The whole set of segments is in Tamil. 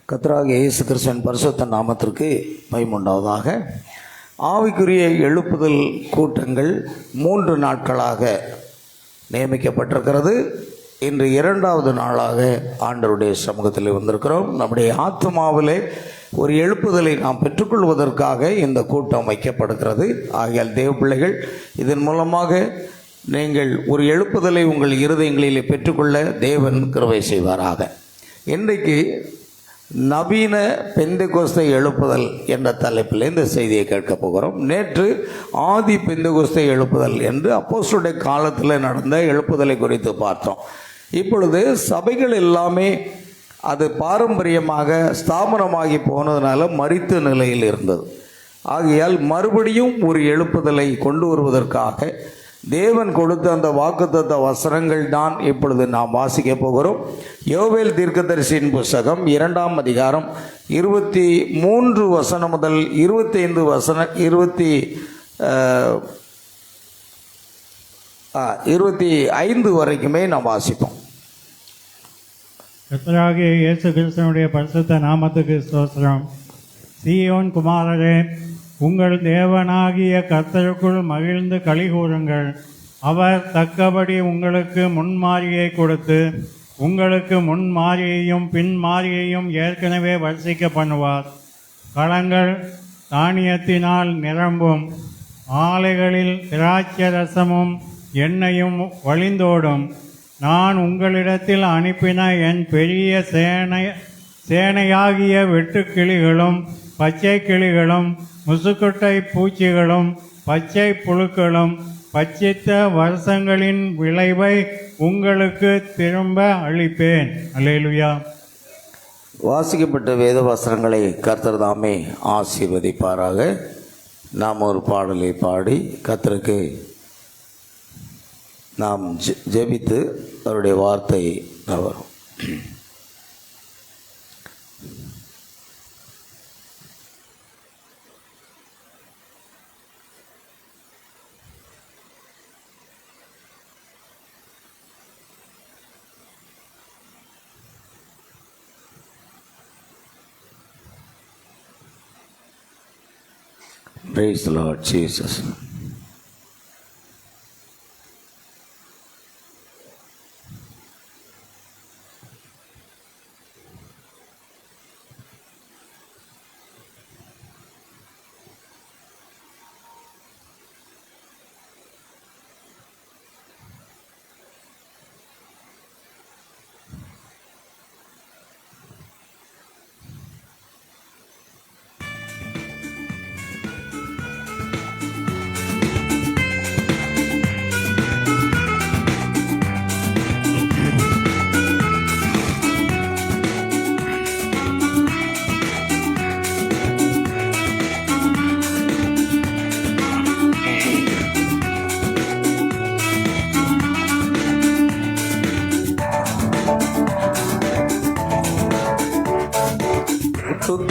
கர்த்தராகிய இயேசு கிறிஸ்துவின் பரிசுத்த நாமத்திற்கு மகிமையுண்டாவதாக. ஆவிக்குரிய எழுப்புதல் கூட்டங்கள் 3 நாட்களாக நியமிக்கப்பட்டிருக்கிறது. இன்று 2வது நாளாக ஆண்டவருடைய சமூகத்தில் வந்திருக்கிறோம். நம்முடைய ஆத்மாவிலே ஒரு எழுப்புதலை நாம் பெற்றுக்கொள்வதற்காக இந்த கூட்டம் வைக்கப்படுகிறது. ஆகையால் தேவ பிள்ளைகள், இதன் மூலமாக நீங்கள் ஒரு எழுப்புதலை உங்கள் இருதயங்களிலே பெற்றுக்கொள்ள தேவன் கிருபை செய்வாராக. இன்றைக்கு நவீன பெந்தெகோஸ்தை எழுப்புதல் என்ற தலைப்பில் இந்த செய்தியை கேட்கப் போகிறோம். நேற்று ஆதி பெந்தெகோஸ்தை எழுப்புதல் என்று அப்போஸ்தலருடைய காலத்தில் நடந்த எழுப்புதலை குறித்து பார்த்தோம். இப்பொழுது சபைகள் எல்லாமே அது பாரம்பரியமாக ஸ்தாபனமாகி போனதுனால மரித்த நிலையில் இருந்தது. ஆகையால் மறுபடியும் ஒரு எழுப்புதலை கொண்டு வருவதற்காக தேவன் கொடுத்த அந்த வாக்குத்தத்த வசனங்கள் தான் இப்பொழுது நாம் வாசிக்க போகிறோம். யோவேல் தீர்க்கதரிசியின் புஸ்தகம் 2ஆம் அதிகாரம் 23 வசனம் முதல் 25 25 வரைக்குமே நாம் வாசிப்போம். கர்த்தராகிய இயேசு கிறிஸ்துவினுடைய பரிசுத்த நாமத்துக்கு ஸ்தோத்திரம். சீயோன் குமாரரே, உங்கள் தேவனாகிய கர்த்தருக்குள் மகிழ்ந்து களிகூருங்கள். அவர் தக்கபடி உங்களுக்கு முன்மாரியை கொடுத்து உங்களுக்கு முன்மாரியையும் பின்மாரியையும் ஏற்கனவே வர்ஷிக்க பண்ணுவார். களங்கள் தானியத்தினால் நிரம்பும், ஆலைகளில் திராட்சை ரசமும் எண்ணெயும் வழிந்தோடும். நான் உங்களிடத்தில் அனுப்பின என் பெரிய சேனையாகிய வெட்டுக்கிளிகளும் பச்சை கிளிகளும் முசுக்குட்டை பூச்சிகளும் பச்சை புழுக்களும் பச்சித்த வருஷங்களின் விளைவை உங்களுக்கு திரும்ப அளிப்பேன். அல்லேலூயா. வாசிக்கப்பட்ட வேத வசனங்களை கர்த்தர் தாமே ஆசீர்வதிப்பாராக. நாம் ஒரு பாடலை பாடி கர்த்தருக்கு நாம் ஜெபித்து அவருடைய வார்த்தை வரும். Praise the Lord Jesus.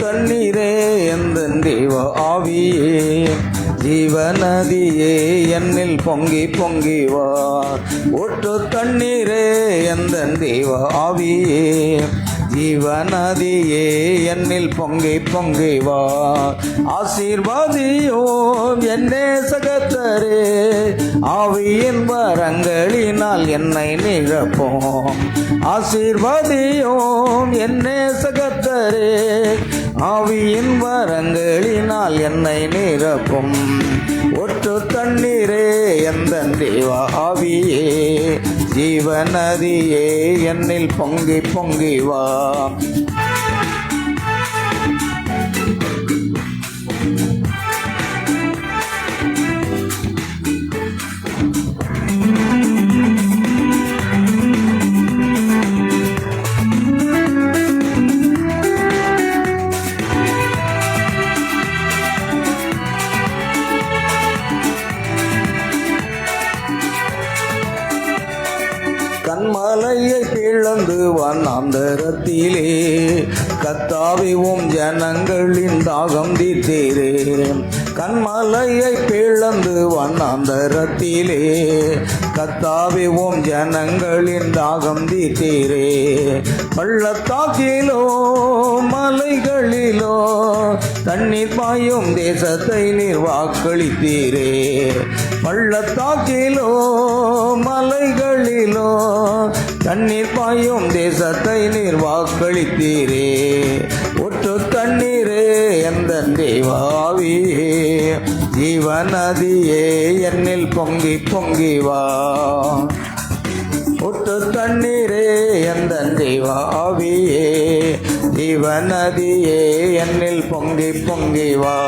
தண்ணீரே எந்தன் தேவ ஆவியே, ஜீவநதியே என்னில் பொங்கி பொங்கி வா. ஒட்டு தண்ணீரே எந்தன் தேவ ஆவியே, ஜீவநதியே என்னில் பொங்கி பொங்கி வா. ஆசீர்வாதியோம் என்னே சகத்தரே, ஆவியின் வரங்களினால் என்னை நிரப்போம். ஆசீர்வாதியோம் என்னே சகத்தரே, ஆவியின் வரங்களினால் என்னை நிரப்பும். ஒட்டு தண்ணீரே எந்தன் தேவ ஆவியே, ஜீவநதியே என்னில் பொங்கி பொங்கி வா. கண்மலையை பிளந்து வண்ணாந்தரத்திலே கர்த்தாவே உம் ஜனங்களின் தாகம் தீர்த்தீரே. கண்மலையை பிளந்து வண்ணாந்தரத்திலே கர்த்தாவே உம் ஜனங்களின் தாகம் தீர்த்தீரே. பள்ளத்தாக்கிலோ மலைகளிலோ தண்ணீர் பாயும் தேசத்தை நீர் வாக்களித்தீரே. பள்ளத்தாக்கிலோ மலைகளிலோ தண்ணீர் பாயும் தேசத்தை நீர் வாக்களித்தீரே. ஒற்று தண்ணீரே எந்த தேவாவியே, ஜீவநதியே என்னில் பொங்கி பொங்கி வா. ஒற்று தண்ணீரே எந்த தேவாவியே, ஜீவநதியே என்னில் பொங்கி பொங்கி வா.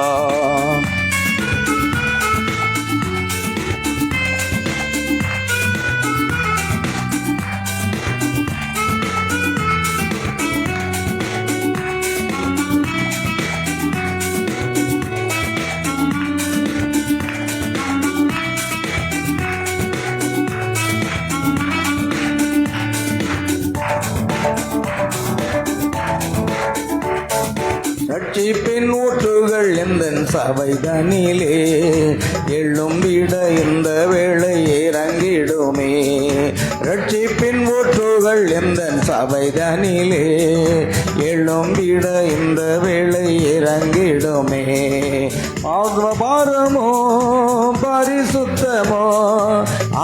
ரட்சிப்பின் ஊற்றுகள் எந்த சபைதனிலே எழும்பிட இந்த வேளை இறங்கிடுமே. ரட்சிப்பின் ஊற்றுகள் எந்த சபைதனிலே எழும்பிட இந்த வேளை இறங்கிடுமே. பாரமோ பரிசுத்தமோ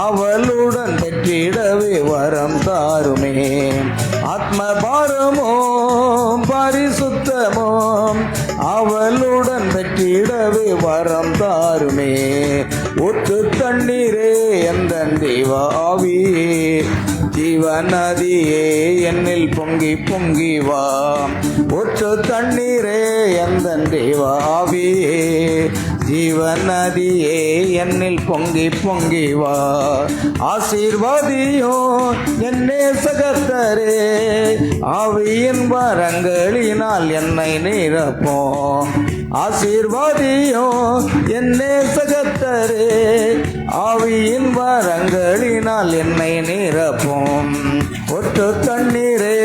அவளுடன் பெற்றிடவே வரம் தாருமே. ஆத்ம பாரமோ பரிசுத்தமோ அவளுடன் பெற்றிடவே வரம் தாருமே. ஒற்று தண்ணீரே எந்த தேவாவியே, ஜீவநதியே என்னில் பொங்கி பொங்கி வா. ஒற்று தண்ணீரே எந்த தேவாவியே, ஜீவநதியே என்னில் பொங்கி பொங்கி வா. ஆசீர்வாதியோ என்னே சகத்தரே, ஆவியின் வரங்களினால் என்னை நிரப்போம். ஆசீர்வாதியோ என்னே சகத்தரே, ஆவியின் வரங்களினால் என்னை நிரப்போம். ஒற்று தண்ணீரே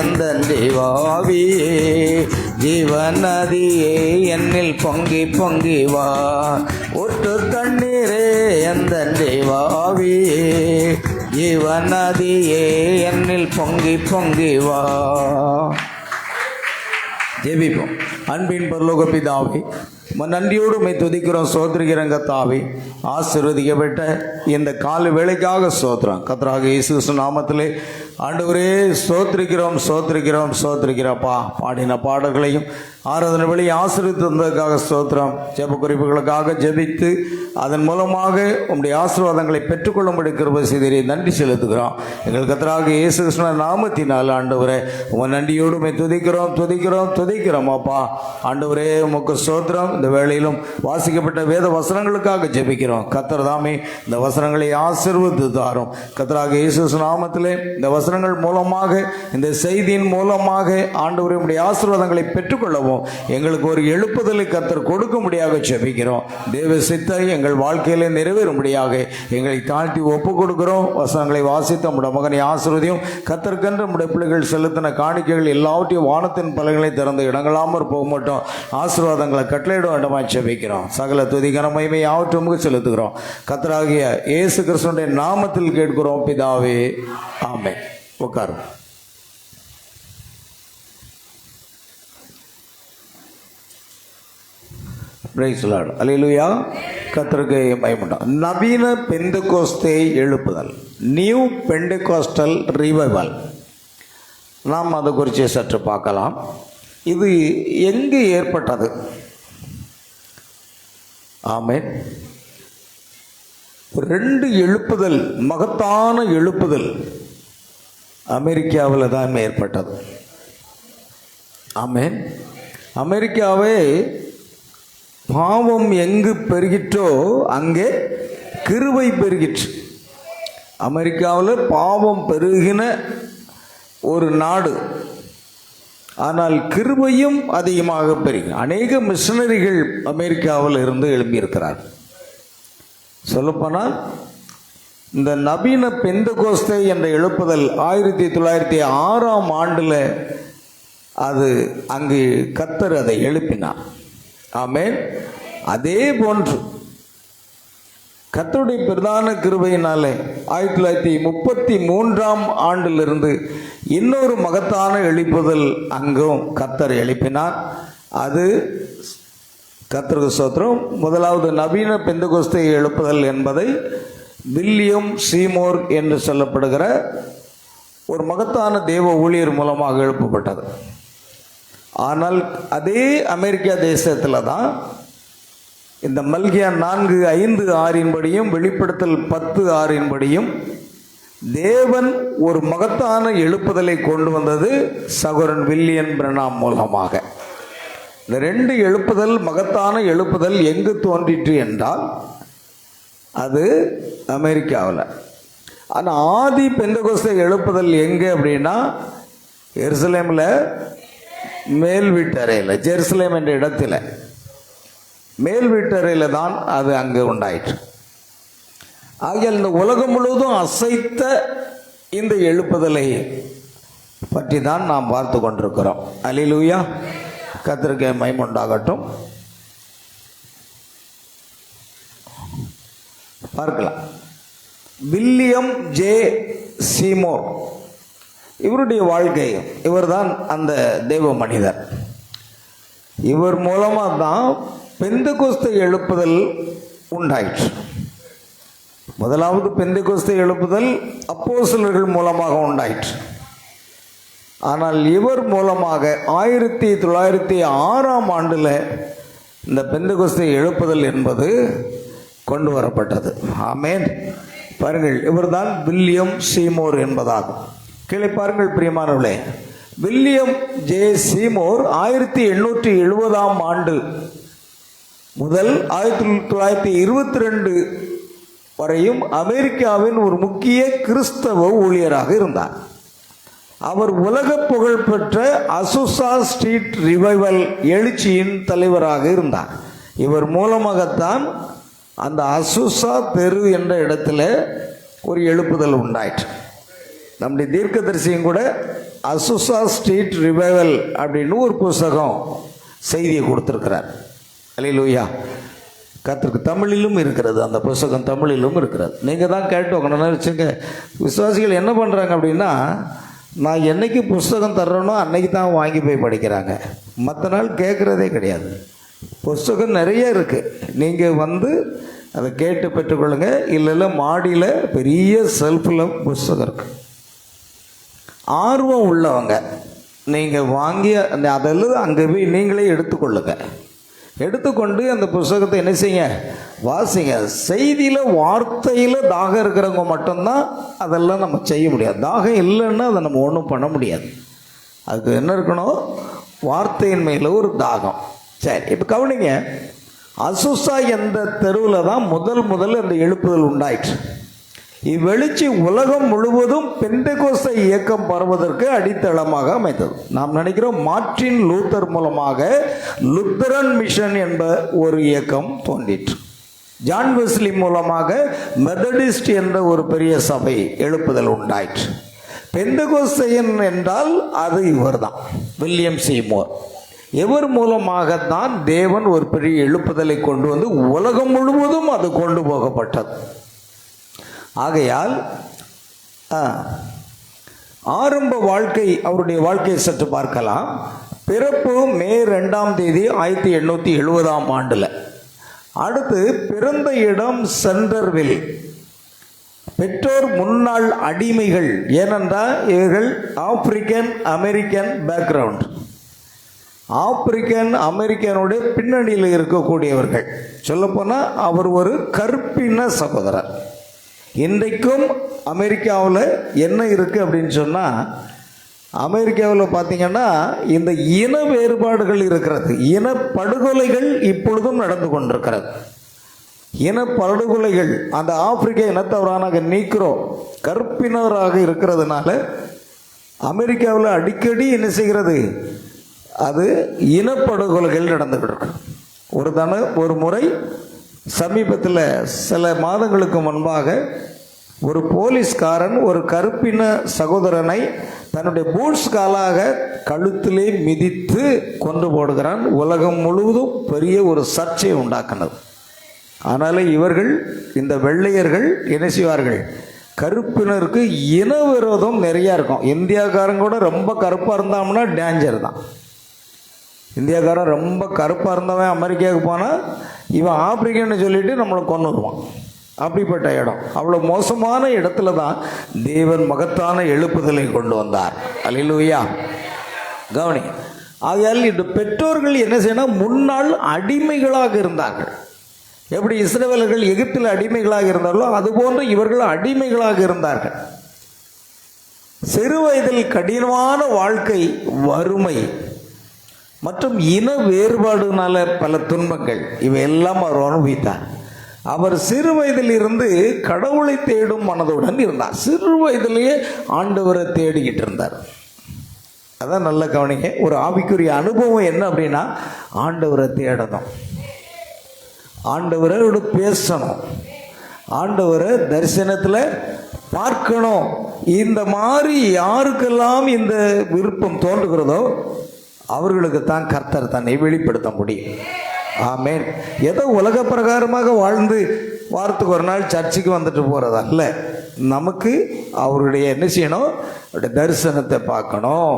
எந்த தேவாவியே, ஜீவநதியே என்னில் பொங்கி பொங்கி வா. ஒற்று தண்ணீரே எந்த தேவாவியே, ஜீவநதியே என்னில் பொங்கி பொங்கி வா. ஜெபிப்போம். அன்பின் பரலோக பிதாவே, நன்றியோடு உம்மை துதிக்கிறோம், சோத்திரிக்கிறோம் கர்த்தாவே. ஆசீர்வதிக்கப்பட்ட இந்த கால வேளைக்காக சோத்திரம் கர்த்தராக இயேசு கிறிஸ்து நாமத்திலே ஆண்டவரே சோத்திரிக்கிறோம் சோத்திரிக்கிறோம் சோத்திரிக்கிறப்பா. பாடின பாடல்களையும் ஆராதனை வழி ஆசீர்வித்து வந்ததற்காக ஸ்தோத்திரம். ஜெப குறிப்புகளுக்காக ஜெபித்து அதன் மூலமாக உம்முடைய ஆசீர்வாதங்களை பெற்றுக்கொள்ளும்படி கிருபை செய்தீரே, நன்றி செலுத்துகிறோம். எங்கள் கர்த்தராக இயேசு கிறிஸ்துவின் நாமத்தினால் ஆண்டவரே உங்கள் நன்றியோடு உம்மை துதிக்கிறோம் துதிக்கிறோம் துதிக்கிறோம் அப்பா. ஆண்டவரே உமக்கு ஸ்தோத்திரம். இந்த வேளையிலும் வாசிக்கப்பட்ட வேத வசனங்களுக்காக ஜெபிக்கிறோம். கர்த்தர் தாமே இந்த வசனங்களை ஆசீர்வதித்து தாரும். கர்த்தராக இயேசு கிறிஸ்து நாமத்திலே இந்த வசனங்கள் மூலமாக இந்த செய்தியின் மூலமாக ஆண்டவரே உம்முடைய ஆசீர்வாதங்களை பெற்றுக்கொள்ளவும் எங்களுக்கு ஒரு எழுப்புதலை கர்த்தர் கொடுக்கும்படியாக ஜெபிக்கிறோம். தேவ சித்தை எங்கள் வாழ்க்கையிலே நிறைவேறும்படியாக எங்களை தாழ்த்தி ஒப்பு கொடுக்கிறோம். வசனங்களை வாசித்து நம்முடைய மகனை ஆசீர்வதியும். கர்த்தருக்கென்று நம்முடைய பிள்ளைகள் செலுத்தின காணிக்கைகள் எல்லாவற்றையும் வானத்தின் பலகளை திறந்து இடங்களாமற் போக மாட்டோம். ஆசீர்வாதங்களை கட்டளையிட வேண்டுமாய் ஜெபிக்கிறோம். சகல துதிகன மகிமை யாவற்றும் செலுத்துகிறோம். கர்த்தராகிய இயேசு கிறிஸ்துவின் நாமத்தில் கேட்கிறோம் பிதாவே, ஆமென். உட்காரும். பிரைஸ் லார்ட், அல்லேலூயா. கர்த்தருக்கு மகிமை. நவீன பெந்தெகோஸ்தே எழுப்புதல், நியூ பெண்டெகோஸ்டல் ரிவைவல். நாம் அதை குறித்து சற்று பார்க்கலாம். இது எங்கு ஏற்பட்டது? ஆமென். ரெண்டு எழுப்புதல், மகத்தான எழுப்புதல் அமெரிக்காவில் தான் ஏற்பட்டது. ஆமென். அமெரிக்காவே பாவம் எங்கு பெருகிற்றோ அங்கே கிருபை பெருகிற்று. அமெரிக்காவில் பாவம் பெருகின ஒரு நாடு, ஆனால் கிருபையும் அதிகமாக பெருகி அநேக மிஷனரிகள் அமெரிக்காவில் இருந்து எழும்பியிருக்கிறார். சொல்லப்போனால் இந்த நவீன பெந்தகோஸ்தே என்ற எழுப்புதல் 1906ஆம் ஆண்டில் அது அங்கு கர்த்தர் அதை எழுப்பினார். ஆமென். அதே போன்று கர்த்தருடைய பிரதான கிருபையினாலே 1933ஆம் ஆண்டிலிருந்து இன்னொரு மகத்தான எழுப்புதல் அங்கும் கர்த்தர் எழுப்பினார். அது கர்த்தருக்கு ஸ்தோத்திரம். முதலாவது நவீன பெந்தகோஸ்தே எழுப்புதல் என்பதை வில்லியம் சீமோர் என்று சொல்லப்படுகிற ஒரு மகத்தான தேவ ஊழியர் மூலமாக எழுப்பப்பட்டது. ஆனால் அதே அமெரிக்கா தேசத்தில் தான் இந்த மல்கியா 4:5-6 படியும் வெளிப்படுத்தல் 10:6 படியும் தேவன் ஒரு மகத்தான எழுப்புதலை கொண்டு வந்தது சகோதரன் வில்லியம் பிரணாம் மூலமாக. இந்த 2 எழுப்புதல், மகத்தான எழுப்புதல் எங்கு தோன்றிற்று என்றால் அது அமெரிக்காவில். ஆனால் ஆதி பெந்தகோஸ்தே எழுப்புதல் எங்கே அப்படின்னா எருசலேமில் மேல் வீட்டறையில், ஜெருசலேம் என்ற இடத்துல மேல் வீட்டறையில் தான் அது அங்கே உண்டாயிற்று. ஆகியால் இந்த உலகம் முழுவதும் அசைத்த இந்த எழுப்புதலை பற்றி தான் நாம் பார்த்து கொண்டிருக்கிறோம். அல்லேலூயா. கர்த்தருக்கு மகிமை உண்டாகட்டும். பார்க்கலாம். வில்லியம் ஜே சீமோர் இவருடைய வாழ்க்கை, இவர்தான் அந்த தேவ மனிதர். இவர் மூலமாக தான் பெந்தகோஸ்தே எழுப்புதல் உண்டாயிற்று. முதலாவது பெந்தகோஸ்தே எழுப்புதல் அப்போஸ்தலர்கள் மூலமாக உண்டாயிற்று. ஆனால் இவர் மூலமாக 1906ஆம் ஆண்டில் இந்த பெந்தகோஸ்தே எழுப்புதல் என்பது கொண்டு வரப்பட்டது. ஆமென். பாருங்கள், இவர்தான் வில்லியம் சீமோர் என்பதாகும். கீழே பாருங்கள் பிரியமானவர்களே, வில்லியம் ஜே சீமோர் 1870ஆம் ஆண்டு முதல் 1922 வரையும் அமெரிக்காவின் ஒரு முக்கிய கிறிஸ்தவ ஊழியராக இருந்தார். அவர் உலக புகழ்பெற்ற அசுசா ஸ்ட்ரீட் ரிவைவல் எழுச்சியின் தலைவராக இருந்தார். இவர் மூலமாகத்தான் அந்த அசுசா தெரு என்ற இடத்துல ஒரு எழுப்புதல் உண்டாயிற்று. நம்முடைய தீர்க்கதரிசியும் கூட அசுசா ஸ்ட்ரீட் ரிவைவல் அப்படின்னு ஒரு புஸ்தகம் செய்தியை கொடுத்துருக்கிறார். அல்லேலூயா. கர்த்தருக்கு தமிழிலும் இருக்கிறது, அந்த புஸ்தகம் தமிழிலும் இருக்கிறது. நீங்கள் தான் கேட்டு உங்க வச்சுங்க. விசுவாசிகள் என்ன பண்ணுறாங்க அப்படின்னா, நான் என்னைக்கு புஸ்தகம் தர்றேனோ அன்னைக்கு தான் வாங்கி போய் படிக்கிறாங்க. மற்ற நாள் கேட்குறதே கிடையாது. புஸ்தகம் நிறைய இருக்குது, நீங்கள் வந்து அதை கேட்டு பெற்றுக்கொள்ளுங்க. இல்லைல்ல மாடியில் பெரிய செல்ஃபில் புஸ்தகம் இருக்குது. ஆர்வம் உள்ளவங்க நீங்கள் வாங்கி அதெல்லாம் அங்கே போய் நீங்களே எடுத்துக்கொள்ளுங்க. எடுத்துக்கொண்டு அந்த புஸ்தகத்தை என்ன செய்யுங்க, வாசிங்க. செய்தியில் வார்த்தையில் தாகம் இருக்கிறவங்க மட்டும்தான் அதெல்லாம் நம்ம செய்ய முடியாது. தாகம் இல்லைன்னா அதை நம்ம ஒன்றும் பண்ண முடியாது. அதுக்கு என்ன இருக்கணும், வார்த்தையின் மேலே ஒரு தாகம். சரி, இப்போ கவனிங்க. அசுசா என்ற தெருவில் தான் முதல் அந்த எழுப்புதல் உண்டாயிற்று. இவ்வெழுச்சி உலகம் முழுவதும் பெந்தகோஸ்தே இயக்கம் பரவுவதற்கு அடித்தளமாக அமைத்தது. நாம் நினைக்கிறோம் மார்ட்டின் லூத்தர் மூலமாக லுத்தரன் மிஷன் என்ற ஒரு இயக்கம் தோன்றிற்று. ஜான் வெஸ்லி மூலமாக மெத்தடிஸ்ட் என்ற ஒரு பெரிய சபை எழுப்புதல் உண்டாயிற்று. பெந்தகோஸ்தையன் என்றால் அது இவர் தான், வில்லியம் சீமோர். இவர் மூலமாகத்தான் தேவன் ஒரு பெரிய எழுப்புதலை கொண்டு வந்து உலகம் முழுவதும் அது கொண்டு போகப்பட்டது. ஆகையால் ஆரம்ப வாழ்க்கை, அவருடைய வாழ்க்கையை சற்று பார்க்கலாம். பிறப்பு மே 2ஆம் தேதி 1870ஆம் ஆண்டில். அடுத்து பிறந்த இடம் சென்டர்வில். பெற்றோர் முன்னாள் அடிமைகள், ஏனென்றால் இவர்கள் ஆப்பிரிக்கன் அமெரிக்கன் பேக்ரவுண்ட், ஆப்பிரிக்கன் அமெரிக்கனுடைய பின்னணியில் இருக்கக்கூடியவர்கள். சொல்லப்போனால் அவர் ஒரு கற்பின சகோதரர். இன்றைக்கும் அமெரிக்காவில் என்ன இருக்குது அப்படின்னு சொன்னால், அமெரிக்காவில் பார்த்திங்கன்னா இந்த இன வேறுபாடுகள் இருக்கிறது. இனப்படுகொலைகள் இப்பொழுதும் நடந்து கொண்டிருக்கிறது. இனப்படுகொலைகள் அந்த ஆப்பிரிக்க இனத்தவரான நீக்ரோ கற்பினராக இருக்கிறதுனால அமெரிக்காவில் அடிக்கடி என்ன செய்கிறது, அது இனப்படுகொலைகள் நடந்துக்கிட்டு இருக்கு. ஒரு முறை சமீபத்தில் சில மாதங்களுக்கு முன்பாக ஒரு போலீஸ்காரன் ஒரு கருப்பின சகோதரனை தன்னுடைய பூட்ஸ் காலாக கழுத்திலே மிதித்து கொண்டு போடுகிறான். உலகம் முழுவதும் பெரிய ஒரு சர்ச்சையை உண்டாக்குனது. அதனால் இவர்கள், இந்த வெள்ளையர்கள் என்ன செய்வார்கள், கருப்பினருக்கு இன விரோதம் நிறையா இருக்கும். இந்தியாக்காரங்க கூட ரொம்ப கருப்பாக இருந்தாங்கன்னா டேஞ்சர் தான். இந்தியாக்காரன் ரொம்ப கருப்பாக இருந்தவன் அமெரிக்காவுக்கு போனால் இவன் ஆப்பிரிக்கன்னு சொல்லிட்டு நம்மளை கொண்டு வருவான். அப்படிப்பட்ட இடம், அவ்வளோ மோசமான இடத்துல தான் தேவன் மகத்தான எழுப்புதலை கொண்டு வந்தார். அல்லேலூயா. கவனி. ஆகையால் இந்த பெற்றோர்கள் என்ன செய்யணும், முன்னாள் அடிமைகளாக இருந்தார்கள். எப்படி இஸ்ரவேலர்கள் எகிப்தில் அடிமைகளாக இருந்தார்களோ அதுபோன்று இவர்கள் அடிமைகளாக இருந்தார்கள். சிறு வயதில் கடினமான வாழ்க்கை, வறுமை மற்றும் இன வேறுபாடுனால பல துன்பங்கள் இவையெல்லாம் அவர் அனுபவித்தார். அவர் சிறு வயதில் இருந்து கடவுளை தேடும் மனதுடன் இருந்தார். சிறு வயதிலேயே ஆண்டவரை தேடிக்கிட்டு இருந்தார். அதான் நல்ல கவனிங்க. ஒரு ஆவிக்குரிய அனுபவம் என்ன அப்படின்னா, ஆண்டவரை தேடணும், ஆண்டவரோடு பேசணும், ஆண்டவரை தரிசனத்தில் பார்க்கணும். இந்த மாதிரி யாருக்கெல்லாம் இந்த விருப்பம் தோன்றுகிறதோ அவர்களுக்கு தான் கர்த்தர் தன்னை வெளிப்படுத்த முடியும். ஆமென். ஏதோ உலக பிரகாரமாக வாழ்ந்து வாரத்துக்கு ஒரு நாள் சர்ச்சுக்கு வந்துட்டு போகிறது அல்ல. நமக்கு அவருடைய என்ன செய்யணும், அவருடைய தரிசனத்தை பார்க்கணும்.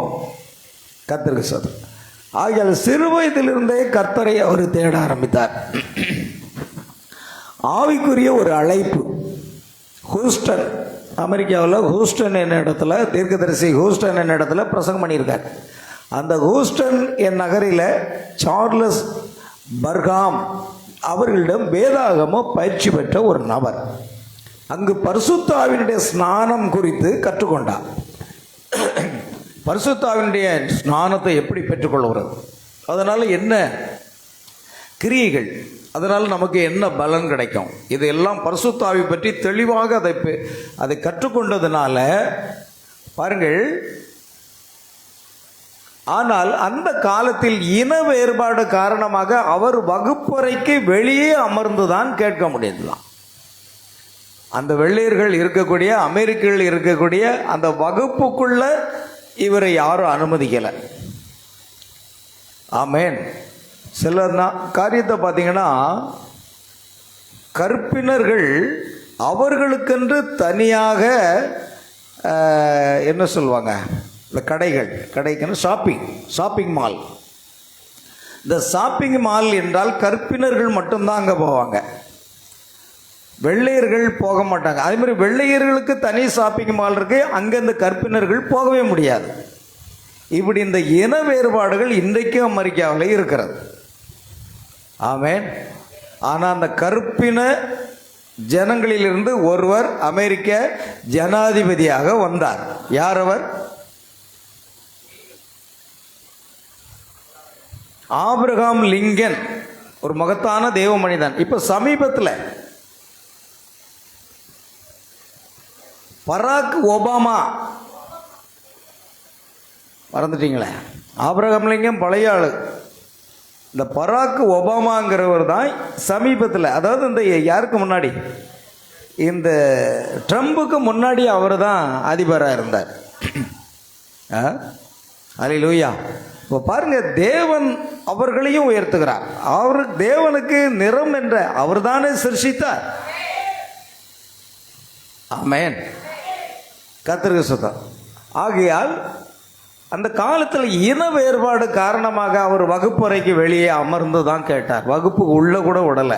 கர்த்தருக்கு சொல்றேன். ஆகையால் சிறு வயதிலிருந்தே கர்த்தரை அவர் தேட ஆரம்பித்தார். ஆவிக்குரிய ஒரு அழைப்பு. ஹூஸ்டன், அமெரிக்காவில் ஹூஸ்டன் என்ன இடத்துல, தீர்க்கதரிசி ஹூஸ்டன் என்ன இடத்துல பிரசங்கம் பண்ணியிருக்கார். அந்த ஹூஸ்டன் என் நகரில் சார்லஸ் பர்காம் அவர்களிடம் வேதாகம பயிற்சி பெற்ற ஒரு நபர் அங்கு பரிசுத்தாவினுடைய ஸ்நானம் குறித்து கற்றுக்கொண்டார். பரிசுத்தாவினுடைய ஸ்நானத்தை எப்படி பெற்றுக்கொள்கிறது, அதனால் என்ன கிரியைகள், அதனால் நமக்கு என்ன பலன் கிடைக்கும், இதெல்லாம் பரிசுத்தாவி பற்றி தெளிவாக அதை கற்றுக்கொண்டதுனால பாருங்கள். ஆனால் அந்த காலத்தில் இன வேறுபாடு காரணமாக அவர் வகுப்பறைக்கு வெளியே அமர்ந்துதான் கேட்க முடியுதுதான். அந்த வெள்ளையர்கள் இருக்கக்கூடிய, அமெரிக்கர்கள் இருக்கக்கூடிய அந்த வகுப்புக்குள்ள இவரை யாரும் அனுமதிக்கலை. ஆமேன். சில காரியத்தை பார்த்தீங்கன்னா, கற்பினர்கள் அவர்களுக்கென்று தனியாக என்ன சொல்லுவாங்க, இந்த கடைக்குன்னு ஷாப்பிங் மால். இந்த ஷாப்பிங் மால் என்றால் கற்பினர்கள் மட்டும்தான் அங்கே போவாங்க, வெள்ளையர்கள் போக மாட்டாங்க. அதே மாதிரி வெள்ளையர்களுக்கு தனி ஷாப்பிங் மால் இருக்கு, அங்கே இந்த கற்பினர்கள் போகவே முடியாது. இப்படி இந்த இன வேறுபாடுகள் இன்றைக்கும் அமெரிக்காவில் இருக்கிறது. ஆமேன். ஆனால் அந்த கற்பின ஜனங்களிலிருந்து ஒருவர் அமெரிக்க ஜனாதிபதியாக வந்தார். யார் அவர்? ஆபிரகாம் லிங்கன், ஒரு மகத்தான தேவ மனிதன். இப்போ சமீபத்தில் பராக் ஒபாமா, மறந்துட்டீங்களே, ஆபிரகாம் லிங்கன் பழைய ஆளு. இந்த பராக் ஒபாமாங்கிறவர் தான் சமீபத்தில், அதாவது இந்த யாருக்கு முன்னாடி, இந்த ட்ரம்புக்கு முன்னாடி அவர் தான் அதிபராக இருந்தார். அல்லேலூயா. இப்போ பாருங்க, தேவன் அவர்களையும் உயர்த்துகிறார். அவர் தேவனுக்கு நிறம் என்ற அவர் தானே சிருஷ்டித்தார். ஆமென். கர்த்தருக்கு ஸ்தோத்திரம். ஆகையால் அந்த காலத்தில் இன வேறுபாடு காரணமாக அவர் வகுப்பறைக்கு வெளியே அமர்ந்து தான் கேட்டார். வகுப்புக்கு உள்ள கூட விடலை,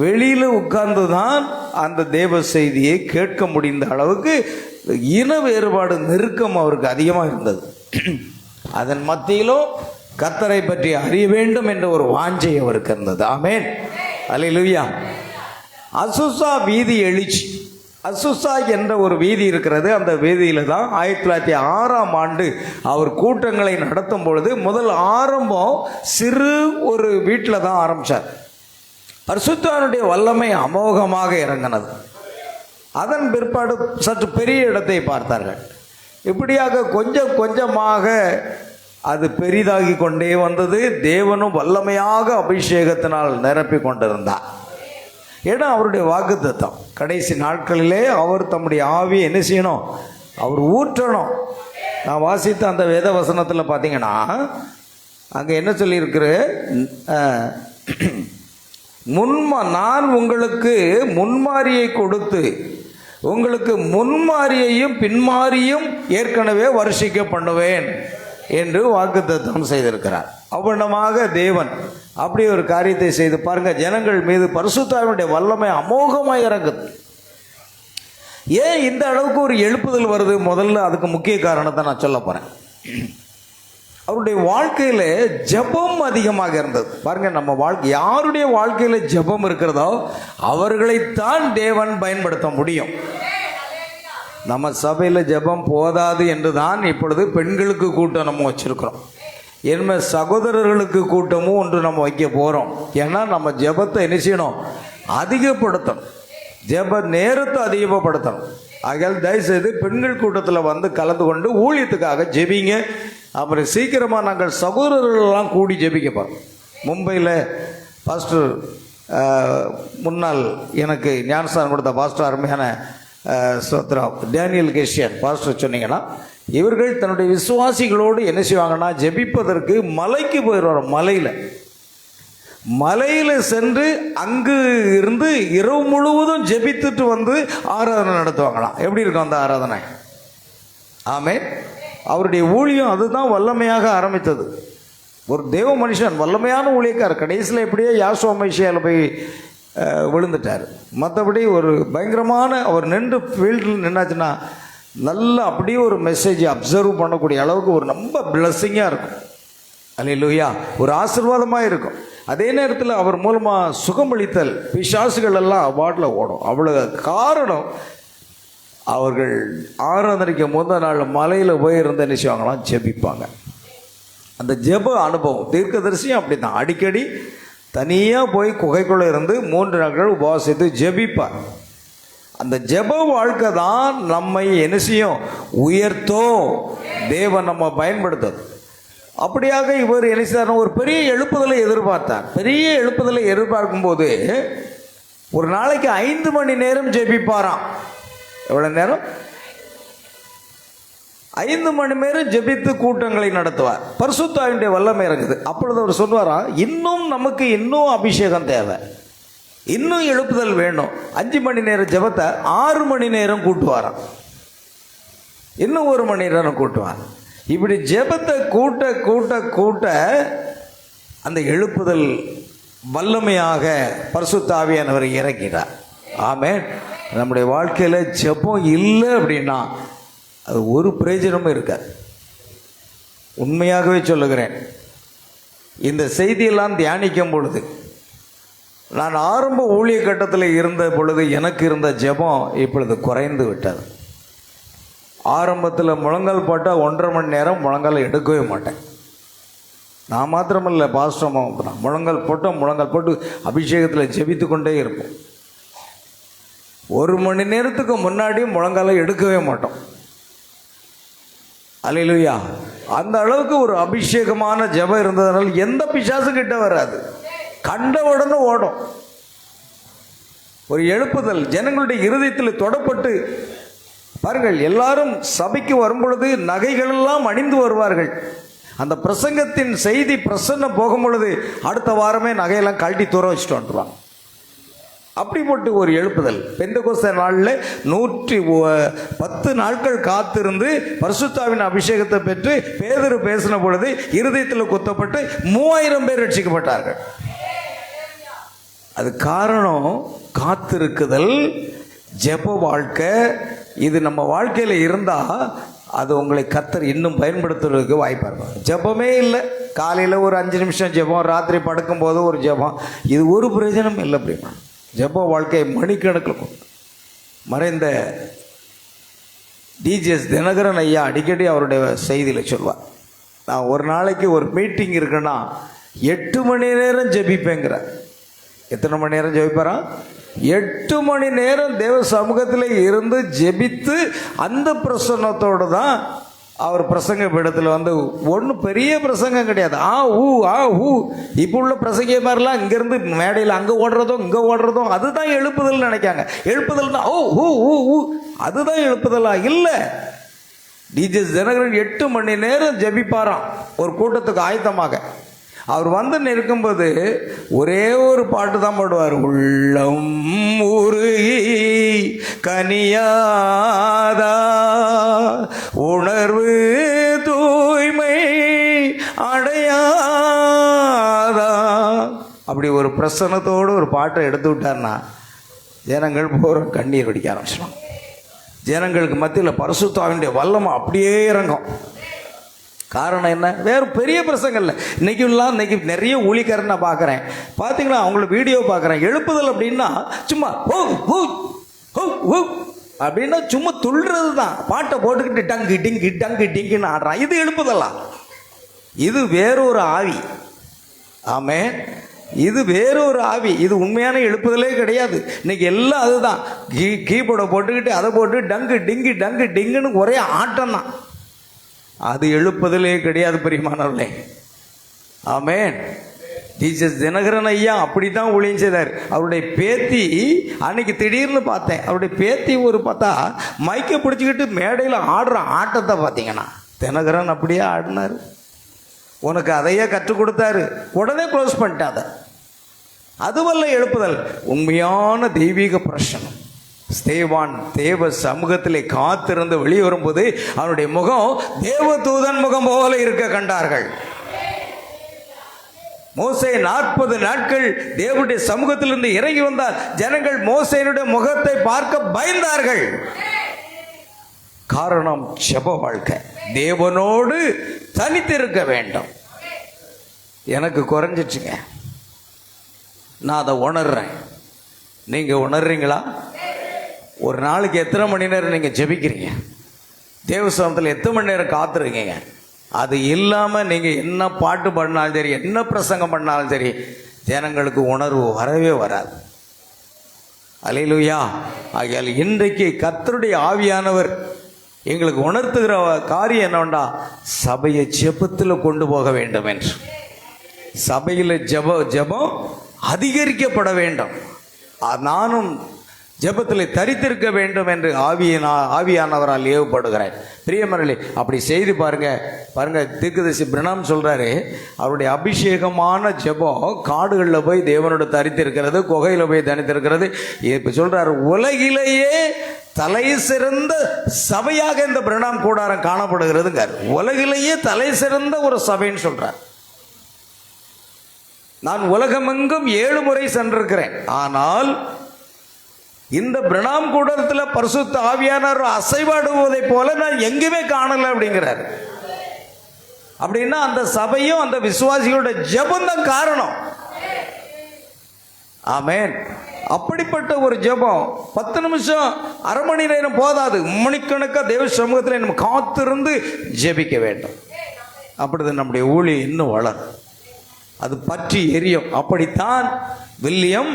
வெளியில் உட்கார்ந்து தான் அந்த தேவ செய்தியை கேட்க முடிந்த அளவுக்கு இன வேறுபாடு நெருக்கம் அவருக்கு அதிகமாக இருந்தது. அதன் மத்தியிலும் கர்த்தரை பற்றி அறிய வேண்டும் என்ற ஒரு வாஞ்சை அவருக்கு இருந்தது. ஆமென். அல்லேலூயா. அசுசா வீதி எழுச்சி, அசுசா என்ற ஒரு வீதி இருக்கிறது. அந்த வீதியில் தான் 1906 அவர் கூட்டங்களை நடத்தும் பொழுது முதல் ஆரம்பம் சிறு ஒரு வீட்டில் தான் ஆரம்பித்தார். பரிசுத்தாவினுடைய வல்லமை அமோகமாக இறங்கினது. அதன் பிற்பாடு சற்று பெரிய இடத்தை பார்த்தார்கள். இப்படியாக கொஞ்சம் கொஞ்சமாக அது பெரிதாகி கொண்டே வந்தது. தேவனும் வல்லமையாக அபிஷேகத்தினால் நிரப்பி கொண்டிருந்தார். ஏன்னா அவருடைய வாக்குத்தத்தம் கடைசி நாட்களிலே அவர் தம்முடைய ஆவியை என்ன செய்யணும், அவர் ஊற்றணும். நான் வாசித்த அந்த வேத வசனத்தில் பார்த்தீங்கன்னா அங்கே என்ன சொல்லியிருக்கிற, நான் உங்களுக்கு முன்மாரியை கொடுத்து உங்களுக்கு முன்மாரியையும் பின்மாரியும் ஏற்கனவே வருஷிக்க பண்ணுவேன் என்று வாக்குத்தத்தம் செய்திருக்கிறார். அவ்வண்ணமாக தேவன் அப்படி ஒரு காரியத்தை செய்து பாருங்க, ஜனங்கள் மீது பரிசுத்தாவினுடைய வல்லமை அமோகமாக இறங்குது. ஏன் இந்த அளவுக்கு ஒரு எழுப்புதல் வருது? முதல்ல அதுக்கு முக்கிய காரணத்தை நான் சொல்ல போறேன். அவருடைய வாழ்க்கையில ஜெபம் அதிகமாக இருந்தது. பாருங்க, நம்ம வாழ்க்கை யாருடைய வாழ்க்கையில ஜெபம் இருக்கிறதோ அவர்களைத்தான் தேவன் பயன்படுத்த முடியும். நம்ம சபையில் ஜெபம் போதாது என்று தான் இப்பொழுது பெண்களுக்கு கூட்டம் நம்ம வச்சிருக்கிறோம். என்ன சகோதரர்களுக்கு கூட்டமும் ஒன்று நம்ம வைக்க போகிறோம். ஏன்னா நம்ம ஜெபத்தை என்ன செய்யணும், அதிகப்படுத்தணும், ஜெப நேரத்தை அதிகப்படுத்தணும். ஆகையால் தயவுசெய்து பெண்கள் கூட்டத்தில் வந்து கலந்து கொண்டு ஊழியத்துக்காக ஜெபிங்க. அப்புறம் சீக்கிரமாக நாங்கள் சகோதரர்களெல்லாம் கூடி ஜெபிக்க போகிறோம். மும்பையில் பாஸ்டர் முன்னாள் எனக்கு ஞானஸ்தானம் கொடுத்த பாஸ்டர் அருமையான சோத்ரா டேனியல் கேஷியன் பாஸ்டர் சொன்னீங்கன்னா, இவர்கள் தன்னுடைய விசுவாசிகளோடு என்ன செய்வாங்கன்னா ஜெபிப்பதற்கு மலைக்கு போயிடுவார். மலையில் சென்று அங்கு இருந்து இரவு முழுவதும் ஜெபித்துட்டு வந்து ஆராதனை நடத்துவாங்களாம். எப்படி இருக்கும் அந்த ஆராதனை? ஆமென். அவருடைய ஊழியம் அதுதான் வல்லமையாக ஆரம்பித்தது. ஒரு தேவ மனுஷன், வல்லமையான ஊழியக்காரர். கடைசியில் எப்படியோ யாசோ மைஷியாவில் போய் விழுந்துட்டார். மற்றபடி ஒரு பயங்கரமான அவர் நின்று ஃபீல்டில் நின்னாச்சுன்னா நல்லா அப்படியே ஒரு மெசேஜ் அப்சர்வ் பண்ணக்கூடிய அளவுக்கு ஒரு ரொம்ப பிளஸ்ஸிங்காக இருக்கும். அல்லேலூயா, ஒரு ஆசீர்வாதமாக இருக்கும். அதே நேரத்தில் அவர் மூலமாக சுகமளித்தல் பிசாசுகள் எல்லாம் அவார்டில் ஓடும். அவ்வளோ காரணம், அவர்கள் ஆராதனைக்கு முதல் நாள் மலையில் போய் இருந்து என்ன செய்வாங்களாம், ஜெபிப்பாங்க. அந்த ஜெப அனுபவம் தீர்க்கதரிசியும் அப்படி தான். அடிக்கடி தனியாக போய் குகைக்குள்ளே இருந்து 3 நாட்கள் உபவாசித்து ஜெபிப்பார். அந்த ஜெப வாழ்க்கை தான் நம்மை என்ன செய்யும், உயர்த்தும். தேவன் நம்ம பயன்படுத்தும். அப்படியாக இவர் என்ன செய்தார், ஒரு பெரிய எழுப்புதலை எதிர்பார்த்தார். பெரிய எழுப்புதலை எதிர்பார்க்கும்போது ஒரு நாளைக்கு 5 மணி நேரம் ஜெபிப்பாராம். எவ்வளோ நேரம்? 5 மணி நேரம் ஜெபித்து கூட்டங்களை நடத்துவார். பரிசுத்தாவினுடைய வல்லமை இறங்குது. அப்பொழுது அவர் சொல்வாரா, இன்னும் நமக்கு இன்னும் அபிஷேகம் தேவை, இன்னும் எழுப்புதல் வேணும். 5 மணி நேரம் ஜெபத்தை 6 மணி நேரம் கூட்டுவாராம். இன்னும் 1 மணி நேரம் கூட்டுவார். இப்படி ஜெபத்தை கூட்ட கூட்ட கூட்ட அந்த எழுப்புதல் வல்லமையாக பரிசுத்த ஆவியானவர் இறக்கிறார். ஆமென். நம்முடைய வாழ்க்கையில் ஜெபம் இல்லை அப்படின்னா அது ஒரு பிரயோஜனமும் இருக்காது. உண்மையாகவே சொல்லுகிறேன். இந்த செய்தியெல்லாம் தியானிக்கும் பொழுது, நான் ஆரம்ப ஊழிய கட்டத்தில் இருந்த பொழுது எனக்கு இருந்த ஜெபம் இப்பொழுது குறைந்து விட்டது. ஆரம்பத்தில் முழங்கால் போட்டால் 1.5 மணி நேரம் முழங்கால் எடுக்கவே மாட்டேன். நான் மாத்திரமில்லை, பாஸ்டமாக முழங்கால் போட்டு அபிஷேகத்தில் ஜெபித்து கொண்டே இருப்போம். 1 மணி நேரத்துக்கு முன்னாடி முழங்காலை எடுக்கவே மாட்டோம். அல்லேலூயா. அந்த அளவுக்கு ஒரு அபிஷேகமான ஜெபம் இருந்ததுனால எந்த பிசாசும் கிட்ட வராது, கண்ட உடனே ஓடும். ஒரு எழுப்புதல் ஜனங்களுடைய இருதயத்தில் தொடப்பட்டு பாருங்கள். எல்லாரும் சபைக்கு வரும் பொழுது நகைகளெல்லாம் அணிந்து வருவார்கள். அந்த பிரசங்கத்தின் செய்தி பிரசன்னம் போகும் பொழுது அடுத்த வாரமே நகையெல்லாம் கழட்டி தூர வச்சுட்டு வந்துடுவாங்க. அப்படிப்பட்டு ஒரு எழுப்புதல். பெந்தெகோஸ்தே நாளில் 110 நாட்கள் காத்திருந்து பரிசுத்தாவின் அபிஷேகத்தை பெற்று பேதுரு பேசின பொழுது இருதயத்தில் குத்தப்பட்டு 3000 பேர் ரட்சிக்கப்பட்டார்கள். அது காரணம் காத்திருக்குதல், ஜெப வாழ்க்கை. இது நம்ம வாழ்க்கையில் இருந்தால் அது உங்களை கர்த்தர் இன்னும் பயன்படுத்துறதுக்கு வாய்ப்பாக இருக்கும். ஜெபமே இல்லை, காலையில் ஒரு 5 நிமிஷம் ஜெபம், ராத்திரி படுக்கும்போது ஒரு ஜெபம், இது ஒரு பிரயோஜனம் இல்லை. அப்படின்னா ஜெப வாழ்க்கை மணிக்கணக்கில் மறைந்த டிஜிஎஸ் தினகரன் ஐயா அடிக்கடி அவருடைய செய்தியில் சொல்வார், நான் ஒரு நாளைக்கு ஒரு மீட்டிங் இருக்குன்னா 8 மணி நேரம் ஜெபிப்பேங்கிறார். எத்தனை மணி நேரம் ஜெபிப்பாரா? 8 மணி நேரம் தேவ சமூகத்தில் இருந்து ஜெபித்து அந்த பிரசன்னத்தோடு தான் அவர் பிரசங்க பீடத்தில் வந்து ஒன்றும் பெரிய பிரசங்கம் கிடையாது. இப்போ உள்ள பிரசங்க மாதிரிலாம் இங்கேருந்து மேடையில் அங்கே ஓடுறதோ அதுதான் எழுப்புதல் நினைக்காங்க. எழுப்புதல்னா அதுதான் எழுப்புதலா? இல்லை. டிஜே தினகரன் 8 மணி நேரம் ஜெபிப்பாராம் ஒரு கூட்டத்துக்கு ஆயத்தமாக. அவர் வந்து நிற்கும்போது ஒரே ஒரு பாட்டு தான் பாடுவார். உள்ளம் உருகி கனியாதா உணர்வு தூய்மை அடையாதா. அப்படி ஒரு பிரசன்னத்தோடு ஒரு பாட்டை எடுத்து விட்டார்னா ஜனங்கள் போகிற கண்ணீர் வடிக்க ஆரம்பிச்சிடும். ஜனங்களுக்கு மத்தியில் பரிசுத்த ஆவியுடைய வல்லமை அப்படியே இறங்கும். காரணம் என்ன? வேறு பெரிய பிரசங்கம் இல்லை. இன்னைக்கு நிறைய ஊழியக்காரன் நான் பார்க்குறேன். பார்த்தீங்களா, அவங்கள வீடியோ பார்க்குறேன். எழுப்புதல் அப்படின்னா சும்மா அப்படின்னா சும்மா துள்ளுறது தான். பாட்டை போட்டுக்கிட்டு டங்கு டிங்குன்னு ஆடுறான். இது எழுப்புதலா? இது வேறொரு ஆவி. ஆமே, இது வேறொரு ஆவி. இது உண்மையான எழுப்புதலே கிடையாது. இன்னைக்கு எல்லாம் அதுதான். கீபோர்டை போட்டுக்கிட்டு அதை போட்டு டங்கு டிங்குன்னு ஒரே ஆட்டம் தான். அது எழுப்புதலே கிடையாது பிரியமானவர்களே. ஆமென். ஜீசஸ் தினகரன் ஐயா அப்படி தான் ஊழியம் செய்தார். அவருடைய பேத்தி அன்னைக்கு திடீர்னு பார்த்தேன். அவருடைய பேத்தி ஒரு பார்த்தா மைக்கை பிடிச்சிக்கிட்டு மேடையில் ஆடுற ஆட்டத்தை பார்த்தீங்கன்னா தினகரன் அப்படியே ஆடினார். உனக்கு அதையே கற்றுக் கொடுத்தாரு, உடனே க்ளோஸ் பண்ணிட்டாத. அதுவல்ல எழுப்புதல். உண்மையான தெய்வீக பிரசனம். ஸ்தேவான் தேவ சமூகத்திலே காத்திருந்து வெளியே வரும்போது அவனுடைய முகம் தேவதூதன் முகம் போல இருக்க கண்டார்கள். மோசே 40 நாட்கள் தேவனுடைய சமூகத்திலிருந்து இறங்கி வந்தார். ஜனங்கள் மோசேனுடைய முகத்தை பார்க்க பயந்தார்கள். காரணம் ஜெப வாழ்க்கை. தேவனோடு தனித்திருக்க வேண்டும். எனக்கு குறைஞ்சிச்சுங்க. நான் அதை உணர்றேன். நீங்க உணர்றீங்களா? ஒரு நாளைக்கு எத்தனை மணி நேரம் நீங்கள் ஜெபிக்கிறீங்க? தேவசமத்தில் எத்தனை மணி நேரம் காத்துருக்கீங்க? அது இல்லாமல் நீங்கள் என்ன பாட்டு பண்ணாலும் சரி, என்ன பிரசங்கம் பண்ணாலும் சரி, ஜனங்களுக்கு உணர்வு வரவே வராது. அல்லேலூயா. ஆகையால் இன்றைக்கு கர்த்தருடைய ஆவியானவர் எங்களுக்கு உணர்த்துகிற காரியம் என்னவென்றா, சபையை ஜெபத்தில் கொண்டு போக வேண்டும் என்று. சபையில் ஜெபம் அதிகரிக்கப்பட வேண்டும். நானும் ஜெபத்தில் தரித்திருக்க வேண்டும் என்று ஆவியானவரால் ஏவப்படுகிறேன். பிரியமர்களே, அப்படி செய்து பாருங்க. தீர்க்கதரிசி பிரணாம் சொல்றாரு, அவருடைய அபிஷேகமான ஜெபம் காடுகளில் போய் தேவனோட தரித்திருக்கிறது, குகையில் போய் தனித்திருக்கிறது. இப்போ சொல்றாரு, உலகிலேயே தலை சிறந்த சபையாக இந்த பிரணாம் கூடாரம் காணப்படுகிறதுங்க. உலகிலேயே தலை சிறந்த ஒரு சபைன்னு சொல்றார். நான் உலகமெங்கும் 7 முறை சென்றிருக்கிறேன். ஆனால் இந்த பிரணாம் கூடத்தில் பரிசுத்த ஆவியானவர் அசைவாடுவதை போல நான் எங்குமே காணல அப்படிங்கிறார். அப்படின்னா அந்த சபையும் அந்த விசுவாசிகளோட ஜெபம் தான் காரணம். ஆமென். அப்படிப்பட்ட ஒரு ஜெபம் 10 நிமிஷம், அரை மணி நேரம் போதாது. மணிக்கணக்காக தேவ சமூகத்தில் நம்ம காத்திருந்து ஜெபிக்க வேண்டும். அப்படிதான் நம்முடைய ஊழியம் இன்னும் வளரும், அது பற்றி எரியும். அப்படித்தான் வில்லியம்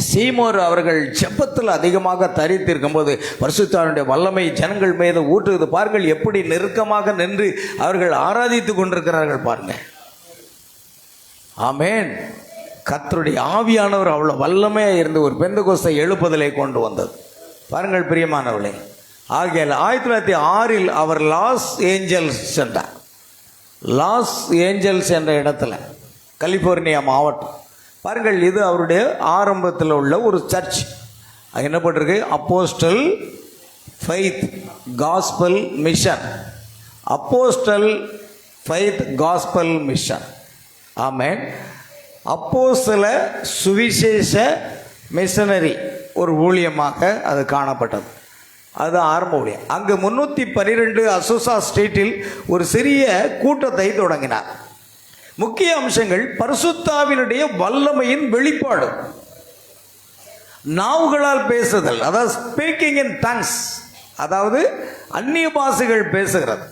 சீமோர் அவர்கள் ஜெபத்தில் அதிகமாக தரித்திருக்கும் போது பரிசுத்தாவினுடைய வல்லமை ஜனங்கள் மீது ஊற்றுவது பாருங்கள். எப்படி நெருக்கமாக நின்று அவர்கள் ஆராதித்து கொண்டிருக்கிறார்கள் பாருங்க. ஆமென். கர்த்தருடைய ஆவியானவர் அவ்வளோ வல்லமையாக இருந்து ஒரு பெந்தெகோஸ்தை எழுப்புதலை கொண்டு வந்தது பாருங்கள் பிரியமானவர்களே. ஆகையால் 1906 அவர் லாஸ் ஏஞ்சல்ஸ் சென்றார். லாஸ் ஏஞ்சல்ஸ் என்ற இடத்துல, கலிபோர்னியா மாவட்டம் பாருங்கள். இது அவருடைய ஆரம்பத்தில் உள்ள ஒரு சர்ச். அது என்ன பண்ணிருக்கு? Apostle faith gospel mission. Apostle faith gospel mission. Amen. அப்போஸ்தல சுவிசேஷ மிஷனரி ஒரு ஊழியமாக அது காணப்பட்டது. அது ஆரம்ப ஊழியம். அங்கு 312 அசோசா ஸ்ட்ரீட்டில் ஒரு சிறிய கூட்டத்தை தொடங்கினார். முக்கிய அம்சங்கள் பரிசுத்தாவினுடைய வல்லமையின் வெளிப்பாடு, நாவுகளால் பேசுதல், அதாவது ஸ்பீக்கிங் இன் டங்ஸ், அதாவது அந்நிய பாஷைகள் பேசுகிறது.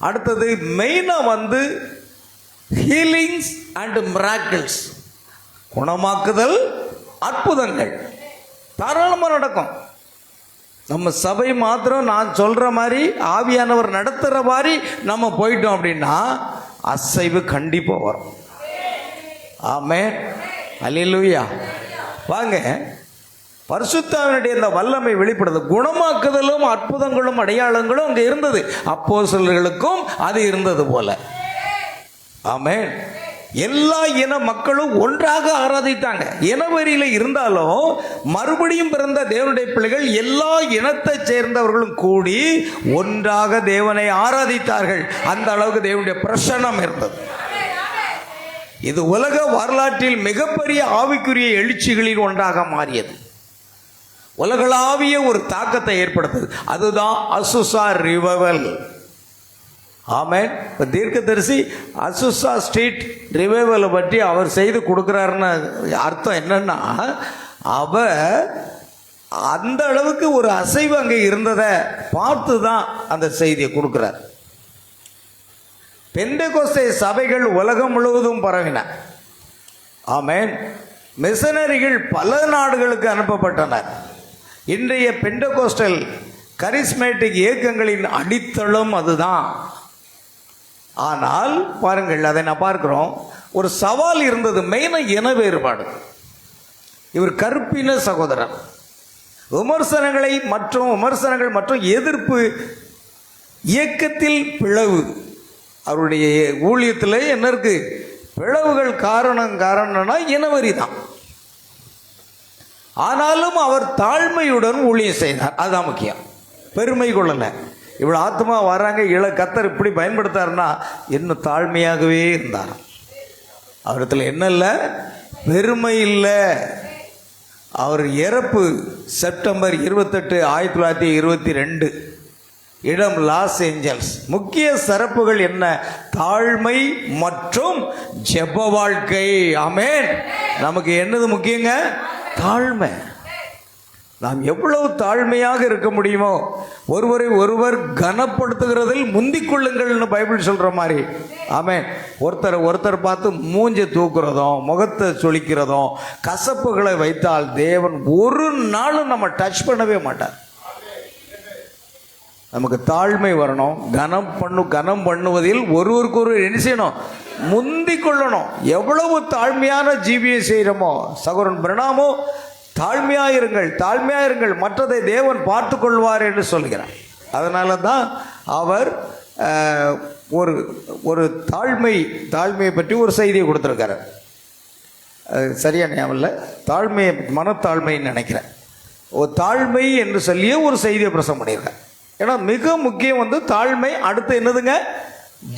அடுத்தது மெயினாக ஹீலிங்ஸ் அண்ட் மிராக்கிள்ஸ், குணமாக்குதல், அற்புதங்கள் தாராளமாக நடக்கும். நம்ம சபை மாத்திரம் நான் சொல்ற மாதிரி ஆவியானவர் நடத்துகிற மாதிரி நம்ம போயிட்டோம் அப்படின்னா அசைவு கண்டிப்பாக வரும். ஆமென், அல்லேலூயா. வாங்க, பரிசுத்தாவினுடைய இந்த வல்லமை வெளிப்படுது. குணமாக்குதலும் அற்புதங்களும் அடையாளங்களும் அங்கே இருந்தது. அப்போஸ்தலர்களுக்கும் அது இருந்தது போல. ஆமென். எல்லா இன மக்களும் ஒன்றாக ஆராதித்தாங்க. இனவெறியில இருந்தாலும் மறுபடியும் பிறந்த தேவனுடைய பிள்ளைகள் எல்லா இனத்தை சேர்ந்தவர்களும் கூடி ஒன்றாக தேவனை ஆராதித்தார்கள். அந்த அளவுக்கு தேவனுடைய பிரசன்னம் இருந்தது. இது உலக வரலாற்றில் மிகப்பெரிய ஆவிக்குரிய எழுச்சிகளில் ஒன்றாக மாறியது. உலகளாவிய ஒரு தாக்கத்தை ஏற்படுத்தது. அதுதான் அசுசா ரிவைவல். ஆமென். இப்போ தீர்க்கதரிசி அசுசா ஸ்ட்ரீட் ரிவைவலை பற்றி அவர் செய்து கொடுக்குறாருன்னு அர்த்தம் என்னன்னா, அவர் அந்த அளவுக்கு ஒரு அசைவு அங்கே இருந்ததை பார்த்து தான் அந்த செய்தியை கொடுக்குறார். பெந்தெகோஸ்தே சபைகள் உலகம் முழுவதும் பரவின. ஆமென். மிஷனரிகள் பல நாடுகளுக்கு அனுப்பப்பட்டனர். இன்றைய பெந்தெகோஸ்டல் கரிஸ்மேட்டிக் இயக்கங்களின் அடித்தளம் அதுதான். ஆனால் பாருங்கள், அதை நான் பார்க்கிறோம், ஒரு சவால் இருந்தது. மெயினாக இன வேறுபாடு. இவர் கருப்பின சகோதரர். விமர்சனங்கள் மற்றும் எதிர்ப்பு இயக்கத்தில் பிளவு. அவருடைய ஊழியத்தில் என்ன இருக்கு? பிளவுகள் காரணம்னா இனவரி தான். ஆனாலும் அவர் தாழ்மையுடன் ஊழியம் செய்தார். அதுதான் முக்கியம். பெருமை கொள்ளலை. இவ்வளோ ஆத்மா வராங்க, கத்தர் இப்படி பயன்படுத்தாருன்னா இன்னும் தாழ்மையாகவே இருந்தார். அவரத்தில் என்ன இல்லை? பெருமை இல்லை. அவர் இறப்பு செப்டம்பர் 28, 1922. இடம் லாஸ் ஏஞ்சல்ஸ். முக்கிய சிறப்புகள் என்ன? தாழ்மை மற்றும் ஜெப வாழ்க்கை. ஆமென். நமக்கு என்னது முக்கியங்க? தாழ்மை. நாம் எவ்வளவு தாழ்மையாக இருக்க முடியுமோ, ஒருவரை ஒருவர் கனப்படுத்துகிறதில் முந்திக் கொள்ளுங்கள்னு பைபிள் சொல்ற மாதிரி. ஆமென். ஒருத்தர் பார்த்து மூஞ்சை தூக்குறதும் முகத்தை சொலிக்கிறதும் கசப்புகளை வைத்தால் தேவன் ஒரு நாளும் நம்ம டச் பண்ணவே மாட்டார். நமக்கு தாழ்மை வரணும். கனம் பண்ணுவதில் ஒருவருக்கு ஒரு என்ன செய்யணும்? முந்திக் கொள்ளணும். எவ்வளவு தாழ்மையான ஜீவியை செய்கிறோமோ, சகோதரன் பிரணாமோ தாழ்மையாயிருங்கள், மற்றதை தேவன் பார்த்து கொள்வார் என்று சொல்கிறார். அதனால தான் அவர் ஒரு தாழ்மையை பற்றி ஒரு செய்தியை கொடுத்துருக்காரு. சரியா ஞாபகம் இல்லை, மனத்தாழ்மைன்னு நினைக்கிறேன். ஒரு தாழ்மை என்று சொல்லியே ஒரு செய்தியை பிரசவம் பண்ணியிருக்கார். ஏன்னா மிக முக்கியம் தாழ்மை. அடுத்து என்னதுங்க?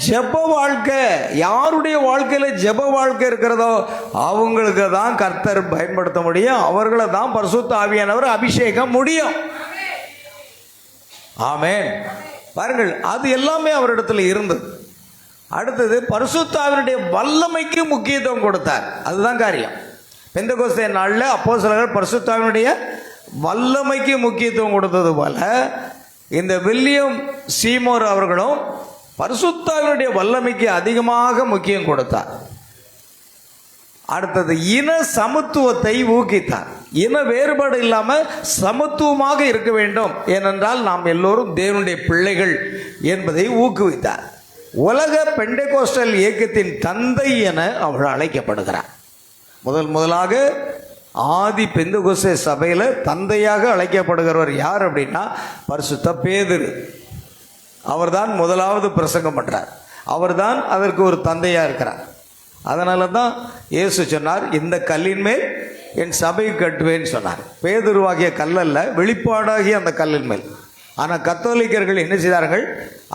ஜெப வாழ்க்கை. யாருடைய வாழ்க்கையில ஜெப வாழ்க்கை இருக்கிறதோ அவங்களுக்கு தான் கர்த்தர் பயன்படுத்த முடியும். அவர்களை தான் பரிசுத்த ஆவியானவர் அபிஷேகம் முடியும். ஆமென். பாருங்கள், அது எல்லாமே அவரிடத்துல இருந்தது. அடுத்தது பரிசுத்த ஆவியினுடைய வல்லமைக்கு முக்கியத்துவம் கொடுத்தார். அதுதான் காரியம். பெந்தெகோஸ்தே நாளில் அப்போஸ்தலர்கள் பரிசுத்த ஆவியினுடைய வல்லமைக்கு முக்கியத்துவம் கொடுத்தது போல இந்த வில்லியம் சீமோர் அவர்களும் பரிசுத்த ஆவியினுடைய வல்லமைக்கு அதிகமாக முக்கியம் கொடுத்தார். அடுத்தது இன சமத்துவத்தை ஊக்கித்தார். இன வேறுபாடு இல்லாமல் சமத்துவமாக இருக்க வேண்டும், ஏனென்றால் நாம் எல்லோரும் தேவனுடைய பிள்ளைகள் என்பதை ஊக்குவித்தார். உலக பெண்டெகோஸ்டல் இயக்கத்தின் தந்தை என அவர் அழைக்கப்படுகிறார். முதலாக ஆதி பெந்தெகோஸ்தே சபையில் தந்தையாக அழைக்கப்படுகிறவர் யார் அப்படின்னா பரிசுத்த பேதுரு. அவர்தான் முதலாவது பிரசங்கம் பண்றார். அவர்தான் அதற்கு ஒரு தந்தையா இருக்கிறார். அதனால தான் இயேசு சொன்னார், இந்த கல்லின் மேல் என் சபை கட்டுவேன்னு சொன்னார். பேதுருவாகிய கல்லல்ல, வெளிப்பாடாகிய அந்த கல்லின் மேல். ஆனால் கத்தோலிக்கர்கள் என்ன செய்தார்கள்?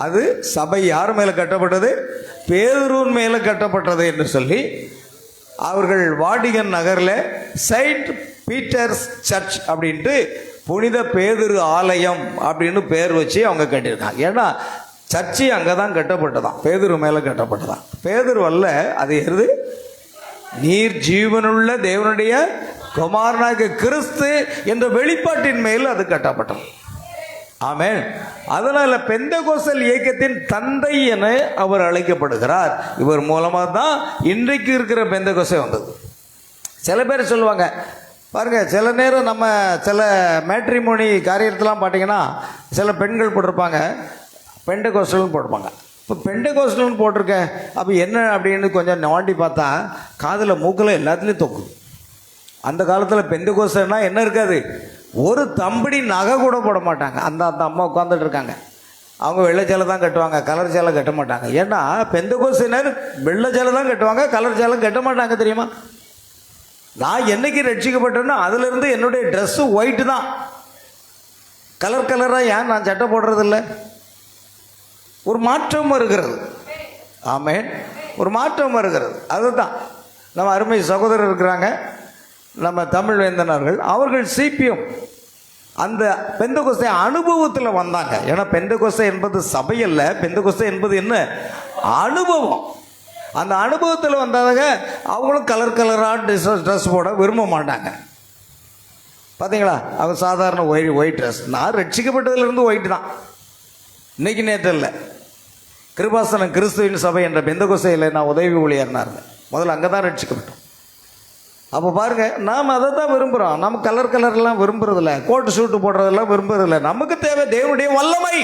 அது சபை யார் மேலே கட்டப்பட்டது? பேதுருவின் மேலே கட்டப்பட்டது என்று சொல்லி அவர்கள் வாடிகன் நகரில் செயின்ட் பீட்டர்ஸ் சர்ச் அப்படின்ட்டு புனித பேதுரு ஆலயம் அப்படின்னு பேர் வச்சு அவங்க கட்டியிருக்காங்க. ஏன்னா சர்ச்சு அங்கே தான் கட்டப்பட்டதான், பேதுரு மேலே கட்டப்பட்டதான். பேதுரு அல்ல, அது எது? நீர் ஜீவனுள்ள தேவனுடைய குமாரனாகிய கிறிஸ்து என்ற வெளிப்பாட்டின் மேல் அது கட்டப்பட்டது. ஆமென். அதனால பெந்தெகோஸ்தல் இயக்கத்தின் தந்தை என அவர் அழைக்கப்படுகிறார். இவர் மூலமாக தான் இன்றைக்கு இருக்கிற பெந்தெகோஸ்தே வந்தது. சில பேர் சொல்லுவாங்க, பாருங்கள், சில நேரம் நம்ம சில மேட்ரிமோனி காரியத்தெலாம் பார்த்தீங்கன்னா சில பெண்கள் போட்டிருப்பாங்க பெண்டகோஸ்டல்னு போட்டிருப்பாங்க. இப்போ பெண்டகோஸ்டல்னு போட்டிருக்கேன், அப்போ என்ன அப்படின்னு கொஞ்சம் நோண்டி பார்த்தா காதில் மூக்கில் எல்லாத்துலேயும் தொக்குது. அந்த காலத்தில் பெண்டகோஸ்டல்னா என்ன இருக்காது, ஒரு தம்படி நகை கூட போட மாட்டாங்க. அந்த அம்மா உட்காந்துட்டு இருக்காங்க, அவங்க வெள்ளை சேலை தான் கட்டுவாங்க, கலர் சேலை கட்ட மாட்டாங்க. ஏன்னா பெந்தகோஸ்தினர் வெள்ளை சேலை தான் கட்டுவாங்க, கலர் சேலை கட்ட மாட்டாங்க. தெரியுமா? நான் என்னைக்கு ரட்சிக்கப்பட்டேன்னா அதுலேருந்து என்னுடைய ட்ரெஸ்ஸு ஒயிட்டு தான். கலர் கலராக ஏன் நான் சட்டை போடுறதில்ல? ஒரு மாற்றம் வருகிறது. ஆமென். ஒரு மாற்றம் வருகிறது. அதுதான் நம்ம அருமை சகோதரர் இருக்கிறாங்க, நம்ம தமிழ் வேந்தனர்கள், அவர்கள் சிபிஎம் அந்த பெந்தகோஸ்தே அனுபவத்தில் வந்தாங்க. ஏன்னா பெந்தகோஸ்தே என்பது சபையல்ல, பெந்தகோஸ்தே என்பது என்ன, அனுபவம். அந்த அனுபவத்தில் வந்தாங்க. அவங்களும் கலர் கலராக ட்ரெஸ் போட விரும்ப மாட்டாங்க. பார்த்தீங்களா? அவங்க சாதாரண ஒயிட் ட்ரெஸ். நான் ரட்சிக்கப்பட்டதுலேருந்து ஒயிட் தான், இன்னைக்கு நேற்று இல்லை. கிருபாசனம் கிறிஸ்துவின் சபை என்ற பெந்தகோஸ்தேயில் நான் உதவி ஊழியர்னா இருந்தேன். முதல்ல அங்கே தான் ரட்சிக்கப்பட்டோம். அப்போ பாருங்கள், நாம் அதை தான் விரும்புகிறோம். நம்ம கலர் கலர்லாம் விரும்புறதில்ல, கோட்டு சூட்டு போடுறதெல்லாம் விரும்புறதில்ல. நமக்கு தேவை தேவனுடைய வல்லமை.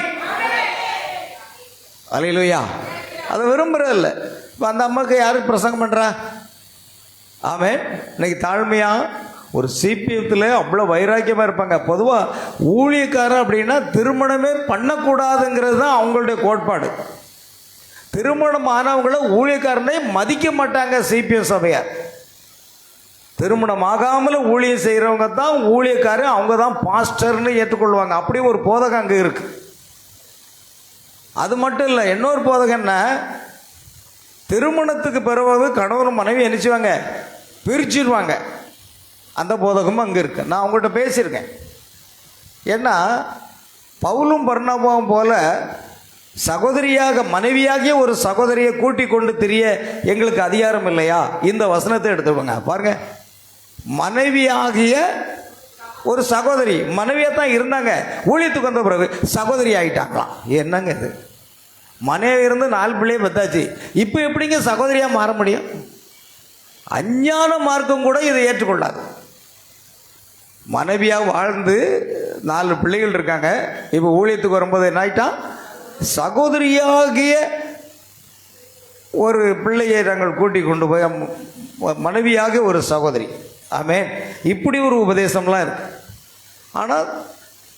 அல்லேலூயா. அதை விரும்புறதில்ல. இப்போ அந்த அம்மாவுக்கு யாருக்கு பிரசங்கம் பண்ணுறா? ஆமென். இன்னைக்கு தாழ்மையாக ஒரு சிபிஎத்தில் அவ்வளோ வைராக்கியமாக இருப்பாங்க. பொதுவாக ஊழியக்காரர் அப்படின்னா திருமணமே பண்ணக்கூடாதுங்கிறது தான் அவங்களுடைய கோட்பாடு. திருமணம் ஆனவங்கள ஊழியக்காரனே மதிக்க மாட்டாங்க சிபிஎம் சபையார். திருமணம் ஆகாமல் ஊழியம் செய்கிறவங்க தான் ஊழியக்காரர், அவங்க தான் பாஸ்டர்னு ஏற்றுக்கொள்வாங்க. அப்படி ஒரு போதகம் அங்கே இருக்கு. அது மட்டும் இல்லை, இன்னொரு போதகம் என்ன, திருமணத்துக்கு பிறகு கணவன் மனைவி நினைச்சுவாங்க பிரிச்சிருவாங்க. அந்த போதகமும் அங்கே இருக்கு. நான் அவங்கள்ட்ட பேசியிருக்கேன். ஏன்னா பவுலும் பர்னபாவும் போல சகோதரியாக மனைவியாகிய ஒரு சகோதரியை கூட்டிக் கொண்டு திரிய எங்களுக்கு அதிகாரம் இல்லையா? இந்த வசனத்தை எடுத்துவிடுங்க. பாருங்க, மனைவியாகிய ஒரு சகோதரி, மனைவியாக தான் இருந்தாங்க, ஊழியத்துக்கு வந்த பிறகு சகோதரி ஆகிட்டாங்களாம். என்னங்க இது? மனைவி இருந்து 4 பிள்ளையை பெற்றாச்சு, இப்போ எப்படிங்க சகோதரியாக மாற முடியும்? அஞ்ஞான மார்க்கம் கூட இதை ஏற்றுக்கொள்ளாது. மனைவியாக வாழ்ந்து 4 பிள்ளைகள் இருக்காங்க, இப்போ ஊழியத்துக்கு வரும்போது என்ன ஆயிட்டான், சகோதரியாகிய ஒரு பிள்ளையை நாங்கள் கூட்டி கொண்டு போய் மனைவியாக ஒரு சகோதரி. ஆமென். இப்படி ஒரு உபதேசம்லாம் இருக்கு. ஆனால்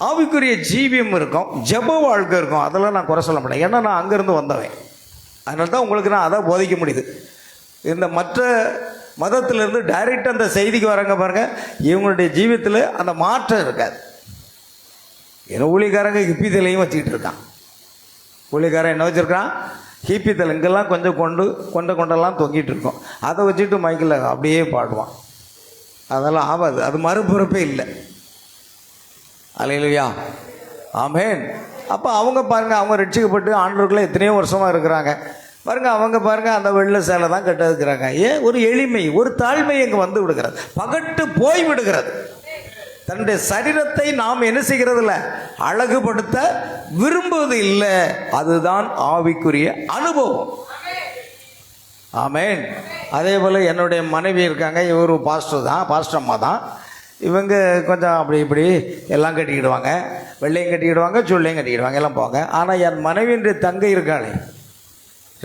ஆவிக்குரிய ஜீவியம் இருக்கும், ஜெப வாழ்க்கை இருக்கும். அதெல்லாம் நான் குறை சொல்ல மாட்டேன். ஏன்னா நான் அங்கேருந்து வந்தவன். அதனால தான் உங்களுக்கு நான் அதை போதிக்க முடியுது. இந்த மற்ற மதத்திலிருந்து டைரெக்டாக அந்த செய்திக்கு வராங்க பாருங்கள், இவங்களுடைய ஜீவியத்தில் அந்த மாற்றம் இருக்காது. ஏன்னா ஊழியக்காரங்க ஹிப்பி தலையும் வச்சுக்கிட்டு இருக்கான். ஊழியக்காரன் என்ன வச்சுருக்கான், ஹிப்பி தலை இங்கெல்லாம் கொஞ்சம் கொண்டெல்லாம் தொங்கிட்டு இருக்கோம். அதை வச்சுட்டு மைக்கில் அப்படியே பாடுவான். அதெல்லாம் ஆகாது, அது மறுபிறப்பே இல்லை. அல்லேலூயா. ஆமென். அப்போ அவங்க பாருங்கள், அவங்க ரட்சிக்கப்பட்டு ஆண்டவருக்குள்ளே எத்தனையோ வருஷமாக இருக்கிறாங்க. பாருங்கள், அவங்க பாருங்கள் அந்த வெள்ளை சேலை தான் கட்டிருக்கிறாங்க. ஏன்? ஒரு எளிமை, ஒரு தாழ்மை இங்கே வந்து விடுகிறது, பகட்டு போய் விடுகிறது. தன்னுடைய சரீரத்தை நாம் என்ன செய்கிறதில்ல, அழகுபடுத்த விரும்புவது இல்லை. அதுதான் ஆவிக்குரிய அனுபவம். ஆமென். அதே போல் என்னுடைய மனைவி இருக்காங்க, இவர் பாஸ்டர் தான், பாஸ்டர் அம்மா தான். இவங்க கொஞ்சம் அப்படி இப்படி எல்லாம் கட்டிக்கிடுவாங்க, வெள்ளையும் கட்டிக்கிடுவாங்க, சொல்லையும் கட்டிக்கிடுவாங்க, எல்லாம் போவாங்க. ஆனால் என் மனைவியினுடைய தங்கை இருக்காளே,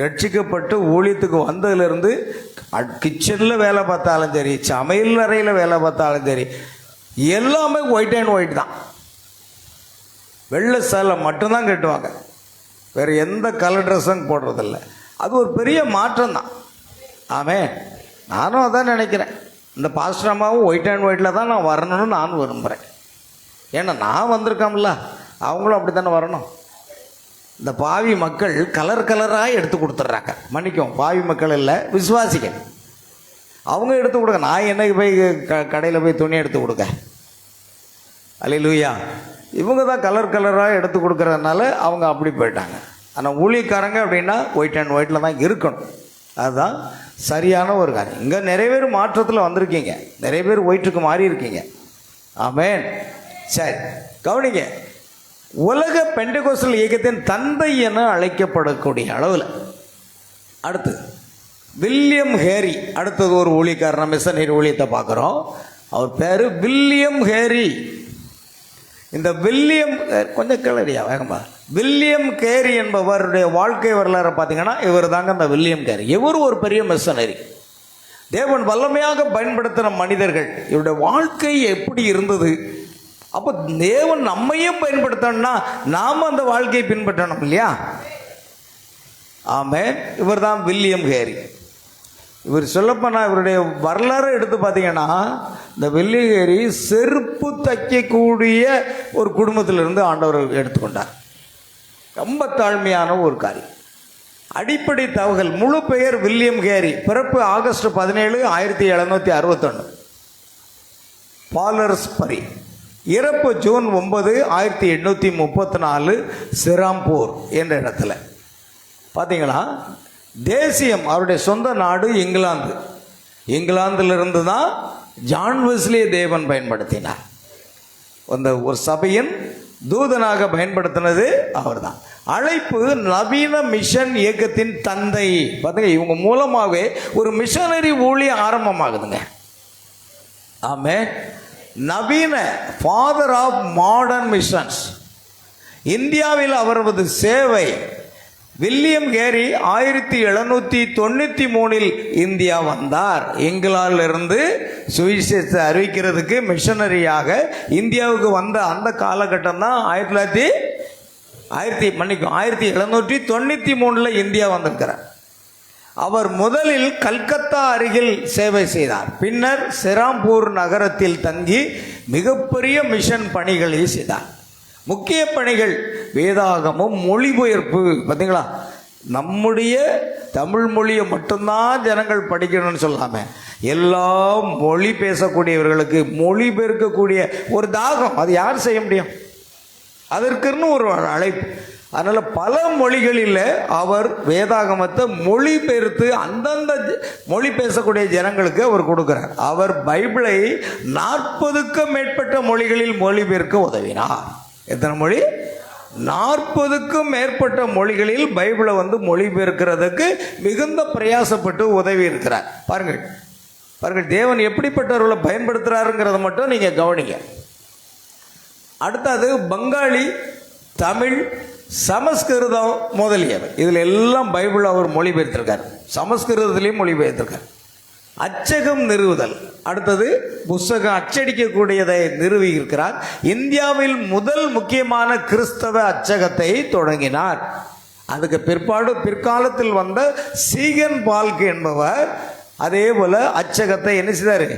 ரட்சிக்கப்பட்டு ஊழியத்துக்கு வந்ததுலேருந்து கிச்சனில் வேலை பார்த்தாலும் சரி, சமையல் அறையில் வேலை பார்த்தாலும் சரி, எல்லாமே ஒயிட் அண்ட் ஒயிட் தான். வெள்ளை சேலை மட்டும்தான் கட்டுவாங்க, வேறு எந்த கலர் ட்ரெஸ்ஸும் போடுறதில்ல. அது ஒரு பெரிய மாற்றம் தான். ஆமென். நானும் அதான் நினைக்கிறேன். இந்த பாஸ்டர் அம்மாவும் ஒயிட் அண்ட் ஒயிட்டில் தான் நான் வரணும்னு நான் விரும்புகிறேன். ஏன்னா நான் வந்திருக்கோம்ல, அவங்களும் அப்படி தானே வரணும். இந்த பாவி மக்கள் கலர் கலராக எடுத்து கொடுத்துட்றாங்க. மன்னிக்கும், பாவி மக்கள் இல்லை, விசுவாசிகள். அவங்க எடுத்து கொடுங்க. நான் என்னைக்கு போய் கடையில் போய் துணி எடுத்து கொடுக்க? அல்லேலூயா. இவங்க தான் கலர் கலராக எடுத்து கொடுக்கறதுனால அவங்க அப்படி போயிட்டாங்க. ஆனால் ஊழியக்காரங்க அப்படின்னா ஒயிட் அண்ட் ஒயிட்டில் தான் இருக்கணும். அதுதான் சரியான ஒரு காரியம். இங்கே நிறைய பேர் மாற்றத்தில் வந்திருக்கீங்க, நிறைய பேர் ஒயிட்டுக்கு மாறி இருக்கீங்க. ஆமென். சரி, கவனிங்க. உலக பெண்டகோஸ்டல் இயக்கத்தின் தந்தை என அழைக்கப்படக்கூடிய அளவில் அடுத்து வில்லியம் ஹேரி, அடுத்தது ஒரு ஊழியக்காரர், மிஷனரி ஊழியத்தை பார்க்குறோம். அவர் பேர் வில்லியம் கேரி. இந்த வில்லியம் கொஞ்சம் கிளறியா வேகமா, வில்லியம் கேரி என்பவருடைய வாழ்க்கை வரலாறு பார்த்தீங்கன்னா இவர் தாங்க இந்த வில்லியம் கேரி. இவர் ஒரு பெரிய மிஷனரி, தேவன் வல்லமையாக பயன்படுத்தின மனிதர்கள். இவருடைய வாழ்க்கை எப்படி இருந்தது? அப்போ தேவன் நம்மையும் பயன்படுத்தணும்னா நாம் அந்த வாழ்க்கையை பின்பற்றணும் இல்லையா? ஆமென். இவர் தான் வில்லியம் கேரி. இவர் சொல்லப்போனால் இவருடைய வரலாறு எடுத்து பார்த்தீங்கன்னா, இந்த வில்லியம் கேரி செருப்பு தைக்கக்கூடிய ஒரு குடும்பத்திலிருந்து ஆண்டவர் எடுத்துக்கொண்டார். ரொம்ப தாழ்மையான ஒரு காரியம். அடிப்படை தகவல், முழு பெயர் வில்லியம் கேரி, பிறப்பு ஆகஸ்ட் 17, 1761, பாலர்ஸ்பரி, இறப்பு ஜூன் 9, 1834, சிராம்பூர் என்ற இடத்துல. பார்த்தீங்களா? தேசியம் அவருடைய சொந்த நாடு இங்கிலாந்து. இங்கிலாந்திலிருந்து தான் ஜான் வெஸ்லியை தேவன் பயன்படுத்தினார். அந்த ஒரு சபையின் தூதனாக பயன்படுத்தினது அவர் தான். அழைப்பு நவீன மிஷன் இயக்கத்தின் தந்தை. பார்த்தீங்க, இவங்க மூலமாகவே ஒரு மிஷனரி ஊழியம் ஆரம்பமாகுதுங்க. ஆமே. நவீன ஃபாதர் ஆஃப் மாடர்ன் மிஷன்ஸ். இந்தியாவில் அவரது சேவை. வில்லியம் கேரி 1793 இந்தியா வந்தார். இங்கிலாந்திலிருந்து சுவிசேஷத்தை அறிவிக்கிறதுக்கு மிஷனரியாக இந்தியாவுக்கு வந்த அந்த காலகட்டம் தான் 1793 இந்தியா வந்திருக்கிறார். அவர் முதலில் கல்கத்தா அருகில் சேவை செய்தார். பின்னர் சிராம்பூர் நகரத்தில் தங்கி மிகப்பெரிய மிஷன் பணிகளை செய்தார். முக்கிய பணிகள் வேதாகமும் மொழிபெயர்ப்பு. பார்த்தீங்களா, நம்முடைய தமிழ் மொழியை மட்டும்தான் ஜனங்கள் படிக்கணும்னு சொல்லாமல் எல்லா மொழி பேசக்கூடியவர்களுக்கு மொழிபெயர்க்கக்கூடிய ஒரு தாகம், அது யார் செய்ய முடியும்? அதற்குன்னு ஒரு அழைப்பு. அதனால் பல மொழிகளில் அவர் வேதாகமத்தை மொழிபெயர்த்து அந்தந்த மொழி பேசக்கூடிய ஜனங்களுக்கு அவர் கொடுக்குறார். அவர் பைபிளை 40க்கும் மேற்பட்ட மொழிகளில் மொழிபெயர்க்க உதவினார். எத்தனை மொழி? 40க்கும் மேற்பட்ட மொழிகளில் பைபிளை மொழிபெயர்க்கிறதுக்கு மிகுந்த பிரயாசப்பட்டு உதவி இருக்கிறார். பாருங்கள் பாருங்கள், தேவன் எப்படிப்பட்டவர்களை பயன்படுத்துகிறாருங்கிறத மட்டும் நீங்கள் கவனிங்க. அடுத்தது பங்காளி, தமிழ், சமஸ்கிருதம் முதலியவை. இதில் எல்லாம் பைபிள் அவர் மொழிபெயர்த்திருக்கார். சமஸ்கிருதத்திலையும் மொழிபெயர்த்திருக்கார். அச்சகம் நிறுவுதல். அடுத்தது புஸ்தகம் அச்சடிக்கக்கூடியதை நிறுவி இருக்கிறார். இந்தியாவில் முதல் முக்கியமான கிறிஸ்தவ அச்சகத்தை தொடங்கினார். அதுக்கு பிற்காலத்தில் வந்த சீகன் பால்க் என்பவர் அதே போல அச்சகத்தை என்ன செய்தார்?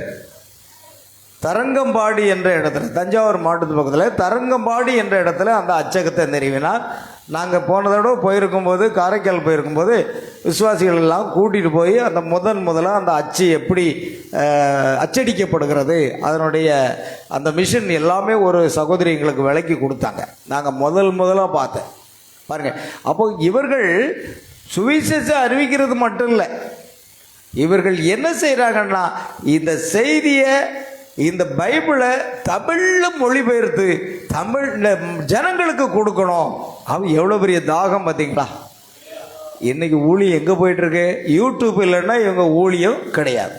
தரங்கம்பாடி என்ற இடத்துல, தஞ்சாவூர் மாவட்டத்து பக்கத்தில் தரங்கம்பாடி என்ற இடத்துல அந்த அச்சகத்தை நிறுவினார். நாங்கள் போன தடவை போயிருக்கும்போது, காரைக்கால் போயிருக்கும்போது விசுவாசிகள் எல்லாம் கூட்டிகிட்டு போய் அந்த முதலாக அந்த அச்சு எப்படி அச்சடிக்கப்படுகிறது, அதனுடைய அந்த மிஷின் எல்லாமே ஒரு சகோதரி எங்களுக்கு விலைக்கு கொடுத்தாங்க. நாங்கள் முதலாக பார்த்தேன். பாருங்கள், அப்போ இவர்கள் சுவிசேஷம் அறிவிக்கிறது மட்டும் இல்லை, இவர்கள் என்ன செய்கிறாங்கன்னா இந்த செய்தியை, இந்த பைபிளை தமிழில் மொழிபெயர்த்து தமிழ் ஜனங்களுக்கு கொடுக்கணும். அவன் எவ்வளோ பெரிய தாகம் பார்த்தீங்களா? இன்னைக்கு ஊழியம் எங்கே போயிட்டுருக்கு? யூடியூப் இல்லைன்னா இவங்க ஊழியம் கிடையாது.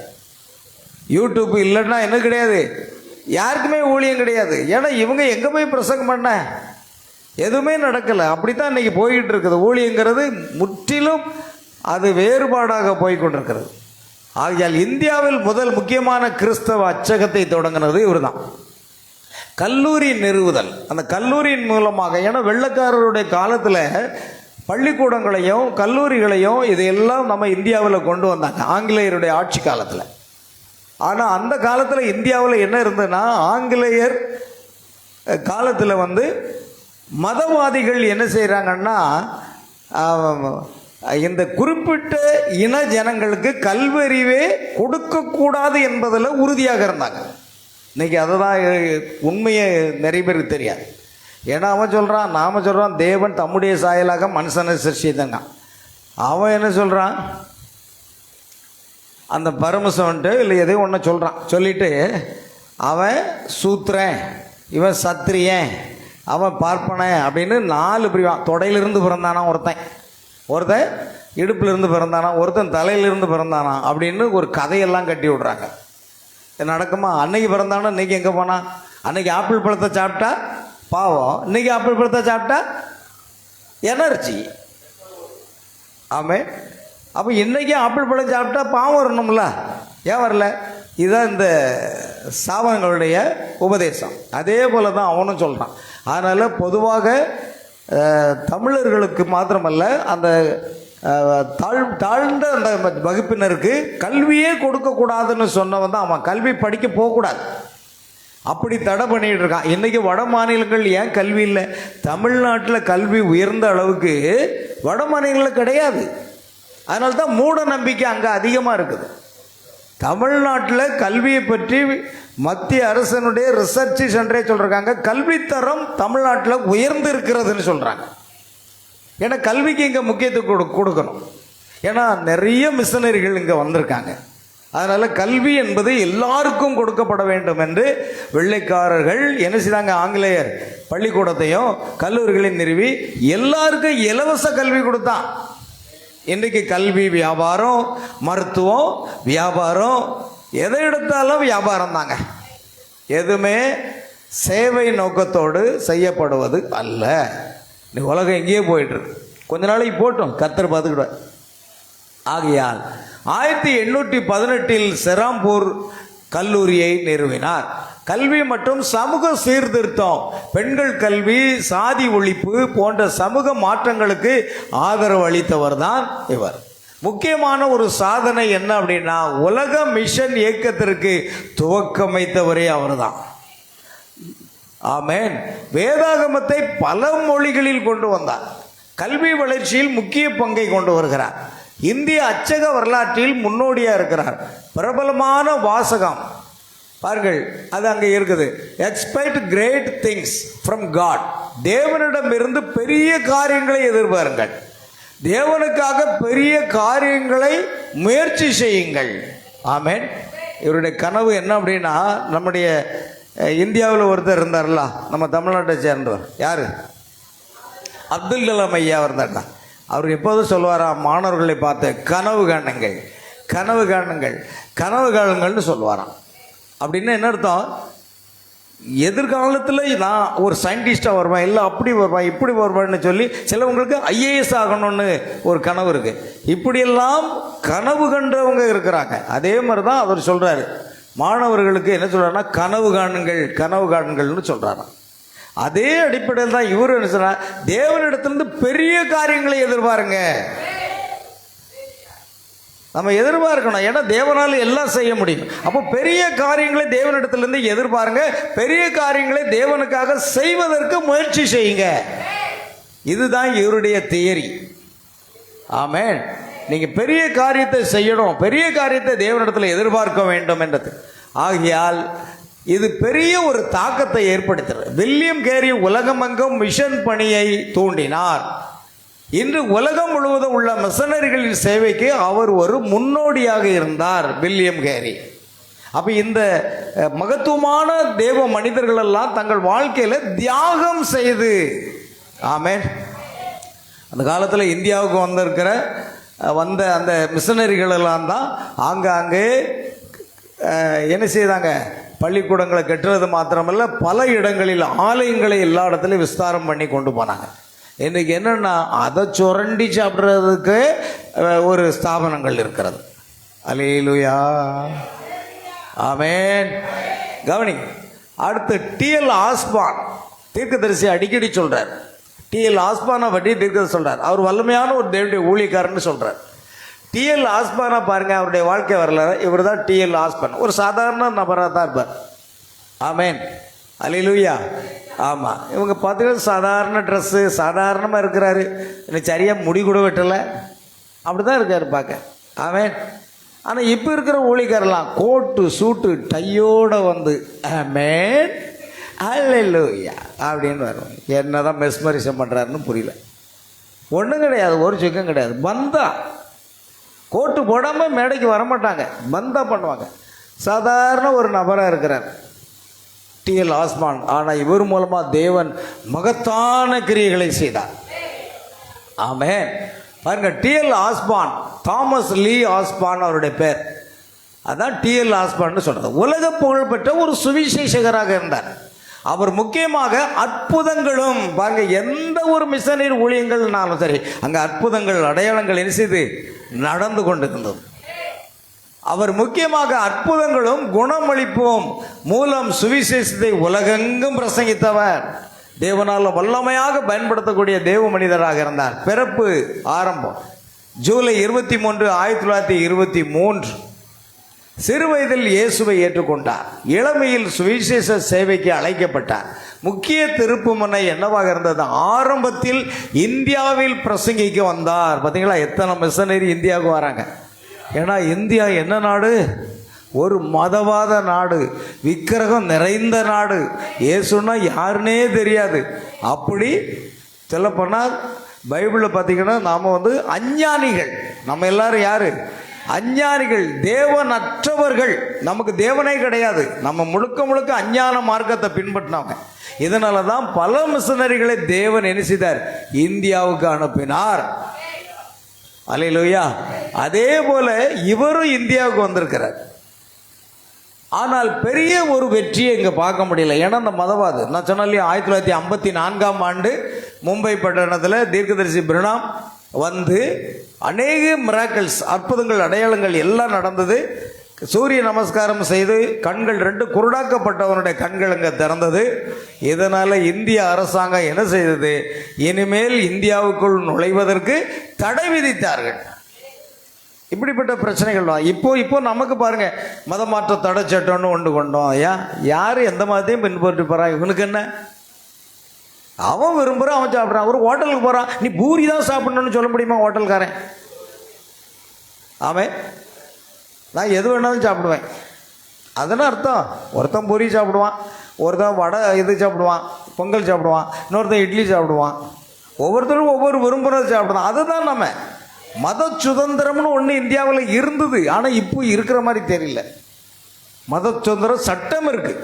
யூடியூப் இல்லைன்னா என்ன கிடையாது? யாருக்குமே ஊழியம் கிடையாது. ஏன்னா இவங்க எங்கே போய் பிரசங்கம் பண்ண எதுவுமே நடக்கலை. அப்படித்தான் இன்னைக்கு போய்கிட்டு இருக்குது. ஊழியங்கிறது முற்றிலும் அது வேறுபாடாக போய்கொண்டிருக்கிறது. ஆகையால் இந்தியாவில் முதல் முக்கியமான கிறிஸ்தவ அச்சகத்தை தொடங்கினது இவர் தான். கல்லூரி நிறுவுதல். அந்த கல்லூரியின் மூலமாக, ஏன்னா வெள்ளைக்காரருடைய காலத்தில் பள்ளிக்கூடங்களையும் கல்லூரிகளையும் இதையெல்லாம் நம்ம இந்தியாவில் கொண்டு வந்தாங்க, ஆங்கிலேயருடைய ஆட்சி காலத்தில். ஆனால் அந்த காலத்தில் இந்தியாவில் என்ன இருந்ததுன்னா, ஆங்கிலேயர் காலத்தில் மதவாதிகள் என்ன செய்கிறாங்கன்னா, இந்த குறிப்பிட்ட இன ஜனங்களுக்கு கல்வறிவே கொடுக்கக்கூடாது என்பதில் உறுதியாக இருந்தாங்க. இன்றைக்கி அதை தான் உண்மையை நிறைய பேருக்கு தெரியாது. ஏன்னா அவன் சொல்கிறான், நாம் சொல்கிறோம் தேவன் தம்முடைய சாயலாக மனுஷனை சிருஷ்டித்தாங்க. அவன் என்ன சொல்கிறான், அந்த பரமசன்ட்டு இல்லை எதையும் ஒன்று சொல்கிறான். சொல்லிவிட்டு அவன் சூத்திரன், இவன் சத்திரியன், அவன் பார்ப்பனன் அப்படின்னு 4 பிரிவான். தொடையிலிருந்து பிறந்தானா ஒருத்தன் இடுப்பிலிருந்து பிறந்தானா, ஒருத்தன் தலையிலிருந்து பிறந்தானா அப்படின்னு ஒரு கதையெல்லாம் கட்டி விடுறாங்க. நடக்குமா? அன்னைக்கு பிறந்தானோ இன்னைக்கு எங்கே போனா? அன்னைக்கு ஆப்பிள் பழத்தை சாப்பிட்டா பாவம், இன்னைக்கு ஆப்பிள் பழத்தை சாப்பிட்டா எனர்ஜி. ஆமே. அப்போ இன்னைக்கு ஆப்பிள் பழம் சாப்பிட்டா பாவம் வரணும்ல, ஏன் வரல? இதுதான் இந்த சாவங்களுடைய உபதேசம். அதே போல தான் அவனும் சொல்கிறான். அதனால் பொதுவாக தமிழர்களுக்கு மாத்திரமல்ல, அந்த தாழ்ந்த அந்த வகுப்பினருக்கு கல்வியே கொடுக்கக்கூடாதுன்னு சொன்னவன் தான் அவன். கல்வி படிக்க போகக்கூடாது அப்படி தடை பண்ணிகிட்டு இருக்கான். இன்றைக்கி வட மாநிலங்கள் ஏன் கல்வி இல்லை? தமிழ்நாட்டில் கல்வி உயர்ந்த அளவுக்கு வட மாநிலங்களில் கிடையாது. அதனால தான் மூட நம்பிக்கை அங்கே அதிகமாக இருக்குது. தமிழ்நாட்டில் கல்வியை பற்றி மத்திய அரசனுடைய ரிசர்ச் சென்டரே சொல்கிறாங்க, கல்வித்தரம் தமிழ்நாட்டில் உயர்ந்து இருக்கிறதுன்னு சொல்கிறாங்க. ஏன்னா கல்விக்கு இங்கே முக்கியத்துவம் கொடுக்கணும். ஏன்னா நிறைய மிஷனரிகள் இங்கே வந்திருக்காங்க. அதனால் கல்வி என்பது எல்லாருக்கும் கொடுக்கப்பட வேண்டும் என்று வெள்ளைக்காரர்கள் என்ன செய்தாங்க? ஆங்கிலேயர் பள்ளிக்கூடத்தையும் கல்லூரிகளையும் நிறுவி எல்லாருக்கும் இலவச கல்வி கொடுத்தான். இன்றைக்கு கல்வி வியாபாரம், மருத்துவம் வியாபாரம், எதை எடுத்தாலும் வியாபாரம் தாங்க. எதுவுமே சேவை நோக்கத்தோடு செய்யப்படுவது அல்ல. நீ உலகம் எங்கேயே போயிட்டுருக்கு, கொஞ்ச நாளைக்கு போட்டோம், கர்த்தர் பார்த்துக்கிடுவார். ஆகையால் 1818 செராம்பூர் கல்லூரியை நிறுவினார். கல்வி மற்றும் சமூக சீர்திருத்தம், பெண்கள் கல்வி, சாதி ஒழிப்பு போன்ற சமூக மாற்றங்களுக்கு ஆதரவு அளித்தவர் தான் இவர். முக்கியமான ஒரு சாதனை என்ன அப்படின்னா, உலக மிஷன் இயக்கத்திற்கு துவக்கம் வைத்தவரே அவர் தான். ஆமென். வேதாகமத்தை பல மொழிகளில் கொண்டு வந்தார். கல்வி வளர்ச்சியில் முக்கிய பங்கை கொண்டு வருகிறார். இந்திய அச்சக வரலாற்றில் முன்னோடியாக இருக்கிறார். பிரபலமான வாசகம் பாருங்கள், அது அங்கே இருக்குது. Expect great things from God. தேவனிடமிருந்து பெரிய காரியங்களை எதிர்பாருங்கள். தேவனுக்காக பெரிய காரியங்களை முயற்சி செய்யுங்கள். ஆமென். இவருடைய கனவு என்ன அப்படின்னா, நம்முடைய இந்தியாவில் ஒருத்தர் இருந்தார்ல, நம்ம தமிழ்நாட்டை சேர்ந்தவர், யார்? அப்துல் கலாம் ஐயா இருந்தார்டா. அவர் எப்போதும் சொல்லுவாராம், மாணவர்களை பார்த்து கனவு காணுங்கள், கனவு காணுங்கள், கனவு காணுங்கள்னு சொல்லுவாராம். அப்படின்னா என்ன அர்த்தம்? எதிர்காலத்தில் நான் ஒரு சயின்டிஸ்டாக வருவேன், இல்லை அப்படி வருவேன், இப்படி வருவேன்னு சொல்லி, சிலவங்களுக்கு ஐஏஎஸ் ஆகணும்னு ஒரு கனவு இருக்குது. இப்படியெல்லாம் கனவு கண்டவங்க இருக்கிறாங்க. அதே மாதிரி தான் அவர் சொல்கிறாரு, மாணவர்களுக்கு என்ன சொல்கிறாருன்னா, கனவு காணுங்கள், கனவு காணுங்கள்னு சொல்கிறாராம். அதே அடிப்படையில் தான் இவர் என்ன சொல்றார், தேவனிடத்திலிருந்து பெரிய காரியங்களை எதிர்பாருங்க. நம்ம எதிர்பார்க்கணும், ஏன்னா தேவனால் எல்லாம் செய்ய முடியும். அப்போ பெரிய காரியங்களை தேவனிடத்திலிருந்து எதிர்பாருங்க, பெரிய காரியங்களை தேவனுக்காக செய்வதற்கு முயற்சி செய்யுங்க. இதுதான் இவருடைய தியரி. ஆமென். நீங்கள் பெரிய காரியத்தை செய்யணும், பெரிய காரியத்தை தேவனிடத்தில் எதிர்பார்க்க வேண்டும் என்றது. ஆகையால் இது பெரிய ஒரு தாக்கத்தை ஏற்படுத்துகிறது. வில்லியம் கேரி உலகமெங்கும் மிஷன் பணியை தூண்டினார். இன்று உலகம் முழுவதும் உள்ள மிஷனரிகளின் சேவைக்கு அவர் ஒரு முன்னோடியாக இருந்தார், வில்லியம் கேரி. அப்போ இந்த மகத்துவமான தேவ மனிதர்கள் எல்லாம் தங்கள் வாழ்க்கையில் தியாகம் செய்து, ஆமென். அந்த காலத்தில் இந்தியாவுக்கு வந்த அந்த மிஷனரிகள் எல்லாம் தான் ஆங்காங்கே என்ன செய்தாங்க, பள்ளிக்கூடங்களை கட்டுறது மாத்திரமல்ல, பல இடங்களில் ஆலயங்களை எல்லா இடத்துலையும் விஸ்தாரம் பண்ணி கொண்டு போனாங்க. இன்றைக்கி என்னென்னா, அதை சுரண்டி சாப்பிட்றதுக்கு ஒரு ஸ்தாபனங்கள் இருக்கிறது. அல்லேலூயா, ஆமென். கவனி, அடுத்து டிஎல் ஆஸ்பான் தீர்க்கதரிசி அடிக்கடி சொல்கிறார். டிஎல் ஆஸ்பானை பற்றி தீர்க்கதரிசி சொல்கிறார். அவர் வல்லமையான ஒரு தேவனுடைய ஊழியக்காரன்னு சொல்கிறார். டிஎல் ஆஸ்பானை பாருங்கள், அவருடைய வாழ்க்கை வரலாறு. இவர் தான் டிஎல் ஆஸ்பான். ஒரு சாதாரண நபராக தான் இருப்பார். ஆமென். அல்லேலூயா. ஆமாம். இவங்க பார்த்தீங்கன்னா சாதாரண ட்ரெஸ்ஸு, சாதாரணமாக இருக்கிறாரு. எனக்கு சரியாக முடி கூட வெட்டலை, அப்படி தான் இருக்கார் பார்க்க. ஆமென். ஆனால் இப்போ இருக்கிற ஊழியக்காரெல்லாம் கோட்டு சூட்டு டையோடு வந்து ஆமென் அல்லேலூயா அப்படின்னு வருவாங்க. என்ன தான் மெஸ்மரிசம் பண்ணுறாருன்னு புரியல. ஒன்றும் கிடையாது, ஒரு சுக்கம் கிடையாது. பந்தா கோட்டு போடாமல் மேடைக்கு வரமாட்டாங்க, பந்தா பண்ணுவாங்க. சாதாரண ஒரு நபராக இருக்கிறார் டிஎல் ஆஸ்பான். ஆனால் இவர் மூலமாக தேவன் மகத்தான கிரியைகளை செய்தார். ஆமென். பாருங்க, டிஎல் ஆஸ்பான், தாமஸ் லீ ஆஸ்பான் அவருடைய பேர். அதான் டிஎல் ஆஸ்பான்னு சொல்கிறது. உலக புகழ்பெற்ற ஒரு சுவிசேஷகராக இருந்தார். அவர் முக்கியமாக அற்புதங்களும் பாருங்க, எந்த ஒரு மிஷனரி ஊழியங்கள்னாலும் சரி அங்கே அற்புதங்கள் அடையாளங்கள் என்ன செய்து நடந்து கொண்டிருந்தது. அவர் முக்கியமாக அற்புதங்களும் குணமளிப்பும் மூலம் சுவிசேஷத்தை உலகெங்கும் பிரசங்கித்தவர். தேவனால் வல்லமையாக பயன்படுத்தக்கூடிய தேவ மனிதராக இருந்தார். பிறப்பு ஆரம்பம் ஜூலை 23, 1923. சிறு வயதில் இயேசுவை ஏற்றுக்கொண்டார். இளமையில் சுவிசேஷ சேவைக்கு அழைக்கப்பட்டார். முக்கிய திருப்புமுனை என்னவாக இருந்தது? ஆரம்பத்தில் இந்தியாவில் பிரசங்கிக்க வந்தார். பார்த்தீங்களா, எத்தனை மிஷனரி இந்தியாவுக்கு வராங்க. ஏன்னா இந்தியா என்ன நாடு? ஒரு மதவாத நாடு, விக்கிரகம் நிறைந்த நாடு. இயேசுன்னா யாருன்னே தெரியாது. அப்படி சொல்லப்போனால் பைபிளில் பார்த்தீங்கன்னா நாம் அஞ்ஞானிகள். நம்ம எல்லாரும் யாரு? அஞ்ஞானிகள், தேவனற்றவர்கள். நமக்கு தேவனே கிடையாது. நம்ம முழுக்க முழுக்க அஞ்ஞான மார்க்கத்தை பின்பற்றினவங்க. இதனால தான் பல மிஷனரிகளை தேவன் என்ன செய்தார்? இந்தியாவுக்கு அனுப்பினார். அல்லேலூயா. அதே போல இவரும் இந்தியாவுக்கு வந்திருக்கிறார். ஆனால் பெரிய ஒரு வெற்றியை இங்கே பார்க்க முடியல. ஏன்னா அந்த மதவாது நான் சொன்னாலே 1954ஆம் ஆண்டு மும்பை பட்டணத்தில் தீர்க்கதரிசி பிரணாம் வந்து அநேக மிராக்கிள்ஸ், அற்புதங்கள், அடையாளங்கள் எல்லாம் நடந்தது. சூரிய நமஸ்காரம் செய்து கண்கள் 2 குருடாக்கப்பட்டவனுடைய கண்கள் அங்கே திறந்தது. இதனால் இந்திய அரசாங்கம் என்ன செய்தது? இனிமேல் இந்தியாவுக்குள் நுழைவதற்கு தடை விதித்தார்கள். இப்படிப்பட்ட பிரச்சனைகள் தான். இப்போ நமக்கு பாருங்க, மதமாற்ற தடை சட்டம்னு ஒன்று கொண்டோம். யார் எந்த மதத்தையும் பின்பற்றி போகிறான்? இவனுக்கு என்ன? அவன் விரும்புகிறான், அவன் சாப்பிட்றான். ஒரு ஹோட்டலுக்கு போகிறான், நீ பூரி தான் சாப்பிடணும்னு சொல்ல முடியுமா ஹோட்டல்காரன்? அவன் நான் எது வேணாலும் சாப்பிடுவேன். அதனால் அர்த்தம், ஒருத்தன் பூரி சாப்பிடுவான், ஒருத்தன் வடை சாப்பிடுவான், பொங்கல் சாப்பிடுவான், இன்னொருத்தன் இட்லி சாப்பிடுவான். ஒவ்வொருத்தரும் ஒவ்வொரு விரும்புகிறத சாப்பிடுவான். அதுதான் நம்ம மத சுதந்திரம்னு ஒன்று இந்தியாவில் இருந்தது. ஆனால் இப்போ இருக்கிற மாதிரி தெரியல. மத சுதந்திரம் சட்டம் இருக்குது.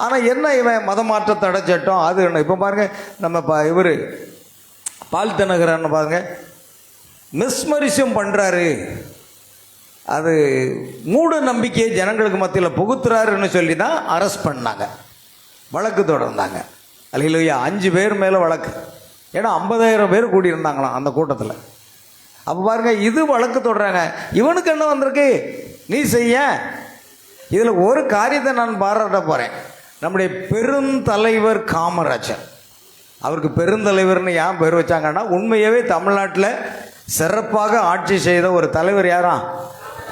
ஆனால் என்ன, இவன் மதமாற்ற தடை சட்டம் அது என்ன? இப்போ பாருங்கள், நம்ம இவர் பால் தினகரன்னு பாருங்க, மிஸ்மரிசம் பண்ணுறாரு. அது மூட நம்பிக்கையை ஜனங்களுக்கு மத்தியில் புகுத்துறாருன்னு சொல்லி தான் அரெஸ்ட் பண்ணாங்க, வழக்கு தொடர்ந்தாங்க. அல்லேலூயா. 5 பேர் மேலே வழக்கு. ஏன்னா 50,000 பேர் கூடியிருந்தாங்களாம் அந்த கூட்டத்தில். அப்போ பாருங்க, இது வழக்கு தொடர்றாங்க. இவனுக்கு என்ன வந்திருக்கு? நீ செய்ய. இதில் ஒரு காரியத்தை நான் பாராட்ட போகிறேன். நம்முடைய பெருந்தலைவர் காமராஜர், அவருக்கு பெருந்தலைவர்னு ஏன் பேர் வச்சாங்கன்னா, உண்மையாகவே தமிழ்நாட்டில் சிறப்பாக ஆட்சி செய்த ஒரு தலைவர் யாரா?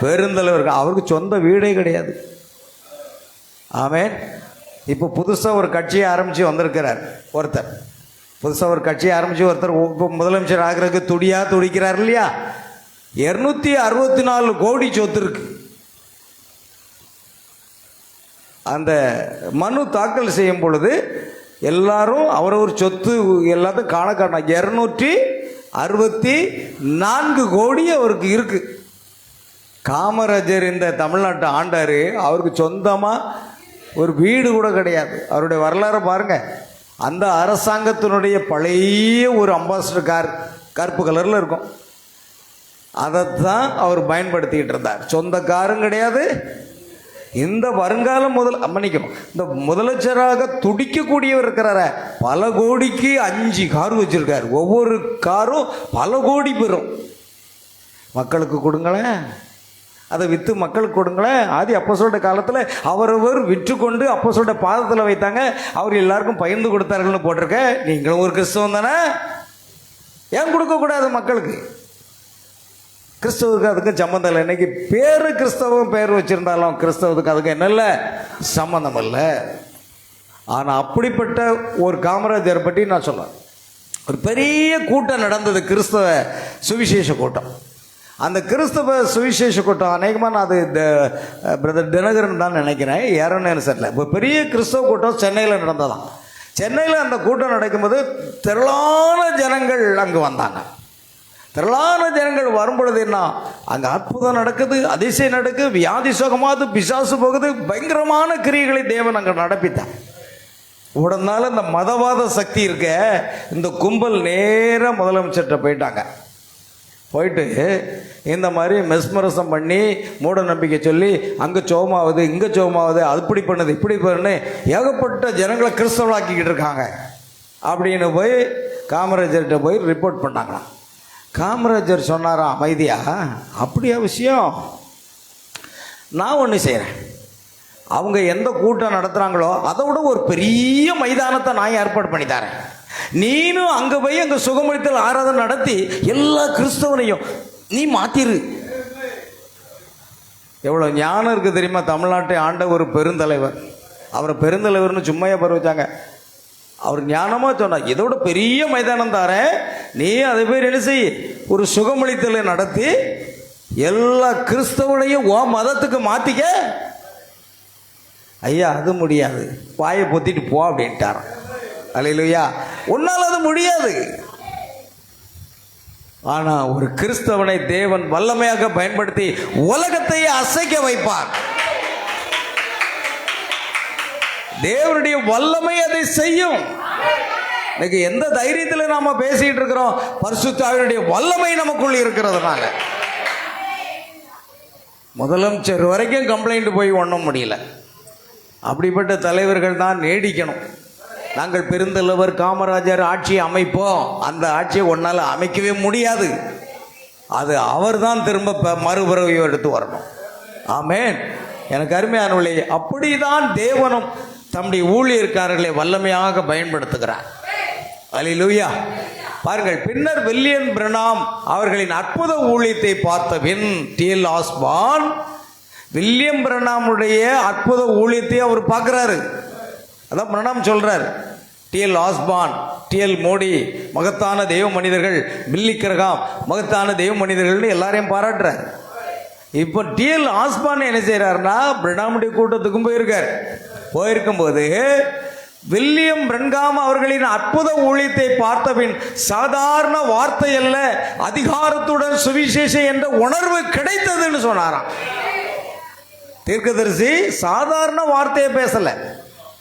பெருந்தலைவர். அவருக்கு சொந்த வீடே கிடையாது. ஆமென். இப்போ புதுசாக ஒரு கட்சியை ஆரம்பித்து வந்திருக்கிறார் ஒருத்தர். புதுசாக ஒரு கட்சியை ஆரம்பித்து ஒருத்தர் இப்போ முதலமைச்சர் ஆகிறதுக்கு துடிக்கிறார் இல்லையா? 264 கோடி சொத்து இருக்கு. அந்த மனு தாக்கல் செய்யும் பொழுது எல்லாரும் அவரவர் சொத்து எல்லாத்தையும் காண 264 கோடி அவருக்கு இருக்கு. காமராஜர் இந்த தமிழ்நாட்டை ஆண்டார். அவருக்கு சொந்தமாக ஒரு வீடு கூட கிடையாது. அவருடைய வரலாறு பாருங்கள். அந்த அரசாங்கத்தினுடைய பழைய ஒரு அம்பாசிடர் கார் கருப்பு கலரில் இருக்கும். அதைத்தான் அவர் பயன்படுத்திக்கிட்டு இருந்தார். சொந்த காரும் கிடையாது. இந்த வருங்கால மன்னிக்கும், இந்த முதலமைச்சராக துடிக்கக்கூடியவர் இருக்கிறார, பல கோடிக்கு 5 கார் வச்சிருக்கார். ஒவ்வொரு காரும் பல கோடி பெறும். மக்களுக்கு கொடுங்களேன், அதை விற்று மக்களுக்கு கொடுங்களேன். ஆதி அப்போஸ்தலருடைய காலத்தில் அவரவர் விற்று கொண்டு அப்போஸ்தலருடைய பாதத்தில் வைத்தாங்க. அவர் எல்லாருக்கும் பகிர்ந்து கொடுத்தார்கள்னு போட்டிருக்க. நீங்களும் ஒரு கிறிஸ்தவம் தானே, ஏன் கொடுக்கக்கூடாது மக்களுக்கு? கிறிஸ்தவருக்கு அதுக்கு சம்மந்தம் இல்லை. இன்னைக்கு பேர் கிறிஸ்தவம் பேர் வச்சுருந்தாலும் கிறிஸ்தவத்துக்கு அதுக்கு என்ன இல்லை, சம்மந்தம் இல்லை. ஆனால் அப்படிப்பட்ட ஒரு காமராஜர் பற்றி நான் சொல்லுவேன். ஒரு பெரிய கூட்டம் நடந்தது, கிறிஸ்தவ சுவிசேஷ கூட்டம். அந்த கிறிஸ்தவ சுவிசேஷ கூட்டம் அநேகமாக நான் அது பிரதர் தினகரன் தான் நினைக்கிறேன், யாருன்னு சரியில்லை. இப்போ பெரிய கிறிஸ்தவ கூட்டம் சென்னையில் நடந்ததான். சென்னையில் அந்த கூட்டம் நடக்கும்போது திரளான ஜனங்கள் அங்கே வந்தாங்க. திரளான ஜனங்கள் வரும்பொழுது என்ன, அங்கே அற்புதம் நடக்குது, அதிசயம் நடக்குது, வியாதி சுகமாது, பிசாசு போகுது, பயங்கரமான கிரியைகளை தேவன் அங்கே நடப்பித்தான். உடனால இந்த மதவாத சக்தி இருக்க இந்த கும்பல் நேராக முதலமைச்சர்கிட்ட போயிட்டாங்க. போயிட்டு இந்த மாதிரி மெஸ்மரசம் பண்ணி மூட நம்பிக்கை சொல்லி அங்கே சோமாவது இங்கே சோமாவது அப்படி பண்ணுது இப்படி பண்ணு ஏகப்பட்ட ஜனங்களை கிறிஸ்தவளாக்கிக்கிட்டு இருக்காங்க அப்படின்னு போய் காமராஜர்கிட்ட போய் ரிப்போர்ட் பண்ணாங்களாம். காமராஜர் சொன்னாராம் அமைதியா, அப்படியா விஷயம், நான் ஒன்று செய்கிறேன், அவங்க எந்த கூட்டம் நடத்துகிறாங்களோ அதை விட ஒரு பெரிய மைதானத்தை நான் ஏற்பாடு பண்ணி தரேன், நீனும் அங்கே போய் அங்கே சுகமளித்தல் ஆராதனை நடத்தி எல்லா கிறிஸ்தவனையும் நீ மாத்திரு. எவ்வளோ ஞானம் இருக்குது தெரியுமா? தமிழ்நாட்டை ஆண்ட ஒரு பெருந்தலைவர், அவரை பெருந்தலைவர்னு சும்மையா பரவ வச்சாங்க. அவர் ஞானமாக சொன்னார், இதோட பெரிய மைதானம் தாரேன், நீ அதை பேர் என்ன செய், ஒரு சுகமளித்தலை நடத்தி எல்லா கிறிஸ்தவனையும் ஓ மதத்துக்கு மாற்றிக்க. ஐயா அது முடியாது, வாயை பொத்திட்டு போ அப்படின்ட்டாரான். அல்லேலூயா. உன்னால் அது முடியாது. ஆனால் ஒரு கிறிஸ்தவனை தேவன் வல்லமையாக பயன்படுத்தி உலகத்தையே அசைக்க வைப்பார். தேவனுடைய வல்லமை அதை செய்யும். இன்னைக்கு எந்த தைரியத்தில் நாம பேசிட்டு இருக்கிறோம்? பரிசுத்த ஆவியினுடைய வல்லமை நமக்குள் இருக்கிறதுனால. முதலமைச்சர் வரைக்கும் கம்ப்ளைண்ட் போய் ஒன்றும் முடியல. அப்படிப்பட்ட தலைவர்கள் தான் நீடிக்கணும். நாங்கள் பெருந்தலைவர் காமராஜர் ஆட்சியை அமைப்போம், அந்த ஆட்சியை ஒன்றால் அமைக்கவே முடியாது. அது அவர் தான் திரும்ப மறுபிறவி எடுத்து வரணும். ஆமென். எனக்கு அருமையானவர்களே, அப்படிதான் தேவனும் தம்முடைய ஊழியர்காரர்களை வல்லமையாக பயன்படுத்துகிறார். அல்லேலூயா. பாருங்கள், பின்னர் வில்லியம் பிரணாம் அவர்களின் அற்புத ஊழியத்தை பார்த்த பின் டி.எல். ஆஸ்பான் வில்லியம் பிரணாமுடைய அற்புத ஊழியத்தை அவர் பார்க்கிறாரு. அதான் பிரணாம் சொல்றார், டி.எல். ஆஸ்பான், டி.எல். மோடி மகத்தான தெய்வ மனிதர்கள், பில்லி கிரகாம் மகத்தான தெய்வ மனிதர்கள்னு எல்லாரையும் பாராட்டுறார். இப்போ டி.எல். ஆஸ்பான் என்ன செய்யறாருன்னா பிரணாமுடைய கூட்டத்துக்கும் போயிருக்கும்போது வில்லியம் பிரன்காம் அவர்களின் அற்புத ஊழியத்தை பார்த்தபின் சாதாரண வார்த்தை அல்ல, அதிகாரத்துடன் சுவிசேஷம் என்ற உணர்வு கிடைத்ததுன்னு சொன்னாராம். தீர்க்கதரிசி சாதாரண வார்த்தையை பேசல.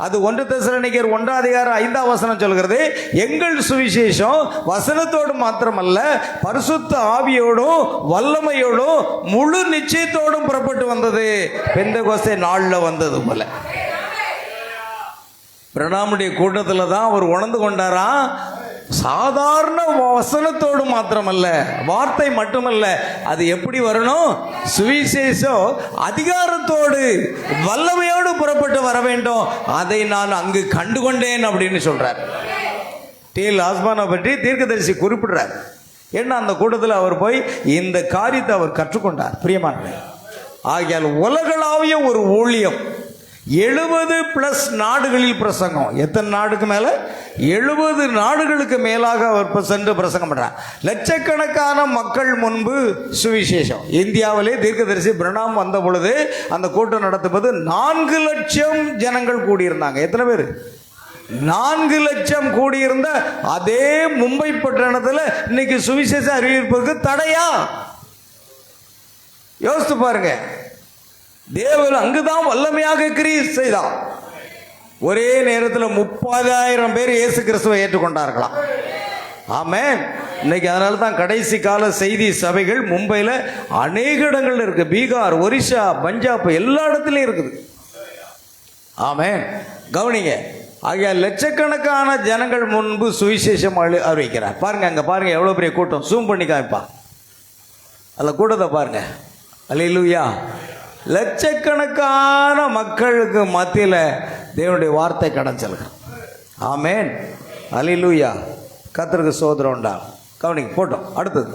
அது 1 தெசலோனிக்கேயர் 1:5 சொல்கிறது, எங்கள் சுவிசேஷம் வசனத்தோடு மாத்திரமல்ல பரிசுத்த ஆவியோடும் வல்லமையோடும் முழு நிச்சயத்தோடும் புறப்பட்டு வந்தது, பெந்தெகோஸ்தே நாளில் வந்தது போல. பிரணாமுடைய கூட்டத்தில் தான் அவர் உணர்ந்து கொண்டாரா, சாதாரண வசனத்தோடு மாத்திரமல்ல, வார்த்தை மட்டுமல்ல, அது எப்படி வரணும், சுவிசேஷம் அதிகாரத்தோடு வல்லமையோடு புறப்பட்டு வர வேண்டும், அதை நான் அங்கு கண்டுகொண்டேன் அப்படின்னு சொல்றார். டி.எல். ஆஸ்பானை பற்றி தீர்க்கதரிசி குறிப்பிடுறார். ஏன்னா அந்த கூட்டத்தில் அவர் போய் இந்த காரியத்தை அவர் கற்றுக்கொண்டார். பிரியமானவர்களே, ஆகையால் உலகளாவிய ஒரு ஊழியம், 70+ நாடுகளில் பிரசங்கம். எத்தனை நாடுக்கு மேலே? 70 நாடுகளுக்கு மேலாக அவர் சென்று பிரசங்கம் பண்றார். லட்சக்கணக்கான மக்கள் முன்பு சுவிசேஷம். இந்தியாவிலே தீர்க்கதரிசி பிரணாம் வந்த பொழுது அந்த கூட்டம் நடத்தும்போது 4 லட்சம் ஜனங்கள் கூடியிருந்தாங்க. எத்தனை பேர்? 4 லட்சம் கூடியிருந்த அதே மும்பை பட்டணத்தில் இன்னைக்கு சுவிசேஷம் அறிவிப்பதற்கு தடையா? யோசித்து பாருங்க. தேவன் அங்குதான் வல்லமையாக கிரியை செய்தான். ஒரே நேரத்தில் 30,000 பேர் இயேசு கிறிஸ்துவை ஏற்றுக்கொண்டார்களாம். ஆமென். இன்னைக்கு அதனால தான் கடைசி கால செய்தி சபைகள் மும்பையில் அநேக இடங்கள் இருக்கு. பீகார், ஒரிசா, பஞ்சாப் எல்லா இடத்துலையும் இருக்குது. ஆமென். கவனிங்க. ஆகிய லட்சக்கணக்கான ஜனங்கள் முன்பு சுவிசேஷம் அறிவிக்கிறார். பாருங்க, அங்க பாருங்க எவ்வளவு பெரிய கூட்டம். ஜூம் பண்ணி காமிப்பா, அந்த கூட்டத்தை பாருங்க. அல்லேலூயா. லட்சக்கணக்கான மக்களுக்கு மத்தியில் தேவனுடைய வார்த்தை கடந்து செல்கிறார். ஆமென். அல்லேலூயா. கர்த்தருக்கு ஸ்தோத்திரம் உண்டா. கவனிங்க, போட்டோம். அடுத்தது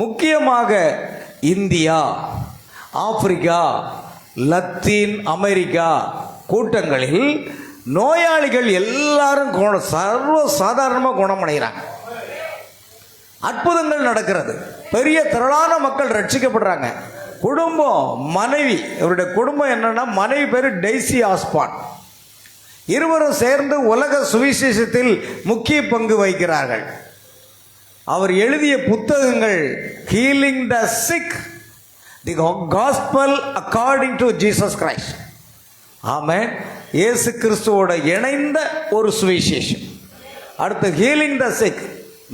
முக்கியமாக இந்தியா, ஆப்பிரிக்கா, லத்தீன் அமெரிக்கா கூட்டங்களில் நோயாளிகள் எல்லாரும் சர்வ சாதாரணமாக குணமடைகிறாங்க. அற்புதங்கள் நடக்கிறது. பெரிய திரளான மக்கள் ரட்சிக்கப்படுறாங்க. குடும்பம், மனைவி, இவருடைய குடும்பம் என்னன்னா, மனைவி பேர் டெய்சி ஆஸ்பான். இருவரும் சேர்ந்து உலக சுவிசேஷத்தில் முக்கிய பங்கு வகிக்கிறார்கள். அவர் எழுதிய புத்தகங்கள் healing the sick, the gospel according to Jesus Christ. Amen. இயேசு கிறிஸ்துவோட இணைந்த ஒரு சுவிசேஷம். அடுத்து ஹீலிங் த சிக்,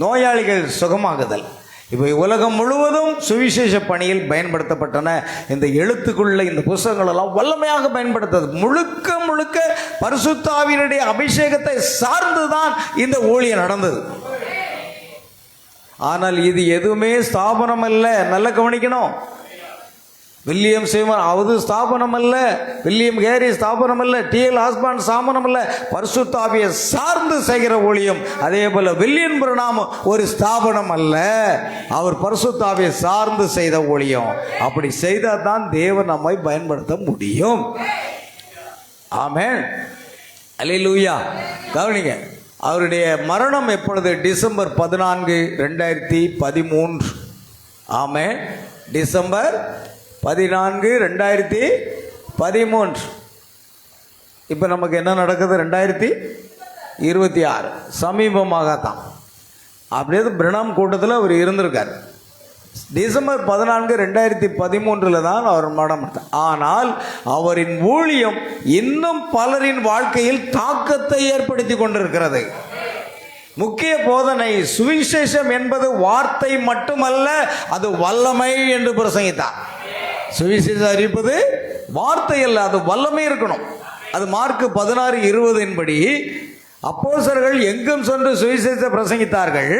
நோயாளிகள் சுகமாகுதல். இப்போ உலகம் முழுவதும் சுவிசேஷ பணியில் பயன்படுத்தப்பட்டன இந்த எழுத்துக்குள்ள இந்த புஸ்தகங்கள் எல்லாம் வல்லமையாக பயன்படுத்தது. முழுக்க முழுக்க பரிசுத்த ஆவியினுடைய அபிஷேகத்தை சார்ந்துதான் இந்த ஊழியம் நடந்தது. ஆனால் இது எதுவுமே ஸ்தாபனம் அல்ல. நல்ல கவனிக்கணும். வில்லியம் சேமர் அது ஸ்தாபனம் அல்ல, வில்லியம் கேரி ஸ்தாபனம் அல்ல, டிஎல் ஆஸ்பான் ஸ்தாபனம் அல்ல. பரிசுத்த ஆவியை சார்ந்து செய்கிற ஊழியம். அதே போல வில்லியம் பிரணாம் ஒரு ஸ்தாபனம் அல்ல, அவர் பரிசுத்த ஆவியை சார்ந்து செய்த ஊழியம். அப்படி செய்தால் தான் தேவன் நம்மை பயன்படுத்த முடியும். ஆமென், அல்லேலூயா. கவனிங்க, அவருடைய மரணம் எப்பொழுது? டிசம்பர் 14, 2013. ஆமென், டிசம்பர் 14, 2013. இப்போ நமக்கு என்ன நடக்குது? 2026 சமீபமாகத்தான். அப்படியே பிரணாம் கூட்டத்தில் அவர் இருந்திருக்கார். டிசம்பர் 14, 2013 தான் அவர் மரணம். ஆனால் அவரின் ஊழியம் இன்னும் பலரின் வாழ்க்கையில் தாக்கத்தை ஏற்படுத்தி கொண்டிருக்கிறது. முக்கிய போதனை சுவிசேஷம் என்பது வார்த்தை மட்டுமல்ல, அது வல்லமை என்று பிரசங்கித்தார். சுவிசேஷம் அறிவிப்பது வார்த்தை அல்ல, அது வல்லமை இருக்கணும். அது மார்க் 16:20 படி அப்போஸ்தலர்கள் எங்கும் சென்று சுவிசேஷத்தை பிரசங்கித்தார்கள்.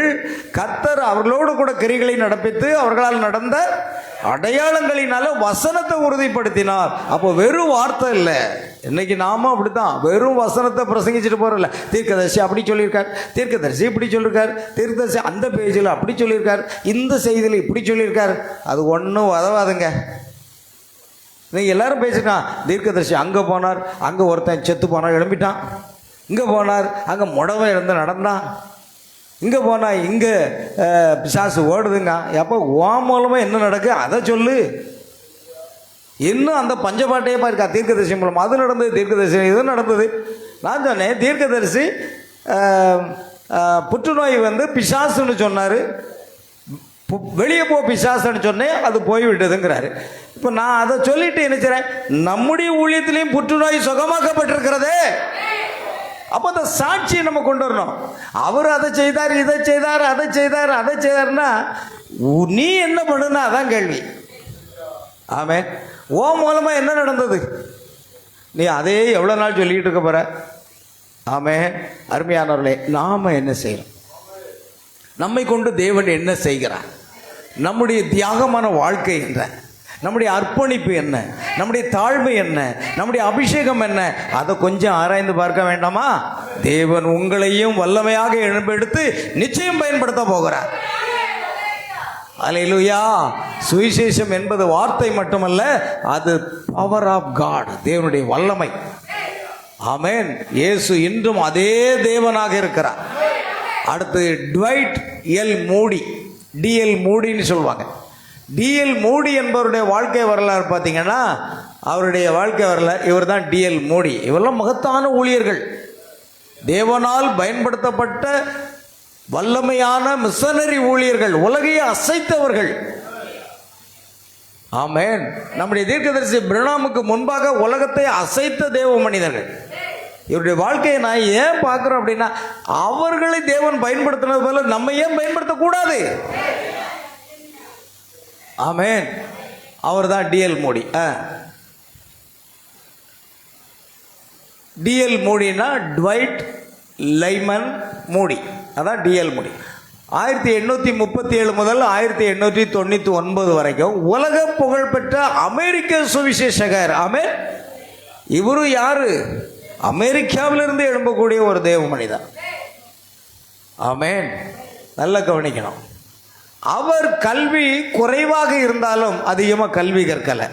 கர்த்தர் அவர்களோடு கூட கிரிகளை நடப்பித்து அவர்களால் நடந்த அடையாளங்களினால வசனத்தை உறுதிப்படுத்தினார். அப்போ வெறும் வார்த்தை இல்லை. இன்னைக்கு நாம அப்படித்தான் வெறும் வசனத்தை பிரசங்கிச்சுட்டு போறோம்ல. தீர்க்கதரிசி அப்படி சொல்லியிருக்கார், தீர்க்கதரிசி இப்படி சொல்லியிருக்கார், தீர்க்கதரிசி அந்த பேஜில் அப்படி சொல்லியிருக்கார், இந்த செய்தியில் இப்படி சொல்லியிருக்கார். அது ஒன்றும் உதவாதுங்க. நீங்கள் எல்லாரும் பேசிட்டான். தீர்க்கதரிசி அங்கே போனார், அங்கே ஒருத்தன் செத்து போனார் எழும்பிட்டான், இங்கே போனார் அங்கே முடவை இருந்து நடந்தான், இங்கே போனால் இங்கே பிசாசு ஓடுதுங்க. எப்போ ஓ மூலமாக என்ன நடக்கு அதை சொல்லு. இன்னும் அந்த பஞ்சபாட்டையே பாருக்கா தீர்க்கதரிசி மூலம் அது நடந்தது, தீர்க்கதரிசி இது நடந்தது. நான் சொன்னேன் தீர்க்கதரிசி புற்றுநோய் பிசாசுன்னு சொன்னார், வெளியே போ பிசாசுன்னு சொன்னேன், அது போய்விட்டதுங்கிறாரு. இப்போ நான் அதை சொல்லிட்டு நினைக்கிறேன், நம்முடைய ஊழியத்திலையும் புற்றுநோய் சுகமாக்கப்பட்டிருக்கிறதே. அப்போ அந்த சாட்சியை நம்ம கொண்டு வரணும். அவர் அதை செய்தார், இதை செய்தார், அதை செய்தார், அதை செய்தார்னா நீ என்ன பண்ணுனா அதான் கேள்வி. ஆமென். ஓ மூலமா என்ன நடந்தது? நீ அதே எவ்வளோ நாள் சொல்லிக்கிட்டு இருக்க போற? ஆமென். அருமையானவர்களே, நாம என்ன செய்யணும்? நம்மை கொண்டு தேவன் என்ன செய்கிறார்? நம்முடைய தியாகமான வாழ்க்கை என்ன? நம்முடைய அர்ப்பணிப்பு என்ன? நம்முடைய தாழ்மை என்ன? நம்முடைய அபிஷேகம் என்ன? அதை கொஞ்சம் ஆராய்ந்து பார்க்க வேண்டாமா? தேவன் உங்களையும் வல்லமையாக எழுப்பெடுத்து நிச்சயம் பயன்படுத்த போகிறார். அல்லேலூயா. சுவிசேஷம் என்பது வார்த்தை மட்டுமல்ல, அது பவர் ஆஃப் காட், தேவனுடைய வல்லமை. ஆமென். இயேசு இன்றும் அதே தேவனாக இருக்கிறார். அடுத்து ட்வைட் எல் மூடி, டிஎல் மூடின்னு சொல்லுவாங்க. டிஎல் மூடி என்பவருடைய வாழ்க்கை வரலாறு பார்த்தீங்கன்னா, அவருடைய வாழ்க்கை வரலாறு, இவர் தான் டிஎல் மூடி. இவரெல்லாம் மகத்தான ஊழியர்கள், தேவனால் பயன்படுத்தப்பட்ட வல்லமையான மிஷனரி ஊழியர்கள், உலகையே அசைத்தவர்கள். ஆமென். நம்முடைய தீர்க்கதரிசி பிரணாமுக்கு முன்பாக உலகத்தை அசைத்த தேவ மனிதர்கள். இவருடைய வாழ்க்கையை நான் ஏன் பார்க்குறோம் அப்படின்னா, அவர்களை தேவன் பயன்படுத்தினது போல நம்ம ஏன் பயன்படுத்தக்கூடாது? ஆமென். அவர் தான் டிஎல் மூடி. டிஎல் மூடினா ட்வைட் லைமன் மூடி, அதான் டிஎல் மூடி. 1837 முதல் 1899 வரைக்கும் உலக புகழ்பெற்ற அமெரிக்க சுவிசேஷகர். ஆமென். இவரு யாரு? அமெரிக்காவிலிருந்து எழும்பக்கூடிய ஒரு தேவ மனிதன். ஆமென். நல்ல கவனிக்கணும். அவர் கல்வி குறைவாக இருந்தாலும் அதிகமாக கல்வி கற்கலை.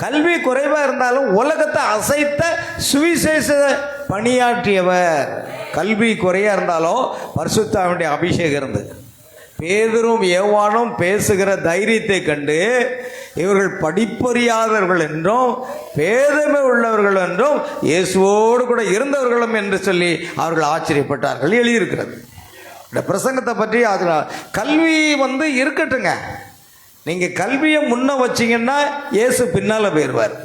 கல்வி குறைவாக இருந்தாலும் உலகத்தை அசைத்த சுவிசேஷ பணியாற்றியவர். கல்வி குறையாக இருந்தாலும் பரிசுத்தாவினுடைய அபிஷேகம் இருந்தது. பேதுரும் யோவானும் பேசுகிற தைரியத்தை கண்டு இவர்கள் படிப்பறியாதவர்கள் என்றும் பேதமை உள்ளவர்கள் என்றும் இயேசுவோடு கூட இருந்தவர்களும் என்று சொல்லி அவர்கள் ஆச்சரியப்பட்டார்கள். எழுதியிருக்கிறது. இந்த பிரசங்கத்தை பற்றி அது கல்வி இருக்கட்டுங்க. நீங்கள் கல்வியை முன்ன வச்சிங்கன்னா இயேசு பின்னால் போயிடுவார்.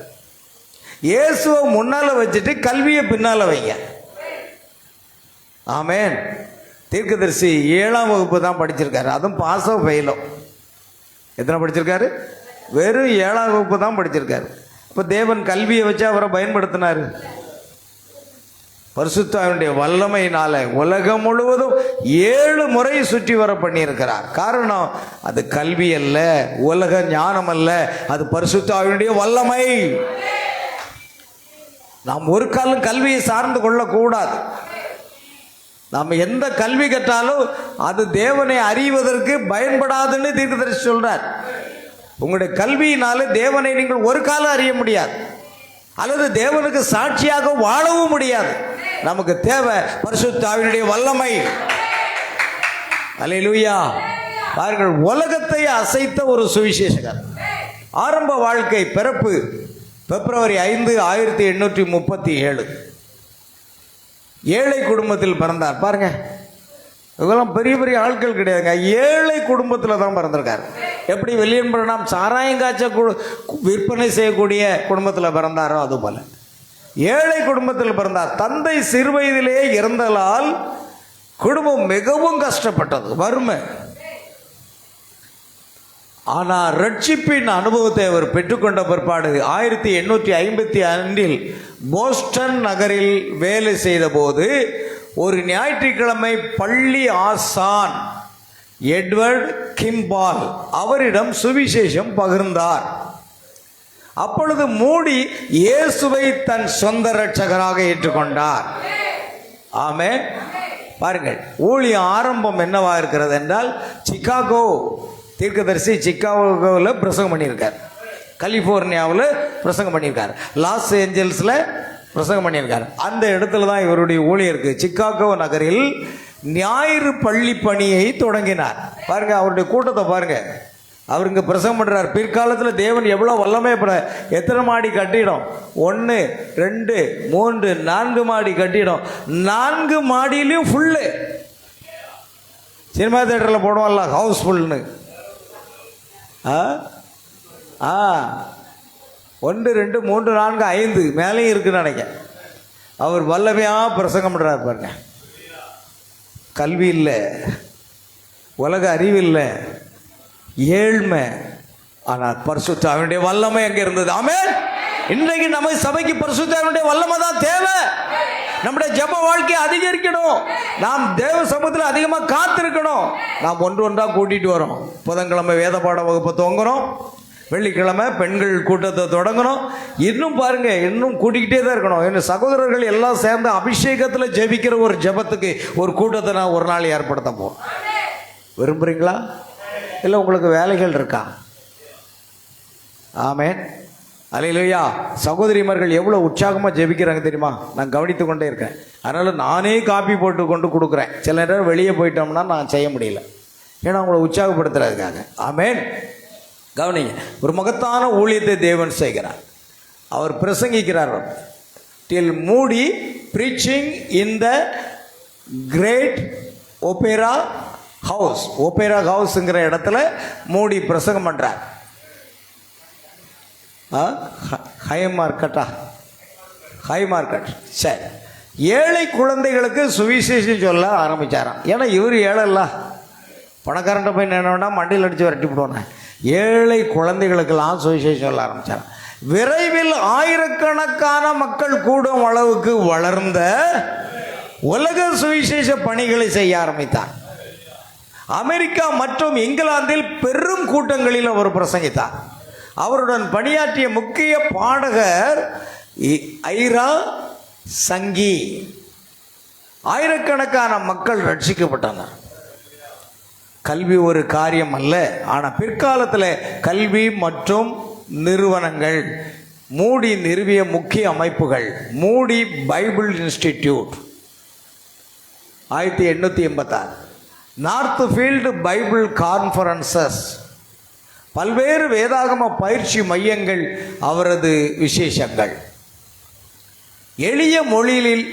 இயேசுவை முன்னால் வச்சுட்டு கல்வியை பின்னால் வைங்க. ஆமென். தீர்க்கதரிசி 7ஆம் வகுப்பு தான் படிச்சிருக்காரு, அதுவும் பாஸோ ஃபெயிலோ. எத்தனை படிச்சிருக்காரு? வெறும் 7ஆம் வகுப்பு தான் படிச்சிருக்காரு. இப்போ தேவன் கல்வியை வச்சு அவரை பயன்படுத்தினார். பரிசுத்தாவினுடைய வல்லமையினால உலகம் முழுவதும் 7 முறை சுற்றி வர பண்ணியிருக்கிறார். காரணம் அது கல்வி அல்ல, உலக ஞானம் அல்ல, அது பரிசுத்தாவினுடைய வல்லமை. நாம் ஒரு காலம் கல்வியை சார்ந்து கொள்ளக்கூடாது. நாம் எந்த கல்வி கற்றாலும் அது தேவனை அறிவதற்கு பயன்படாதுன்னு தீர்க்கதரிசி சொல்றார். உங்களுடைய கல்வியினால தேவனை நீங்கள் ஒரு காலம் அறிய முடியாது, அல்லது தேவனுக்கு சாட்சியாக வாழவும் முடியாது. நமக்கு தேவை பரிசுத்த ஆவியினுடைய வல்லமை. அல்லேலூயா. பாருங்கள், உலகத்தை அசைத்த ஒரு சுவிசேஷகர். ஆரம்ப வாழ்க்கை, பிறப்பு பிப்ரவரி 5, 1837. ஏழை குடும்பத்தில் பிறந்தார். பாருங்க, இதெல்லாம் பெரிய பெரிய ஆட்கள் கிடையாதுங்க, ஏழை குடும்பத்தில் தான் பிறந்திருக்கார். எப்படி வில்லியம் பிரணாம் சாராயங்காய்ச்ச விற்பனை செய்யக்கூடிய குடும்பத்தில் பிறந்தாரோ அதுபோல ஏழை குடும்பத்தில் பிறந்தார். தந்தை சிறுவயதிலேயே இறந்ததால் குடும்பம் மிகவும் கஷ்டப்பட்டது, வறுமை. ஆனால் ரட்சிப்பின் அனுபவத்தை அவர் பெற்றுக்கொண்ட பிற்பாடு 1855 போஸ்டன் நகரில் வேலை செய்த போது ஒரு ஞாயிற்றுக்கிழமை பள்ளி ஆசான் எட்வர்ட் கிம்பால் அவரிடம் சுவிசேஷம் பகிர்ந்தார். அப்பொழுது மூடி இயேசுவை தன் சொந்த இரட்சகராக ஏற்றுக்கொண்டார். ஆமென். பாருங்கள், ஊழியம் ஆரம்பம் என்னவா இருக்கிறது என்றால், சிகாகோ தீர்க்கதரிசி சிகாகோவில் பிரசங்கம் பண்ணியிருக்கார், கலிஃபோர்னியாவில் பிரசங்கம் பண்ணியிருக்கார், லாஸ் ஏஞ்சல்ஸில் பிரசங்கம் பண்ணியிருக்கார். அந்த இடத்துல தான் இவருடைய ஊழியம் இருக்குது. சிகாகோ நகரில் ஞாயிறு பள்ளி பணியை தொடங்கினார். பாருங்க, அவருடைய கூட்டத்தை பாருங்க. அவர் இங்கே பிரசங்கம் பண்ணுறார். பிற்காலத்தில் தேவன் எவ்வளோ வல்லமை, எத்தனை மாடி கட்டிடம்? 1, 2, 3, 4 மாடி கட்டிடம். 4 மாடியிலையும் ஃபுல்லு. சினிமா தேட்டரில் போடுவோம்ல ஹவுஸ் ஃபுல்னு. 1, 2, 3, 4, 5 மேலேயும் இருக்குன்னு நினைக்கிறேன். அவர் வல்லமையாக பிரசங்கம் பண்ணுறார். பாருங்க, கல்வி இல்லை, உலக அறிவு இல்லை, ஏழ்மை, ஆனால் பரிசுத்த ஆவியினுடைய வல்லமை அங்கே இருந்தது. ஆமென். இன்றைக்கு நம்ம சபைக்கு பரிசுத்த ஆவியினுடைய வல்லமை தான் தேவை. நம்முடைய ஜெப வாழ்க்கையை அதிகரிக்கணும். நாம் தேவ சமூகத்தில் அதிகமாக காத்திருக்கணும். நாம் ஒன்றாக கூட்டிகிட்டு வரோம். புதன்கிழமை வேத பாட வகுப்பை துவங்குறோம், வெள்ளிக்கிழமை பெண்கள் கூட்டத்தை தொடங்கணும். இன்னும் பாருங்க, இன்னும் கூட்டிக்கிட்டே தான் இருக்கணும். என் சகோதரர்கள் எல்லாம் சேர்ந்து அபிஷேகத்தில் ஜெபிக்கிற ஒரு ஜெபத்துக்கு ஒரு கூட்டத்தை நான் ஒரு நாள் ஏற்படுத்த போகிறேன். விரும்புகிறீங்களா? இல்லை உங்களுக்கு வேலைகள் இருக்கா? ஆமென். அல்லேலூயா. சகோதரிமார்கள் எவ்வளோ உற்சாகமாக ஜெபிக்கிறாங்க தெரியுமா? நான் கவனித்து கொண்டே இருக்கேன். அதனால் நானே காப்பி போட்டு கொண்டு கொடுக்குறேன். சில நேரம் வெளியே போயிட்டோம்னா நான் செய்ய முடியல, ஏன்னா அவங்கள உற்சாகப்படுத்துறதுக்காக. ஆமென். கவனிங்க, ஒரு மகத்தான ஊழியத்தை தேவன் செய்கிறார். அவர் பிரசங்கிக்கிறார். D L Moody preaching in the great opera house. Opera ஹவுஸுங்கிற இடத்துல மூடி பிரசங்கம் பண்ணுறார். High market. சரி, ஏழை குழந்தைகளுக்கு சுவிசேஷம் சொல்ல ஆரம்பித்தாராம். ஏன்னா இவர் ஏழை இல்லை, பணக்காரன்ட்ட போய் நினைனா மண்டியில் அடித்து விரட்டி விடுவானே. ஏழை குழந்தைகளுக்கெல்லாம் சுவிசேஷம் சொல்ல ஆரம்பித்தாராம். விரைவில் ஆயிரக்கணக்கான மக்கள் கூடும் அளவுக்கு வளர்ந்த உலக சுவிசேஷ பணிகளை செய்ய ஆரம்பித்தார். அமெரிக்கா மற்றும் இங்கிலாந்தில் பெரும் கூட்டங்களில் அவர் பிரசங்கித்தார். அவருடன் பணியாற்றிய முக்கிய பாடகர் ஐரா சங்கி. ஆயிரக்கணக்கான மக்கள் ரட்சிக்கப்பட்டனர். கல்வி ஒரு காரியம் அல்ல, ஆனால் பிற்காலத்தில் கல்வி மற்றும் நிறுவனங்கள், மூடி நிறுவிய முக்கிய அமைப்புகள், மூடி Bible institute 1886, north field Bible conferences, பல்வேறு வேதாகம பயிற்சி மையங்கள் அவரது விசேஷங்கள். எளிய மொழியில்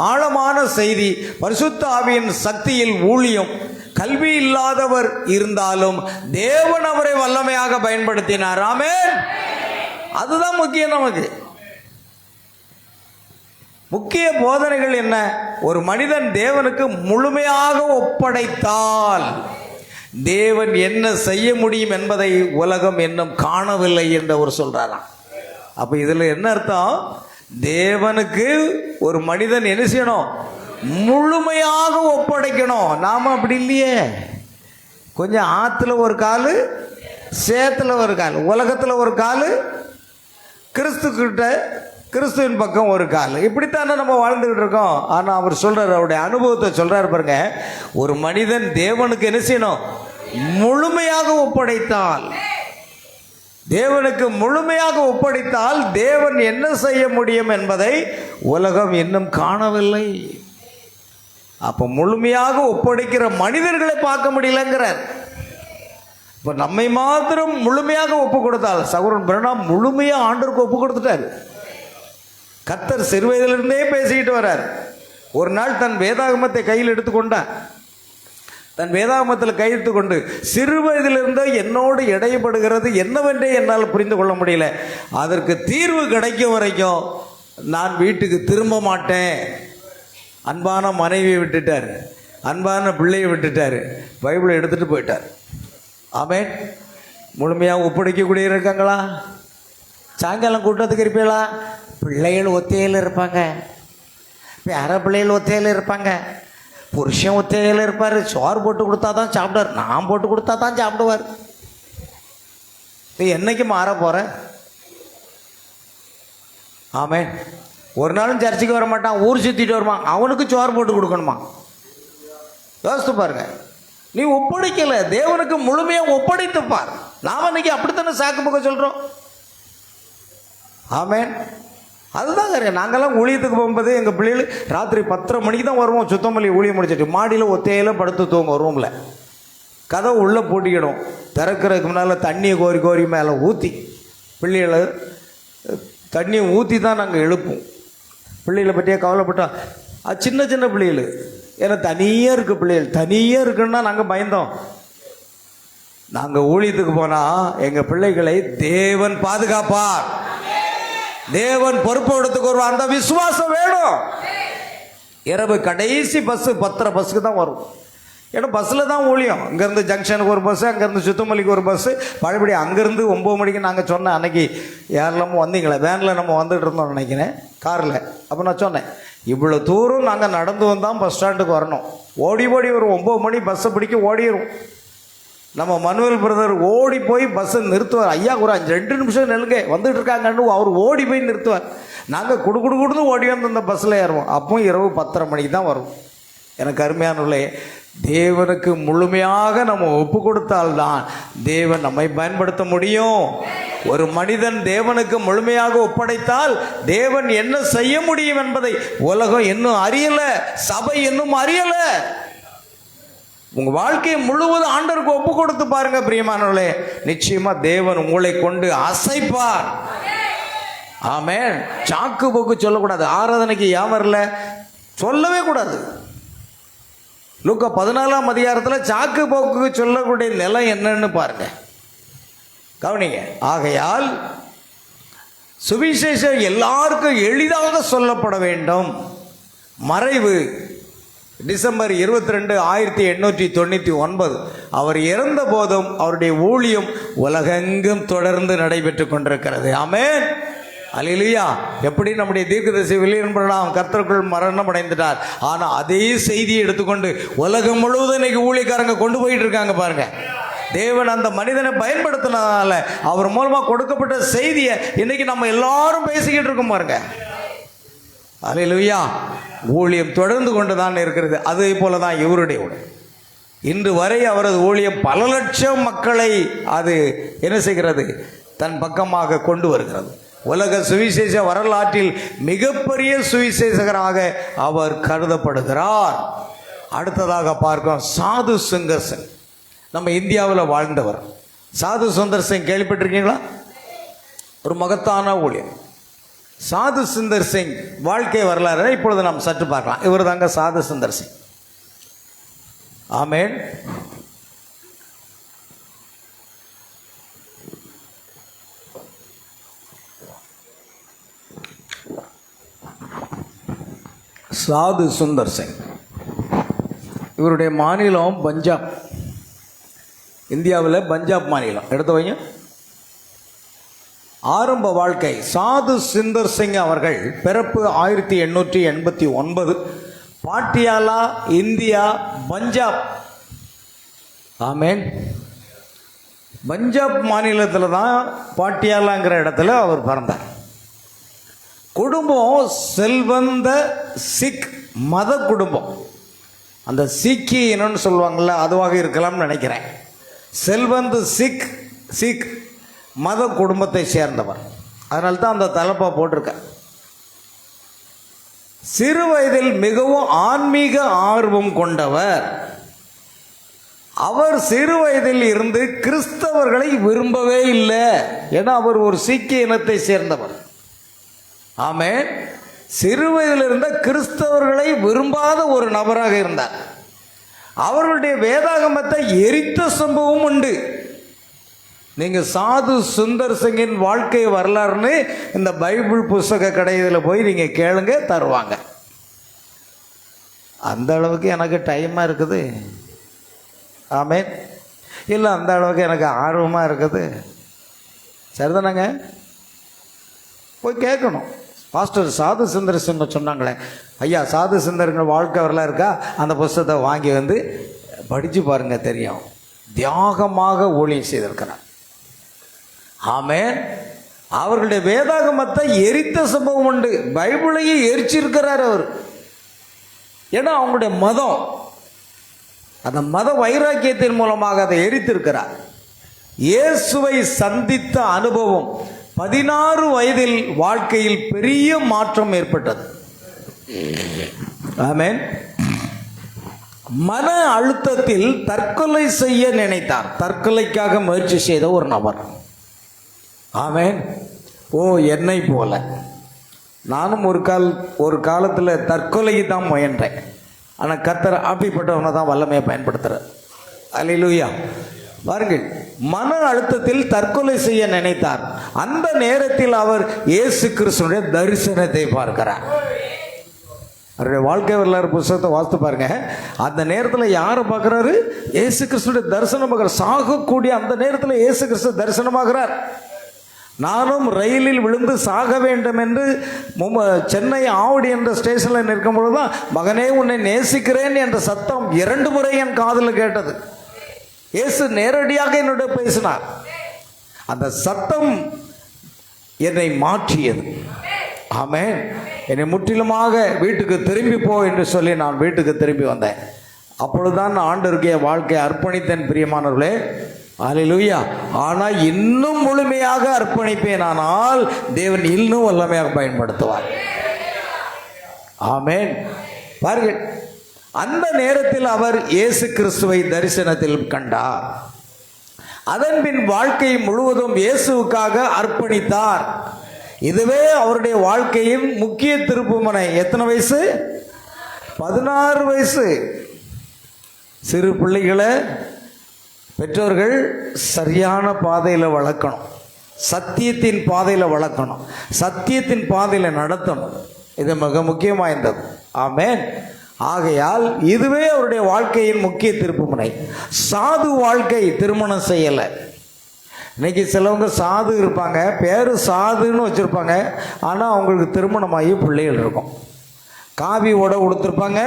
ஆழமான செய்தி, பரிசுத்த ஆவியின் சக்தியில் ஊழியம். கல்வி இல்லாதவர் இருந்தாலும் தேவன் அவரை வல்லமையாக பயன்படுத்தினார். ஆமென். அதுதான் முக்கியம் நமக்கு. முக்கிய போதனைகள் என்ன? ஒரு மனிதன் தேவனுக்கு முழுமையாக ஒப்படைத்தால் தேவன் என்ன செய்ய முடியும் என்பதை உலகம் இன்னும் காணவில்லை என்று அவர் சொல்றாராம். அப்ப இதுல என்ன அர்த்தம்? தேவனுக்கு ஒரு மனிதன் என்ன செய்யணும்? முழுமையாக ஒப்படைக்கணும். நாம அப்படி இல்லையே. கொஞ்சம் ஆத்துல ஒரு காலு, சேத்துல ஒரு கால், உலகத்துல ஒரு காலு, கிறிஸ்துவின் பக்கம் ஒரு கால், இப்படித்தானே நம்ம வாழ்ந்துகிட்டு இருக்கோம். ஆனா அவர் சொல்றாரு, அவருடைய அனுபவத்தை சொல்றாரு பாருங்க. ஒரு மனிதன் தேவனுக்கு என்ன செய்யணும்? முழுமையாக ஒப்படைத்தால், தேவனுக்கு முழுமையாக ஒப்படைத்தால் தேவன் என்ன செய்ய முடியும் என்பதை உலகம் இன்னும் காணவில்லை. அப்ப முழுமையாக ஒப்படைக்கிற மனிதர்களை பார்க்க முடியலங்கிறார். இப்போ நம்மை மாத்திரம் முழுமையாக ஒப்பு கொடுத்தால், சகோதரன் பிரணாம் முழுமையாக ஆண்டவருக்கு ஒப்பு கொடுத்துட்டார். கர்த்தர் சிறுவயதிலிருந்தே பேசிக்கிட்டு வர்றார். ஒரு நாள் தன் வேதாகமத்தை கையில் எடுத்துக்கொண்டார். தன் வேதாகமத்தில் கையெழுத்து கொண்டு, சிறுவயதிலிருந்து என்னோடு இடையப்படுகிறது என்னவென்றே என்னால் புரிந்து கொள்ள முடியல, அதற்கு தீர்வு கிடைக்கும் வரைக்கும் நான் வீட்டுக்கு திரும்ப மாட்டேன். அன்பான மனைவியை விட்டுட்டார், அன்பான பிள்ளையை விட்டுட்டார், பைபிளை எடுத்துட்டு போயிட்டார். ஆமென். முழுமையாக ஒப்படைக்கக்கூடிய இருக்காங்களா? சாயங்காலம் கூட்டத்துக்கு இருப்பீங்களா? பிள்ளைகள் ஒத்தையில் இருப்பாங்க, பேர பிள்ளைகள் ஒத்தையில் இருப்பாங்க, புருஷன் ஒத்தையில் இருப்பார். சோறு போட்டு கொடுத்தா தான் சாப்பிடுவார், நான் போட்டு கொடுத்தா தான் சாப்பிடுவார். நீ என்னைக்கு மாற போற? ஆமென். ஒரு நாளும் சர்ச்சுக்கு வர மாட்டான், ஊர் சுற்றிட்டு வருமா, அவனுக்கு சோறு போட்டு கொடுக்கணுமா? யோசித்து பாருங்க. நீ ஒப்படைக்கல, தேவனுக்கு முழுமையாக ஒப்படைத்துப்பார். நாம் இன்னைக்கு அப்படித்தானே சாக்கு பக்கம் சொல்றோம். ஆமென். அதுதான் காரியம். நாங்கள்லாம் ஊழியத்துக்கு போகும்போது எங்கள் பிள்ளைகள் ராத்திரி 10:30 மணிக்கு தான் வருவோம். சுத்தமல்லி ஊழியம் முடிச்சிட்டு மாடியில் ஒத்தையில் படுத்து தூங்க ரூமில். கதவு உள்ளே பூட்டிக்கிடும். திறக்கிறதுக்கு முன்னால் தண்ணியை கோரி கோரி மேலே ஊற்றி, பிள்ளைகளை தண்ணியை ஊற்றி தான் நாங்கள் எழுப்போம். பிள்ளைகளை பற்றியே கவலைப்பட்டோம். அது சின்ன சின்ன பிள்ளைகள், ஏன்னா தனியாக இருக்குது பிள்ளைகள். தனியாக இருக்குன்னா நாங்கள் பயந்தோம். நாங்கள் ஊழியத்துக்கு போனால் எங்கள் பிள்ளைகளை தேவன் பாதுகாப்பார், தேவன் பொறுப்பு எடுத்துக்கு வருவார். அந்த விசுவாசம் வேணும். இரவு கடைசி பஸ்ஸு 10:30 பஸ்ஸுக்கு தான் வரும். ஏன்னா பஸ்ஸில் தான் ஊழியம். இங்கேருந்து ஜங்ஷனுக்கு ஒரு பஸ்ஸு, அங்கேருந்து சுத்தமல்லிக்கு ஒரு பஸ்ஸு, பழையபடி அங்கேருந்து 9 மணிக்கு நாங்கள் சொன்னேன். அன்னைக்கு யாரெல்லாமோ வந்தீங்களே, வேனில் நம்ம வந்துட்டு இருந்தோம் நினைக்கிறேன், காரில். அப்போ நான் சொன்னேன், இவ்வளோ தூரம் நாங்கள் நடந்து வந்தால் பஸ் ஸ்டாண்டுக்கு வரணும். ஓடி ஓடி வரும். 9 மணி பஸ்ஸை பிடிக்க ஓடிடும். நம்ம மனுவல் பிரதர் ஓடி போய் பஸ்ஸை நிறுத்துவார். ஐயா ஒரு 2 நிமிஷம் நெல்லுங்க வந்துட்டு இருக்காங்கன்னு அவர் ஓடி போய் நிறுத்துவார். நாங்கள் குடுன்னு ஓடி வந்து இந்த பஸ்ஸில் ஏறுவோம். அப்பவும் இரவு 10:30 மணிக்கு தான் வரும். எனக்கு அருமையானவர்களே, தேவனுக்கு முழுமையாக நம்ம ஒப்பு கொடுத்தால்தான் தேவன் நம்மை பயன்படுத்த முடியும். ஒரு மனிதன் தேவனுக்கு முழுமையாக ஒப்படைத்தால் தேவன் என்ன செய்ய முடியும் என்பதை உலகம் இன்னும் அறியல, சபை இன்னும் அறியல. உங்க வாழ்க்கையை முழுவதும் ஆண்டவருக்கு ஒப்பு கொடுத்து பாருங்க பிரியமானவர்களே, நிச்சயமா தேவன் உங்களை கொண்டு அசைப்பார். ஆமென். சாக்கு போக்கு சொல்லக்கூடாது. ஆராதனைக்கு ஏன் வரல சொல்லவே கூடாது. லூக்கா 14ஆம் அதிகாரத்தில் சாக்கு போக்கு சொல்லக்கூடிய நிலை என்னன்னு பாருங்க, கவனிங்க. ஆகையால் சுவிசேஷம் எல்லாருக்கும் எளிதாக சொல்லப்பட வேண்டும். மறைவு டிசம்பர் 22, 1899 அவர் இறந்த போதும் அவருடைய ஊழியம் உலகெங்கும் தொடர்ந்து நடைபெற்று கொண்டிருக்கிறது. ஆமென். அல்லேலூயா. எப்படி நம்முடைய தீர்க்கதரிசி வில்லியம் பிரணாம் கர்த்தருக்குள் மரணம் அடைந்துட்டார். ஆனால் அதே செய்தியை எடுத்துக்கொண்டு உலகம் முழுவதும் இன்னைக்கு ஊழியக்காரங்க கொண்டு போயிட்டு இருக்காங்க பாருங்க. தேவன் அந்த மனிதனை பயன்படுத்தினதால அவர் மூலமா கொடுக்கப்பட்ட செய்தியை இன்னைக்கு நம்ம எல்லாரும் பேசிக்கிட்டு இருக்கோம் பாருங்க. அல்லேலூயா. ஊழியம் தொடர்ந்து கொண்டுதான் இருக்கிறது. அதே போலதான் இவருடைய ஊழியம். இன்று வரை அவரது ஊழியம் பல லட்சம் மக்களை அது என்ன செய்கிறது, தன் பக்கமாக கொண்டு வருகிறது. உலக சுவிசேஷ வரலாற்றில் மிகப்பெரிய சுவிசேஷகராக அவர் கருதப்படுகிறார். அடுத்ததாக பார்க்கிறோம் சாது சுந்தர் சிங். நம்ம இந்தியாவில் வாழ்ந்தவர் சாது சுந்தர் சிங். கேள்விப்பட்டிருக்கீங்களா? ஒரு மகத்தான ஊழியர் சாது சுந்தர் சிங் வாழ்க்கை வரலாறு இப்பொழுது நாம் சற்று பார்க்கலாம். இவர் தாங்க சாது சுந்தர் சிங். ஆமென். சாது சுந்தர் சிங். இவருடைய மாநிலம் பஞ்சாப், இந்தியாவில் பஞ்சாப் மாநிலம். எடுத்து வைங்க. ஆரம்ப வாழ்க்கை. சாது சுந்தர் சிங் அவர்கள் பிறப்பு 1889, பாட்டியாலா, இந்தியா, பஞ்சாப். ஆமேன். பஞ்சாப் மாநிலத்தில் தான் பாட்டியாலாங்கிற இடத்துல அவர் பிறந்தார். குடும்பம் செல்வந்த சிக் மத குடும்பம். அந்த சீக்கிய இனம்னு சொல்லுவாங்கள்ல, அதுவாக இருக்கலாம்னு நினைக்கிறேன். செல்வந்த சிக் மத குடும்பத்தை சேர்ந்தவர். அதனால தான் அந்த தலைப்பா போட்டிருக்க. சிறு வயதில் மிகவும் ஆன்மீக ஆர்வம் கொண்டவர். அவர் சிறு வயதில் இருந்து கிறிஸ்தவர்களை விரும்பவே இல்லை. ஏன்னா அவர் ஒரு சீக்கிய இனத்தை சேர்ந்தவர். ஆமென். சிறு வயதில் இருந்த கிறிஸ்தவர்களை விரும்பாத ஒரு நபராக இருந்தார். அவர்களுடைய வேதாகமத்தை எரித்த சம்பவம் உண்டு. நீங்க சாது சுந்தர் சிங்கின் வாழ்க்கை வரலாறுன்னு இந்த பைபிள் புஸ்தக கடையில் போய் நீங்க கேளுங்க, தருவாங்க. அந்த அளவுக்கு எனக்கு டைமா இருக்குது. ஆமென். இல்லை, அந்த அளவுக்கு எனக்கு ஆர்வமாக இருக்குது. சரிதானங்க? போய் கேட்கணும். பாஸ்டர் சாது சுந்தர் சிங்க சொன்னாங்களே, ஐயா சாது சுந்தருங்க வாழ்க்கை வரலாறு இருக்கா, அந்த புஸ்தகத்தை வாங்கி வந்து படித்து பாருங்க, தெரியும். தியாகமாக ஊழியம் செய்திருக்கிறார். ஆமென். அவர்களுடைய வேதாகமத்தை எரித்த சம்பவம் உண்டு. பைபிளையே எரிச்சிருக்கிறார் அவர். ஏன்னா அவங்களுடைய மதம், அந்த மத வைராக்கியத்தின் மூலமாக அதை எரித்திருக்கிறார். இயேசுவை சந்தித்த அனுபவம் 16 வயதில் வாழ்க்கையில் பெரிய மாற்றம் ஏற்பட்டது. ஆமென். மன அழுத்தத்தில் தற்கொலை செய்ய நினைத்தார். தற்கொலைக்காக முயற்சி செய்த ஒரு நபர். ஆமென். ஓ, என்னை போல நானும் ஒரு காலத்தில் தற்கொலைக்கு தான் முயன்றேன். ஆனால் கர்த்தர் அப்படிப்பட்டவனை தான் வல்லமையை பயன்படுத்துகிறார். அல்லேலூயா. பாருங்கள், மன அழுத்தத்தில் தற்கொலை செய்ய நினைத்தார். அந்த நேரத்தில் அவர் இயேசு கிறிஸ்துவினுடைய தரிசனத்தை பார்க்கிறார். அவருடைய வாழ்க்கை வரலாறு புத்தகத்தை வாசித்து பாருங்க. அந்த நேரத்தில் யாரை பார்க்குறாரு? இயேசு கிறிஸ்துடைய தரிசனம் பார்க்குறார். சாகக்கூடிய அந்த நேரத்தில் இயேசு கிறிஸ்து தரிசனமாகிறார். நானும் ரயிலில் விழுந்து சாக வேண்டும் என்று சென்னை ஆவடி என்ற ஸ்டேஷனில் நிற்கும் பொழுது தான், மகனே உன்னை நேசிக்கிறேன் என்ற சத்தம் 2 முறை என் காதில் கேட்டது. இயேசு நேரடியாக என்னுடைய பேசினார். அந்த சத்தம் என்னை மாற்றியது. ஆமென். என்னை முற்றிலுமாக வீட்டுக்கு திரும்பி போ என்று சொல்லி நான் வீட்டுக்கு திரும்பி வந்தேன். அப்பொழுதுதான் ஆண்டவருக்கு என் வாழ்க்கையை அர்ப்பணித்தேன். பிரியமானவர்களே, அல்லேலூயா. ஆனால் இன்னும் முழுமையாக அர்ப்பணிப்பேன். ஆனால் தேவன் இன்னும் வல்லமையாக பயன்படுத்துவார். ஆமென். பாருங்கள், அந்த நேரத்தில் அவர் இயேசு கிறிஸ்துவை தரிசனத்தில் கண்டார். அதன் பின் வாழ்க்கை முழுவதும் இயேசுவுக்காக அர்ப்பணித்தார். இதுவே அவருடைய வாழ்க்கையின் முக்கிய திருப்புமுனை. எத்தனை வயசு? 16 வயசு. சிறு பிள்ளைகளை பெற்றோர்கள் சரியான பாதையில் வளர்க்கணும். சத்தியத்தின் பாதையில் வளர்க்கணும். சத்தியத்தின் பாதையில் நடத்தணும். இது மிக முக்கியமானது. ஆமென். ஆகையால் இதுவே அவருடைய வாழ்க்கையின் முக்கிய திருப்புமுனை. சாது வாழ்க்கை. திருமணம் செய்யலை. இன்னைக்கு சிலவங்க சாது இருப்பாங்க, பேரு சாதுன்னு வச்சுருப்பாங்க, ஆனால் அவங்களுக்கு திருமணமாகி பிள்ளைகள் இருக்கும். காவி உடை உடுத்திருப்பாங்க,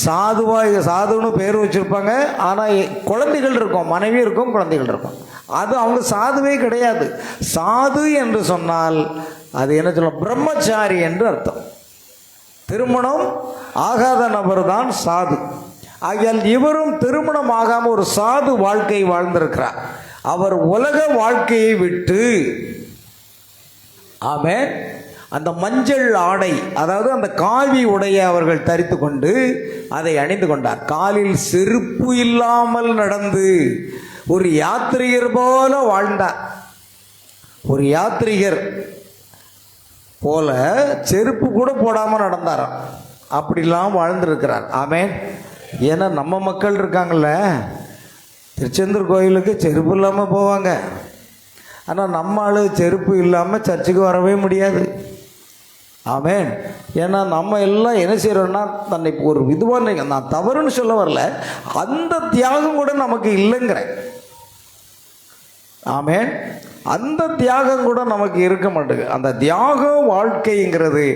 சாதுன்னு பேர் வச்சுருப்பாங்க, ஆனால் குழந்தைகள் இருக்கும், மனைவி இருக்கும், குழந்தைகள் இருக்கும். அது அவங்க சாதுவே கிடையாது. சாது என்று சொன்னால் அது என்ன சொல்ல, பிரம்மச்சாரி என்று அர்த்தம். திருமணம் ஆகாத நபர் தான் சாது. ஆகையால் இவரும் திருமணம் ஆகாமல் ஒரு சாது வாழ்க்கை வாழ்ந்திருக்கிறார். அவர் உலக வாழ்க்கையை விட்டு, ஆமென், அந்த மஞ்சள் ஆடை, அதாவது அந்த காவி உடையை அவர்கள் தரித்து கொண்டு அதை அணிந்து கொண்டார். காலில் செருப்பு இல்லாமல் நடந்து ஒரு யாத்ரீகர் போல வாழ்ந்தார். ஒரு யாத்ரீகர் போல செருப்பு கூட போடாமல் நடந்தாராம். அப்படிலாம் வாழ்ந்துருக்கிறார். ஆமென். ஏன்னா நம்ம மக்கள் இருக்காங்கள்ல, திருச்செந்தூர் கோயிலுக்கு செருப்பு இல்லாமல் போவாங்க. ஆனால் நம்ம ஆளு செருப்பு இல்லாமல் சர்ச்சுக்கு வரவே முடியாது. ஆமென். ஏன்னா நம்ம எல்லாம் என்ன செய்கிறோம்னா தன்னை ஒரு இதுவான, நான் தவறுன்னு சொல்ல வரல, அந்த தியாகம் கூட நமக்கு இல்லைங்கிறேன். ஆமென். அந்த தியாகம் கூட நமக்கு இருக்க மாட்டேங்குது. அந்த தியாக வாழ்க்கைங்கிறது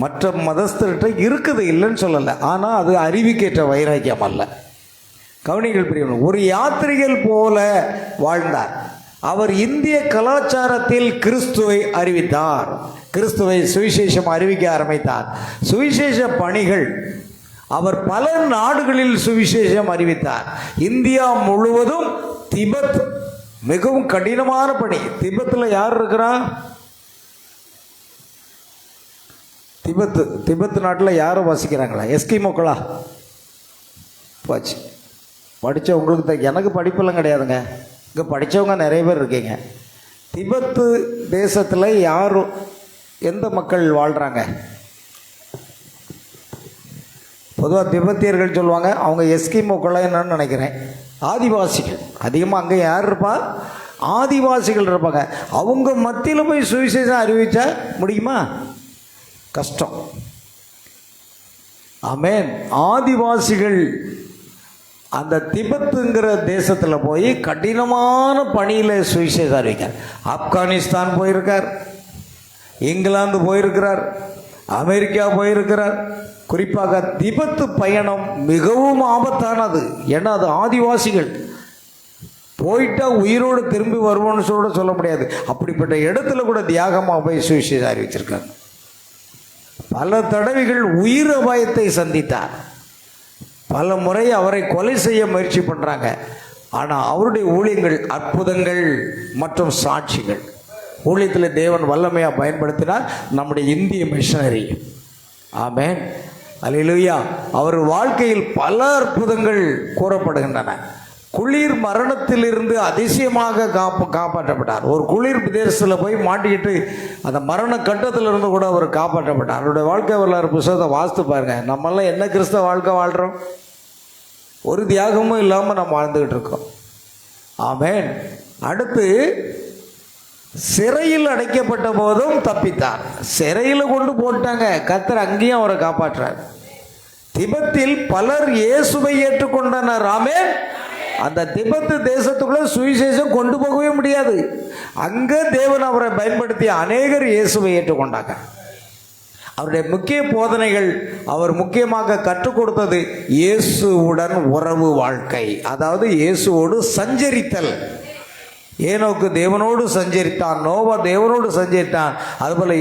மற்ற மதஸ்தர்கிட்ட இருக்குது, இல்லைன்னு சொல்லலை. ஆனால் அது அறிவிக்கேற்ற வைராக்கியம் அல்ல. கவனிகள் பிரியவர்கள், ஒரு யாத்திரிகள் போல வாழ்ந்தார். அவர் இந்திய கலாச்சாரத்தில் கிறிஸ்துவை அறிவித்தார். கிறிஸ்துவை சுவிசேஷம் அறிவிக்க ஆரம்பித்தார். சுவிசேஷ பணிகள், அவர் பல நாடுகளில் சுவிசேஷம் அறிவித்தார். இந்தியா முழுவதும். திபெத் மிகவும் கடினமான பணி. திபெத்தில் யார் இருக்கிறா? திபெத் நாட்டில் யாரும் வசிக்கிறாங்களா? எஸ்கிமோக்களா? போச்சு. படித்தவங்களுக்கு எனக்கு படிப்பெல்லாம் கிடையாதுங்க. இங்கே படித்தவங்க நிறைய பேர் இருக்கீங்க. திபெத்து தேசத்தில் யாரும் எந்த மக்கள் வாழ்கிறாங்க? பொதுவாக திபெத்தியர்கள் சொல்லுவாங்க, அவங்க எஸ்கிமோக்களா என்னன்னு நினைக்கிறேன், ஆதிவாசிகள். அதிகமாக அங்கே யார் இருப்பா? ஆதிவாசிகள் இருப்பாங்க. அவங்க மத்தியில் போய் சுவிசேஷம் அறிவிச்சா முடியுமா? கஷ்டம். ஆமென். ஆதிவாசிகள் அந்த திபெத்துங்கிற தேசத்தில் போய் கடினமான பணியில் சுவிசேஷம் அறிவிக்கார். ஆப்கானிஸ்தான் போயிருக்கார், இங்கிலாந்து போயிருக்கிறார், அமெரிக்கா போயிருக்கிறார். குறிப்பாக திபெத்து பயணம் மிகவும் ஆபத்தானது. ஏன்னா அது ஆதிவாசிகள். போயிட்டா உயிரோடு திரும்பி வருவோன்னு சொல்ல முடியாது. அப்படிப்பட்ட இடத்துல கூட தியாகமாக போய் சுவிசேஷம் அறிவிச்சிருக்காங்க. பல தடவைகள் உயிர் அபாயத்தை சந்தித்தார். பல முறை அவரை கொலை செய்ய முயற்சி பண்ணுறாங்க. ஆனால் அவருடைய ஊழியங்கள், அற்புதங்கள் மற்றும் சாட்சிகள், ஊழியத்தில் தேவன் வல்லமையாக பயன்படுத்தினார். நம்முடைய இந்திய மிஷனரி. ஆமென். அல்லேலூயா. அவர் வாழ்க்கையில் பல அற்புதங்கள் கூறப்படுகின்றன. குளிர் மரணத்திலிருந்து அதிசயமாக காப்பாற்றப்பட்டார். ஒரு குளிர் பிரதேசத்தில் போய் மாட்டிக்கிட்டு அந்த மரண கட்டத்திலிருந்து கூட அவர் காப்பாற்றப்பட்டார். அவருடைய வாழ்க்கை வரலாறு புத்தகத்தை வாசித்து பாருங்க. நம்மெல்லாம் என்ன கிறிஸ்தவ வாழ்க்கை வாழ்கிறோம்? ஒரு தியாகமும் இல்லாமல் நம்ம வாழ்ந்துக்கிட்டு இருக்கோம். ஆமென். அடுத்து, சிறையில் அடைக்கப்பட்ட போதும் தப்பித்தார். சிறையில் கொண்டு போட்டாங்க, கர்த்தர் அங்கேயும் அவரை காப்பாற்றார். திபெத்தில் பலர் இயேசுவை ஏற்றுக்கொண்டனர். ஆமென். அந்த திபெத்து தேசத்துக்குள்ள சுவிசேஷம் கொண்டு போகவே முடியாது. அங்கே தேவன் அவரை பயன்படுத்தி அநேகர் இயேசுவை ஏற்றுக்கொண்டாங்க. அவருடைய முக்கிய போதனைகள், அவர் முக்கியமாக கற்றுக் கொடுத்தது இயேசுவுடன் உறவு வாழ்க்கை, அதாவது இயேசுவோடு சஞ்சரித்தல். ஏனோக்கு தேவனோடு சஞ்சரித்தான், நோவா தேவனோடு சஞ்சரித்தான். அதுபோல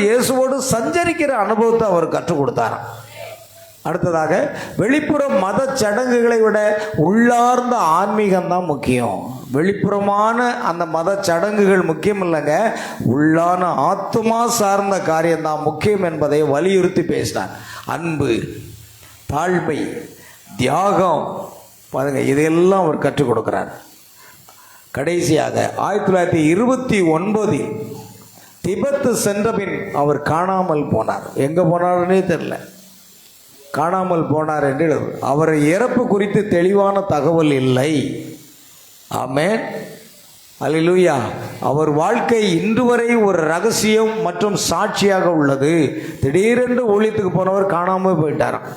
இயேசுவோடு சஞ்சரிக்கிற அனுபவத்தை அவர் கற்றுக் கொடுத்தாராம். அடுத்ததாக, வெளிப்புற மத சடங்குகளை விட உள்ளார்ந்த ஆன்மீகம் தான் முக்கியம். வெளிப்புறமான அந்த மத சடங்குகள் முக்கியம் இல்லைங்க, உள்ளான ஆத்மா சார்ந்த காரியம்தான் முக்கியம் என்பதை வலியுறுத்தி பேசினார். அன்பு, தாழ்மை, தியாகம், பாருங்க, இதையெல்லாம் அவர் கற்றுக் கொடுக்கிறார். கடைசியாக 1929 திபெத்து சென்ற பின் அவர் காணாமல் போனார். எங்கே போனார்னே தெரியல, காணாமல் போனார் என்று அவரை இறப்பு குறித்து தெளிவான தகவல் இல்லை. ஆமென். அல்லேலூயா. அவர் வாழ்க்கை இன்று வரை ஒரு ரகசியம் மற்றும் சாட்சியாக உள்ளது. திடீரென்று ஊழியத்துக்கு போனவர் காணாமல் போயிட்டாராம்.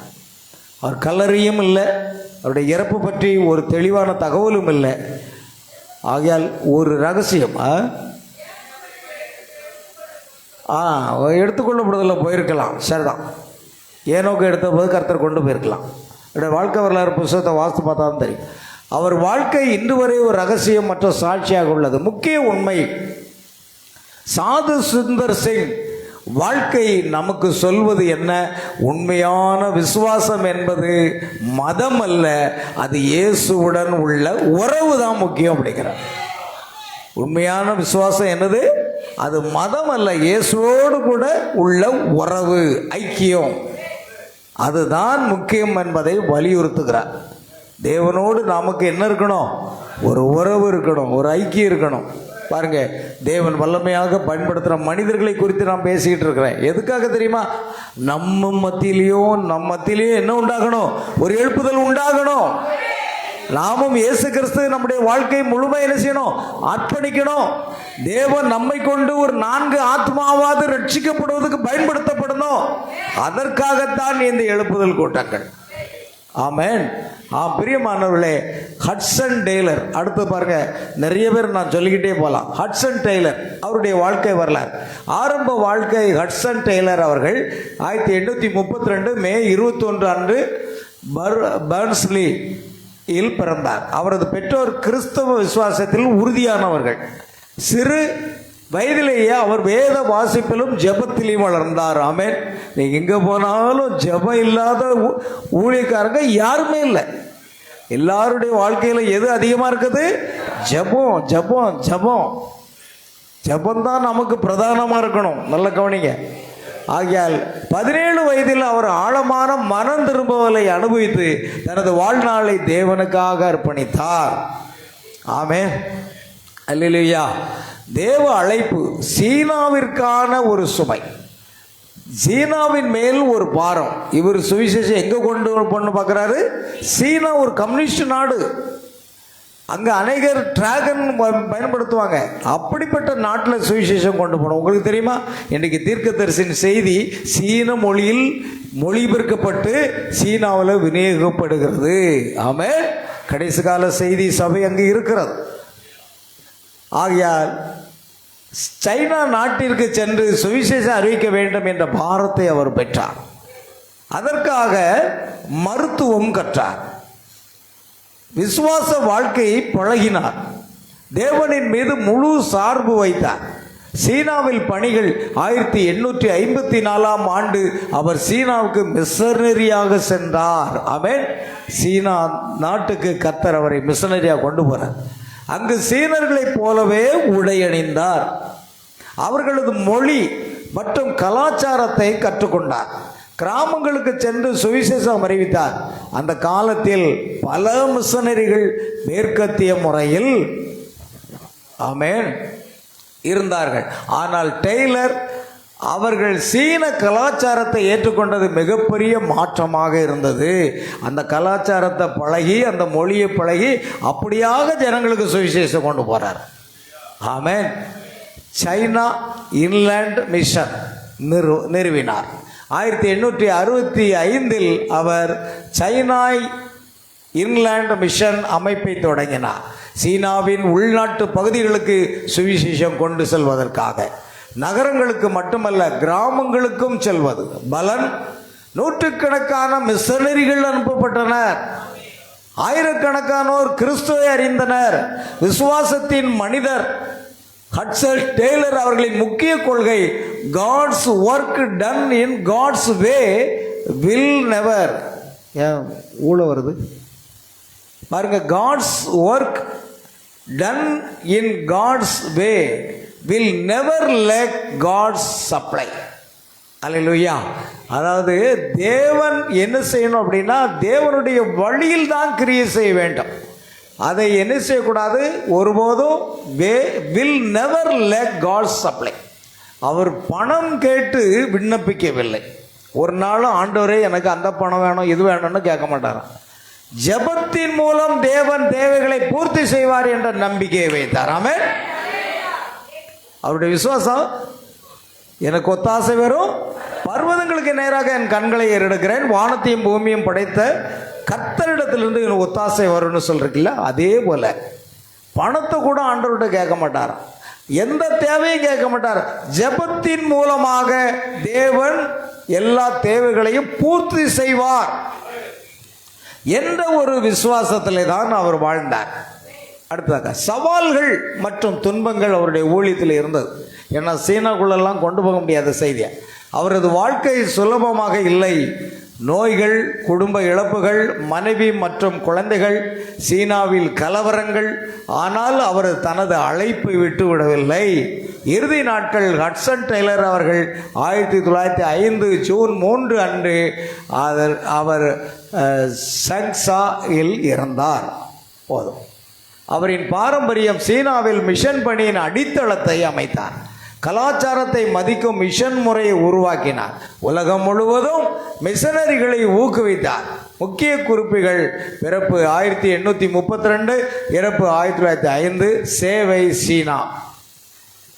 அவர் கல்லறையும் இல்லை, அவருடைய இறப்பு பற்றி ஒரு தெளிவான தகவலும் இல்லை. ஆகையால் ஒரு ரகசியம் எடுத்துக்கொள்ளப்படுவதில் போயிருக்கலாம், சரிதான். ஏனோக்கு எடுத்த போது கர்த்தர் கொண்டு போயிருக்கலாம். என்னுடைய வாழ்க்கை வரலாறு புத்தகத்தை வாசித்து பார்த்தா தான் தெரியும். அவர் வாழ்க்கை இன்று வரை ஒரு ரகசியம் மற்றும் சாட்சியாக உள்ளது. முக்கிய உண்மை, சாது சுந்தர் சிங் வாழ்க்கை நமக்கு சொல்வது என்ன? உண்மையான விசுவாசம் என்பது மதம் அல்ல, அது இயேசுவுடன் உள்ள உறவு தான் முக்கியம் அப்படிங்கிறார். உண்மையான விசுவாசம் என்னது? அது மதம் அல்ல, இயேசுவோடு கூட உள்ள உறவு, ஐக்கியம், அதுதான் முக்கியம் என்பதை வலியுறுத்துகிறார். தேவனோடு நமக்கு என்ன இருக்கணும்? ஒரு உறவு இருக்கணும், ஒரு ஐக்கியம் இருக்கணும். பாருங்க, தேவன் வல்லமையாக பயன்படுத்துகிற மனிதர்களை குறித்து நான் பேசிக்கிட்டு இருக்கிறேன். எதுக்காக தெரியுமா? நம்ம மத்தியிலையும் என்ன உண்டாகணும்? ஒரு எழுப்புதல் உண்டாகணும். நாமும் இயேசு கிறிஸ்து நம்முடைய வாழ்க்கை முழுமை என்ன செய்யணும்? அர்ப்பணிக்கணும். தேவன் நம்மை கொண்டு ஒரு 4 ஆத்மாவாவது ரட்சிக்கப்படுவதற்கு பயன்படுத்தப்படணும். அதற்காகத்தான் இந்த எழுப்புதல் கூட்டங்கள். ஆமென். பிரியமானவர்களே, ஹட்சன் டெய்லர், அடுத்து பாருங்க, நிறைய பேர் நான் சொல்லிக்கிட்டே போகலாம். ஹட்சன் டெய்லர் அவருடைய வாழ்க்கை வரலாறு. ஆரம்ப வாழ்க்கை ஹட்சன் டெய்லர் அவர்கள் 1832 மே 21 அன்று பர்ன்ஸ்லி இல் பிறந்தார். அவரது பெற்றோர் கிறிஸ்தவ விசுவாசத்தில் உறுதியானவர்கள். சிறு வயதிலேயே அவர் வேத வாசிப்பிலும் ஜெபத்திலையும் வளர்ந்தார். ஆமென். நீங்க எங்க போனாலும் ஜெபம் இல்லாத ஊழியக்காரங்க யாருமே இல்லை. எல்லாருடைய வாழ்க்கையில எது அதிகமா இருக்குது? ஜெபம் ஜெபம் ஜெபம். ஜெபம்தான் நமக்கு பிரதானமா இருக்கணும். நல்ல கவனிங்க. ஆகையால் 17 வயதில் அவர் ஆழமான மனம் திரும்புதலை அனுபவித்து தனது வாழ்நாளை தேவனுக்காக அர்ப்பணித்தார். ஆமென். அல்லேலூயா. தேவ அழைப்பு சீனாவிற்கான ஒரு சுமை, சீனாவின் மேல் ஒரு பாரம். இவர் சுவிசேஷம் எங்க கொண்டு பண்ண பார்க்கிறாரு? சீனா ஒரு கம்யூனிஸ்ட் நாடு. அங்க அநேகர் டிராகன் பயன்படுத்துவாங்க. அப்படிப்பட்ட நாட்டில் சுவிசேஷம் கொண்டு போனோம். உங்களுக்கு தெரியுமா, இன்னைக்கு தீர்க்கதரிசியின் செய்தி சீன மொழியில் மொழிபெயர்க்கப்பட்டு சீனாவில் விநியோகிக்கப்படுகிறது. ஆமென். கடைசி கால செய்தி சபை அங்கு இருக்கிறது. ஆகையால் சைனா நாட்டிற்கு சென்று சுவிசேஷம் அறிவிக்க வேண்டும் என்ற பாரத்தை அவர் பெற்றார். அதற்காக மருத்துவம் கற்றார். விசுவாச வாழ்க்கையை பழகினார். தேவனின் மீது முழு சார்பு வைத்தார். சீனாவில் பணிகள் 1854 ஆண்டு அவர் சீனாவுக்கு மிஷனரியாக சென்றார். ஆமென். சீனா நாட்டுக்கு கர்த்தர் அவரை மிஷனரியாக கொண்டு போறார். அங்கு சீனர்களைப் போலவே உடை அணிந்தார். அவர்களது மொழி மற்றும் கலாச்சாரத்தை கற்றுக்கொண்டார். கிராமங்களுக்கு சென்று சுவிசேஷம் அறிவித்தார். அந்த காலத்தில் பல மிஷனரிகள் மேற்கத்திய முறையில் ஆமென் இருந்தார்கள். ஆனால் டெய்லர் அவர்கள் சீன கலாச்சாரத்தை ஏற்றுக்கொண்டது மிகப்பெரிய மாற்றமாக இருந்தது. அந்த கலாச்சாரத்தை பழகி, அந்த மொழியை பழகி அப்படியாக ஜனங்களுக்கு சுவிசேஷம் கொண்டு போறார். ஆமென். சைனா இன்லேண்ட் மிஷன் நிறுவினார். 1865 அவர் சைனா இன்லேண்ட் மிஷன் அமைப்பை தொடங்கினார். சீனாவின் உள்நாட்டு பகுதிகளுக்கு சுவிசேஷம் கொண்டு செல்வதற்காக. நகரங்களுக்கு மட்டுமல்ல, கிராமங்களுக்கும் செல்வது. பலன், நூற்றுக்கணக்கான மிஷனரிகள் அனுப்பப்பட்டனர். ஆயிரக்கணக்கானோர் கிறிஸ்துவை அறிந்தனர். விசுவாசத்தின் மனிதர் ஹட்சன் டெய்லர் அவர்களின் முக்கிய கொள்கை, God's work done in God's way will never. ஊழ வருது பாருங்க. God's work done in God's way will never lack God's supply. அல்லேலூயா. அதாவது தேவன் என்ன செய்யணும் அப்படின்னா, தேவனுடைய வழியில் தான் கிரியை செய்ய வேண்டும். அதை என்ன செய்யக்கூடாது? ஒருபோதும் will never lack God's supply. அவர் பணம் கேட்டு விண்ணப்பிக்கவில்லை. ஒரு நாளும் ஆண்டவரே எனக்கு அந்த பணம் வேணும் இது வேணும்னு கேட்க மாட்டாராம். ஜெபத்தின் மூலம் தேவன் தேவைகளை பூர்த்தி செய்வார் என்ற நம்பிக்கையை வைத்தார். ஆமென். அவருடைய விசுவாசம், எனக்கு ஒத்தாசை வரும், பர்வதங்களுக்கு நேராக என் கண்களை ஏறெடுக்கிறேன், வானத்தையும் பூமியும் படைத்த கர்த்தரிடத்திலிருந்து எனக்கு ஒத்தாசை வரும்னு சொல்றீங்களா? அதே போல பணத்தை கூட ஆண்டவர்கிட்ட கேட்க மாட்டார். எந்த தேவையும் கேட்க மாட்டார். ஜெபத்தின் மூலமாக தேவன் எல்லா தேவைகளையும் பூர்த்தி செய்வார் என்ற ஒரு விசுவாசத்திலே தான் அவர் வாழ்ந்தார். அடுத்ததாக சவால்கள் மற்றும் துன்பங்கள் அவருடைய ஊழியத்தில் இருந்தது. ஏன்னா சீனாக்குள்ளெல்லாம் கொண்டு போக முடியாத செய்தியை. அவரது வாழ்க்கை சுலபமாக இல்லை. நோய்கள், குடும்ப இழப்புகள், மனைவி மற்றும் குழந்தைகள், சீனாவில் கலவரங்கள். ஆனால் அவர் தனது அழைப்பை விட்டு விடவில்லை. இறுதி நாட்கள் ஹட்சன் டெய்லர் அவர்கள் 1905 ஜூன் 3 அன்று அவர் சங்சாயில் இறந்தார். போதும். அவரின் பாரம்பரியம் சீனாவில் மிஷன் பணியின் அடித்தளத்தை அமைத்தார். கலாச்சாரத்தை மதிக்கும் மிஷன் முறையை உருவாக்கினார். உலகம் முழுவதும் மிஷனரிகளை ஊக்குவித்தார். முக்கிய குறிப்புகள்: பிறப்பு 1832, இறப்பு 1905, சேவை சீனா.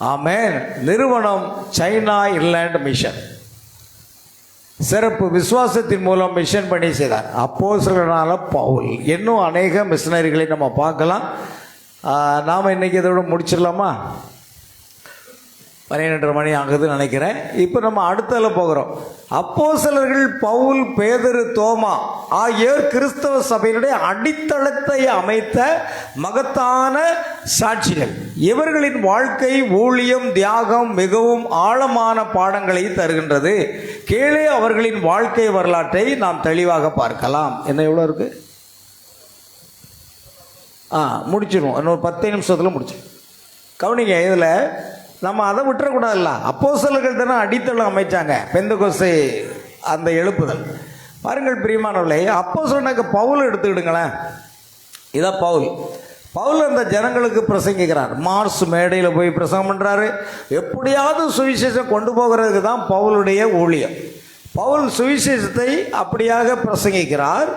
ஆமென். நிறுவனம் சைனா இன்லாண்ட் மிஷன். சிறப்பு: விசுவாசத்தின் மூலம் மிஷன் பணி செய்தார். அப்போஸ்தலனான பவுல். இன்னும் அநேக மிஷனரிகளை நம்ம பார்க்கலாம். நாம் இன்னைக்கு இதோட முடிச்சிடலாமா? 12:30 மணி ஆகுதுன்னு நினைக்கிறேன். இப்போ நம்ம அடுத்ததில் போகிறோம். அப்போஸ்தலர்கள் பவுல், பேதுரு, தோமா ஆகியோர் கிறிஸ்தவ சபையினுடைய அடித்தளத்தை அமைத்த மகத்தான சாட்சிகள். இவர்களின் வாழ்க்கை, ஊழியம், தியாகம் மிகவும் ஆழமான பாடங்களை தருகின்றது. கீழே அவர்களின் வாழ்க்கை வரலாற்றை நாம் தெளிவாக பார்க்கலாம். என்ன எவ்வளோ இருக்கு? முடிச்சிடுவோம். இன்னொரு 10 நிமிஷத்தில் முடிச்சிடும். கவனிங்க, இதில் நம்ம அதை விட்டுறக்கூடாதுல்ல. அப்போஸ்தலர்கள் தானே அடித்தளம் அமைச்சாங்க பெந்தெகோஸ்தே அந்த எழுப்புதல். பாருங்கள் பிரியமானவர்களே, அப்போஸ்தலனாக பவுல் எடுத்துக்கிடுங்களேன். இதான் பவுல் அந்த ஜனங்களுக்கு பிரசங்கிக்கிறார். மார்ஸ் மேடையில் போய் பிரசங்கம் பண்ணுறாரு. எப்படியாவது சுவிசேஷம் கொண்டு போகிறதுக்கு தான் பவுலுடைய ஊழியம். பவுல் சுவிசேஷத்தை அப்படியாக பிரசங்கிக்கிறார்.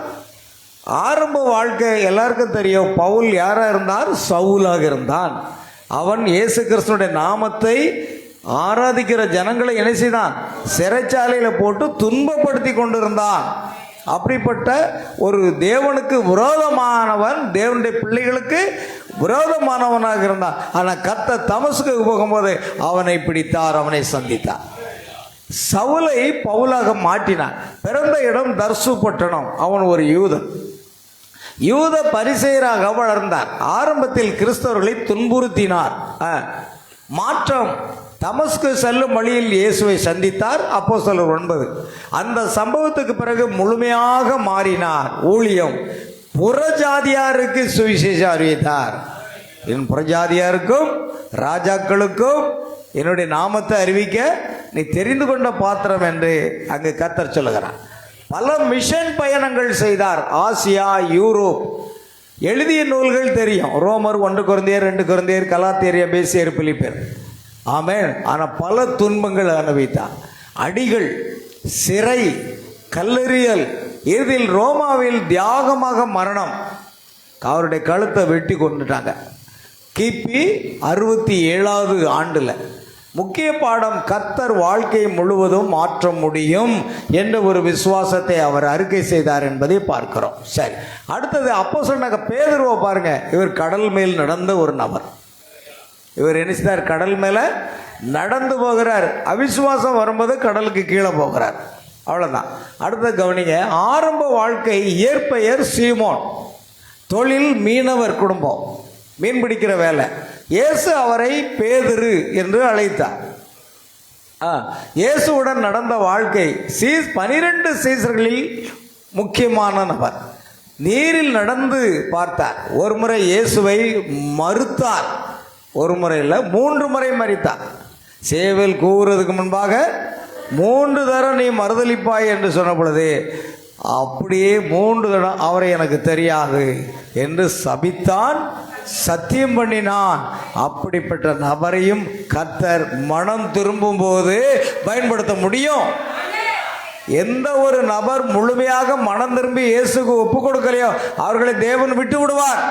ஆரம்ப வாழ்க்கை எல்லாருக்கும் தெரியும். பவுல் யாராக இருந்தார்? சவுலாக இருந்தான். அவன் இயேசு கிறிஸ்துனுடைய நாமத்தை ஆராதிக்கிற ஜனங்களை என்ன செய்தான்? சிறைச்சாலையில் போட்டு துன்பப்படுத்தி கொண்டிருந்தான். அப்படிப்பட்ட ஒரு தேவனுக்கு விரோதமானவன், தேவனுடைய பிள்ளைகளுக்கு விரோதமானவனாக இருந்தான். ஆனால் கர்த்தர் தமஸ்குக்கு போகும்போது அவனை பிடித்தார், அவனை சந்தித்தார். சவுலை பவுலாக மாற்றினான். பிறந்த இடம் தர்சு பட்டணம். அவன் ஒரு யூதன். யூத பரிசேயராக வளர்ந்தார். ஆரம்பத்தில் கிறிஸ்தவர்களை துன்புறுத்தினார். மாற்றம்: தமஸ்கு செல்லும் வழியில் இயேசுவை சந்தித்தார். அப்போஸ்தலர் 9. அந்த சம்பவத்துக்கு பிறகு முழுமையாக மாறினார். ஊழியம்: புறஜாதியாருக்கு சுவிசேஷம் அறிவித்தார். என் புறஜாதியாருக்கும் ராஜாக்களுக்கும் என்னுடைய நாமத்தை அறிவிக்க நீ தெரிந்து கொண்ட பாத்திரம் என்று அங்கு கர்த்தர் சொல்லுகிறார். பல மிஷன் பயணங்கள் செய்தார். Asia, Europe. எழுதிய நூல்கள் தெரியும். ரோமர், 1 கொரிந்தியர், 2 கொரிந்தியர், கலாத்தியர், எபேசியர், பிலிப்பியர். ஆமென். ஆனால் பல துன்பங்கள் அனுபவித்தார். அடிகள், சிறை, கல்லெறியல், இறுதியில் ரோமாவில் தியாகமாக மரணம். அவருடைய கழுத்தை வெட்டி கொண்டுட்டாங்க. கிபி 67வது ஆண்டில். முக்கிய பாடம்: கர்த்தர் வாழ்க்கை முழுவதும் மாற்ற முடியும் என்ற ஒரு விசுவாசத்தை அவர் அறிக்கை செய்தார் என்பதை பார்க்கிறோம். சரி, அடுத்தது அப்போஸ்தலனாக பேதுருவை பாருங்க. இவர் கடல் மேல் நடந்த ஒரு நபர். இவர் என்ன செய்தார்? கடல் மேலே நடந்து போகிறார். அவிசுவாசம் வரும்போது கடலுக்கு கீழே போகிறார். அவ்வளோதான். அடுத்த கவனிங்க. ஆரம்ப வாழ்க்கை: இயற்பெயர் சீமோன். தொழில் மீனவர் குடும்பம், மீன் பிடிக்கிற வேலை. இயேசு அவரை பேதுரு என்று அழைத்தார். இயேசுவுடன் நடந்த வாழ்க்கை: 12 சீசர்களில் முக்கியமான நபர். நீரில் நடந்து பார்த்தார். ஒரு முறை இயேசுவை மறுத்தார். ஒரு முறை இல்லை, 3 முறை மறித்தார். சேவல் கூவுறதுக்கு முன்பாக 3 தரம் நீ மறுதலிப்பாய் என்று சொன்ன பொழுது அப்படியே 3 தரம் அவரை எனக்கு தெரியாது என்று சபித்தான், சத்தியம் பண்ணினான். அப்படிப்பட்ட நபரையும் கர்த்தர் மனம் திரும்பும் போது பயன்படுத்த முடியும். எந்த ஒரு நபர் முழுமையாக மனம் திரும்பி இயேசுக்கு ஒப்பு கொடுக்கலையோ அவர்களை தேவன் விட்டு விடுவார்.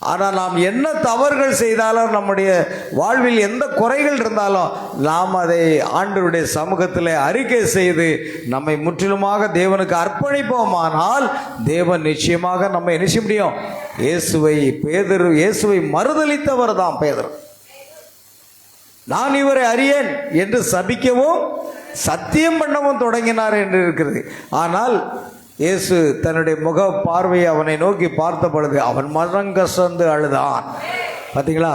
ஆனால் நாம் என்ன தவறுகள் செய்தாலும், நம்முடைய வாழ்வில் எந்த குறைகள் இருந்தாலும் நாம் அதை ஆண்டவருடைய சமூகத்தில் அறிக்கை செய்து நம்மை முற்றிலுமாக தேவனுக்கு அர்ப்பணிப்போமானால் தேவன் நிச்சயமாக நம்ம என்ன செய்ய முடியும்? இயேசுவை மறுதலித்தவர் தான் பேதுரு. நான் இவரை அறியேன் என்று சபிக்கவும் சத்தியம் பண்ணவும் தொடங்கினார் என்று இருக்கிறது. ஆனால் இயேசு தன்னுடைய முக பார்வையை அவனை நோக்கி பார்த்த பொழுது அவன் மனங்கசந்து அழுதான். பார்த்தீங்களா?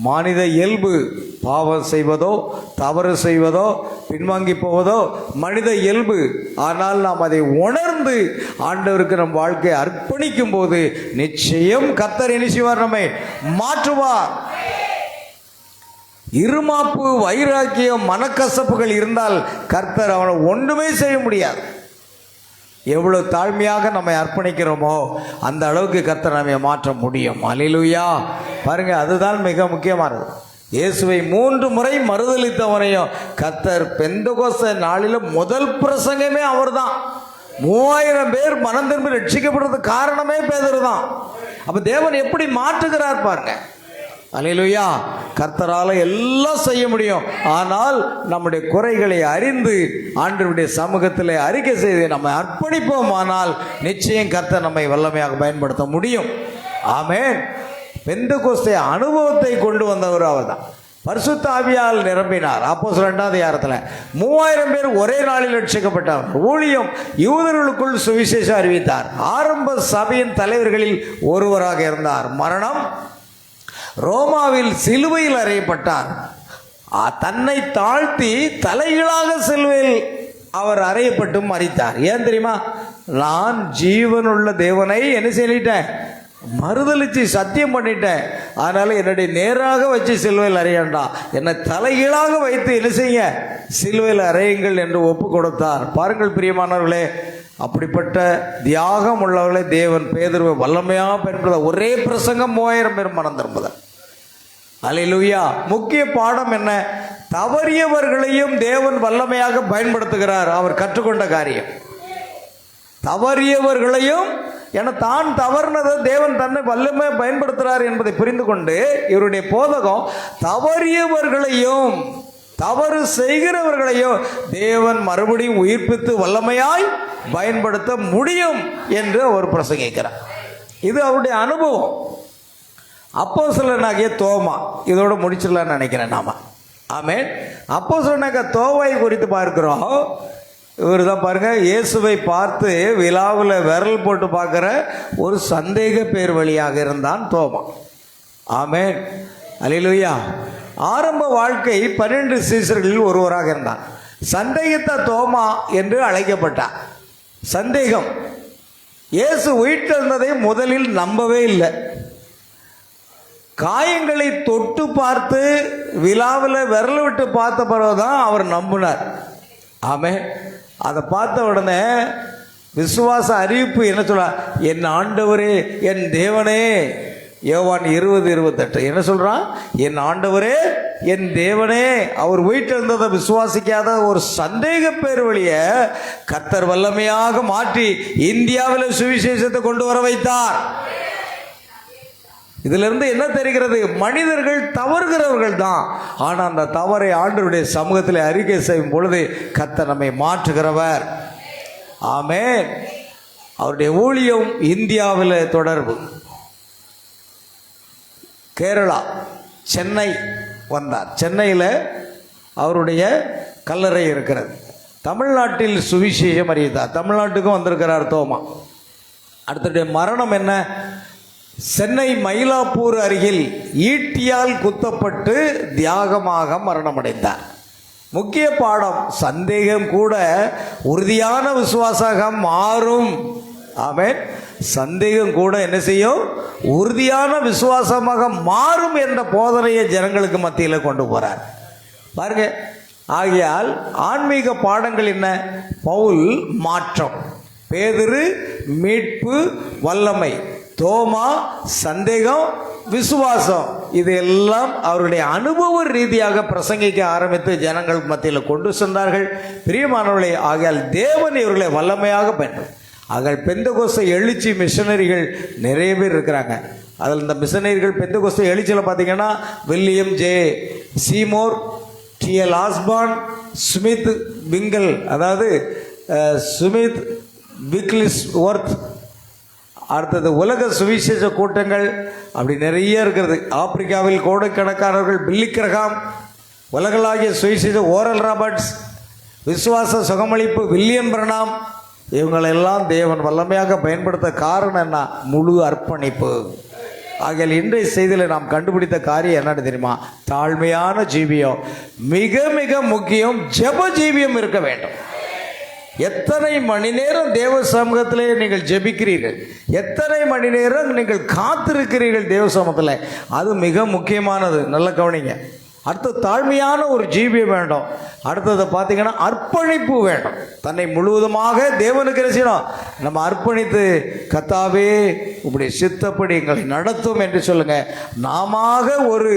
மனித இயல்பு. பாவம் செய்வதோ, தவறு செய்வதோ, பின்வாங்கி போவதோ மனித இயல்பு. ஆனால் நாம் அதை உணர்ந்து ஆண்டவருக்கு நம் வாழ்க்கையை அர்ப்பணிக்கும் போது நிச்சயம் கர்த்தர் என்ன செய்வார்? நம்மை மாற்றுவார். இருமாப்பு, வைராக்கியம், மனக்கசப்புகள் இருந்தால் கர்த்தர் அவனை ஒன்றுமே செய்ய முடியாது. எவ்வளவு தாழ்மையாக நம்மை அர்ப்பணிக்கிறோமோ அந்த அளவுக்கு கர்த்தர் நம்மை மாற்ற முடியும். அல்லேலூயா. பாருங்க, அதுதான் மிக முக்கியமானது. இயேசுவை 3 முறை மறுதலித்தவனையும் கர்த்தர் பெந்தெகோஸ்தே நாளில் முதல் பிரசங்கமே அவர்தான். 3000 பேர் மனம் திரும்பி ரட்சிக்கப்படுறதுக்கு காரணமே பேதுரு தான். அப்ப தேவன் எப்படி மாற்றுகிறார் பாருங்க. அல்லேலூயா. கர்த்தரால எல்லாம் செய்ய முடியும். ஆனால் நம்முடைய குறைகளை அறிந்து ஆண்டவருடைய சமூகத்தில் அறிக்கை செய்து நம்ம அர்ப்பணிப்போம். ஆனால் நிச்சயம் கர்த்தர் நம்மை வல்லமையாக பயன்படுத்த முடியும். ஆமென். பெந்தெகோஸ்தே அனுபவத்தை கொண்டு வந்தவர் அவர் தான். பரிசுத்த ஆவியால் நிரம்பினார். அப்போஸ்தலர் 2ஆம் அதிகாரத்தில் 3000 பேர் ஒரே நாளில் ரட்சிக்கப்பட்டார். ஊழியம் யூதர்களுக்குள் சுவிசேஷம் அறிவித்தார். ஆரம்ப சபையின் தலைவர்களில் ஒருவராக இருந்தார். மரணம் ரோமாவில் சிலுவையில் அறையப்பட்டார். தன்னை தாழ்த்தி தலைகளாக சிலுவையில் அவர் அறையப்பட்டு மரித்தார். ஏன் தெரியுமா? நான் ஜீவனுள்ள தேவனை என்ன சொல்லிட்டேன், மறுதலிச்சு சத்தியம் பண்ணிட்டேன். அதனால என்னுடைய நேராக வச்சு சிலுவையில் அறையண்டா, என்னை தலைகீழாக வைத்து என்ன செய்ய, சிலுவையில் அறையுங்கள் என்று ஒப்பு கொடுத்தார். பாருங்கள் பிரியமானவர்களே, அப்படிப்பட்ட தியாகம் உள்ளவர்களே தேவன் பேதுருவை வல்லமையாக பயன்படுத்த ஒரே பிரசங்கம் 3000 பேர் மனம் திரும்புதல். அல்லேலூயா. முக்கிய பாடம் என்ன? தவறியவர்களையும் தேவன் வல்லமையாக பயன்படுத்துகிறார். அவர் கற்றுக்கொண்ட காரியம் தவறியவர்களையும், என தான் தவறுனதை தேவன் தன்னை வல்லமையாக பயன்படுத்துகிறார் என்பதை புரிந்து கொண்டு இவருடைய போதகம் தவறியவர்களையும் தவறு செய்கிறவர்களையும் தேவன் மறுபடியும் உயிர்ப்பித்து வல்லமையாய் பயன்படுத்த முடியும் என்று அவர் பிரசங்கிக்கிறார். இது அவருடைய அனுபவம். அப்போஸ்தலனாகிய தோமா, இதோட முடிச்சிடலான்னு நினைக்கிறேன் நாம. ஆமென். அப்போஸ்தலனாகிய தோமாவை குறித்து பார்க்கிறோம். இவர் தான் பாருங்க, இயேசுவை பார்த்து விழாவில் விரல் போட்டு பார்க்குற ஒரு சந்தேக பேர் வழியாக இருந்தான் தோமா. ஆமென். அல்லேலூயா. ஆரம்ப வாழ்க்கை 12 சீசர்களில் ஒருவராக இருந்தான். சந்தேகித்த தோமா என்று அழைக்கப்பட்டார். சந்தேகம். இயேசு உயிர்த்தெழுந்ததை முதலில் நம்பவே இல்லை. காயங்களை தொட்டு பார்த்து விழாவில் விரல் விட்டு பார்த்த பிறகுதான் அவர் நம்பினார். ஆமென். அதை பார்த்த உடனே விசுவாச அறிவிப்பு என்ன சொல்ல, என் ஆண்டவரே என் தேவனே. யோவான் 20:28 என்ன சொல்றான்? என் ஆண்டவரே என் தேவனே. அவர் உயிர்த்தெழுந்ததை விசுவாசிக்காத ஒரு சந்தேக பேர் வழிய கர்த்தர் வல்லமையாக மாற்றி இந்தியாவில் சுவிசேஷத்தை கொண்டு வர வைத்தார். இதிலிருந்து என்ன தெரிகிறது? மனிதர்கள் தவறுகிறவர்கள் தான். ஆனால் அந்த தவறை ஆண்டவருடைய சமூகத்தில் அறிக்கை செய்யும் பொழுது கர்த்தர் நம்மை மாற்றுகிறவர். ஆமென். அவருடைய ஊழியம் இந்தியாவில் தொடர்பு. கேரளா, சென்னை வந்தார். சென்னையில் அவருடைய கல்லறை இருக்கிறது. தமிழ்நாட்டில் சுவிசேஷம் அறிவித்தார். தமிழ்நாட்டுக்கும் வந்திருக்கிறார் தோமா. அடுத்தது மரணம் என்ன? சென்னை மயிலாப்பூர் அருகில் ஈட்டியால் குத்தப்பட்டு தியாகமாக மரணமடைந்தார். முக்கிய பாடம், சந்தேகம் கூட உறுதியான விசுவாசமாக மாறும். ஆமென். சந்தேகம் கூட என்ன செய்யும்? உறுதியான விசுவாசமாக மாறும் என்ற போதனையை ஜனங்களுக்கு மத்தியில் கொண்டு போறார் பாருங்க. ஆகையால் ஆன்மீக பாடங்கள் என்ன? பவுல் மாற்றம், பேதுரு மீட்பு வல்லமை, தோமா சந்தேகம் விசுவாசம், இதையெல்லாம் அவருடைய அனுபவ ரீதியாக பிரசங்கிக்க ஆரம்பித்து ஜனங்கள் மத்தியில் கொண்டு சென்றார்கள். பிரியமானவர்களே, ஆகையால் தேவன் இவர்களை வல்லமையாக பயன்படுத்த. ஆகையால் பெந்தெகோஸ்தே எழுச்சி மிஷனரிகள் நிறைய பேர் இருக்கிறாங்க. அதில் இந்த மிஷனரிகள் பெந்தெகோஸ்தே எழுச்சியில் பார்த்தீங்கன்னா William J Seymour, T.L. Osborn, Smith விங்கல், அதாவது ஸ்மித் விக்லிஸ் ஒர்த், அடுத்தது உலக சுவிசேஷ கூட்டங்கள், அப்படி நிறைய இருக்கிறது. ஆப்பிரிக்காவில் கோடிக்கணக்கானவர்கள், பில்லி கிரகாம், உலகளாகிய சுவிசேஷ ஓரல் ராபர்ட்ஸ், விசுவாச சுகமளிப்பு வில்லியம் பிரணாம், இவங்களெல்லாம் தேவன் வல்லமையாக பயன்படுத்த காரணம் என்ன? முழு அர்ப்பணிப்பு. ஆகையால் இன்றைய செய்தியில் நாம் கண்டுபிடித்த காரியம் என்னன்னு தெரியுமா? தாழ்மையான ஜீவியம் மிக மிக முக்கியம். ஜெப ஜீவியம் இருக்க வேண்டும். எத்தனை மணி நேரம் தேவ சமூகத்திலே நீங்கள் ஜெபிக்கிறீர்கள், எத்தனை மணி நேரம் நீங்கள் காத்திருக்கிறீர்கள் தேவ சமூகத்தில், அது மிக முக்கியமானது. நல்ல கவனிங்க. அடுத்து தாழ்மையான ஒரு ஜீவியம் வேண்டும். அடுத்தது பார்த்தீங்கன்னா அர்ப்பணிப்பு வேண்டும். தன்னை முழுவதுமாக தேவனுக்கு செய்யணும். நம்ம அர்ப்பணித்து கர்த்தாவே இப்படி சித்தப்படி எங்களை நடத்தும் என்று சொல்லுங்க. நாம ஒரு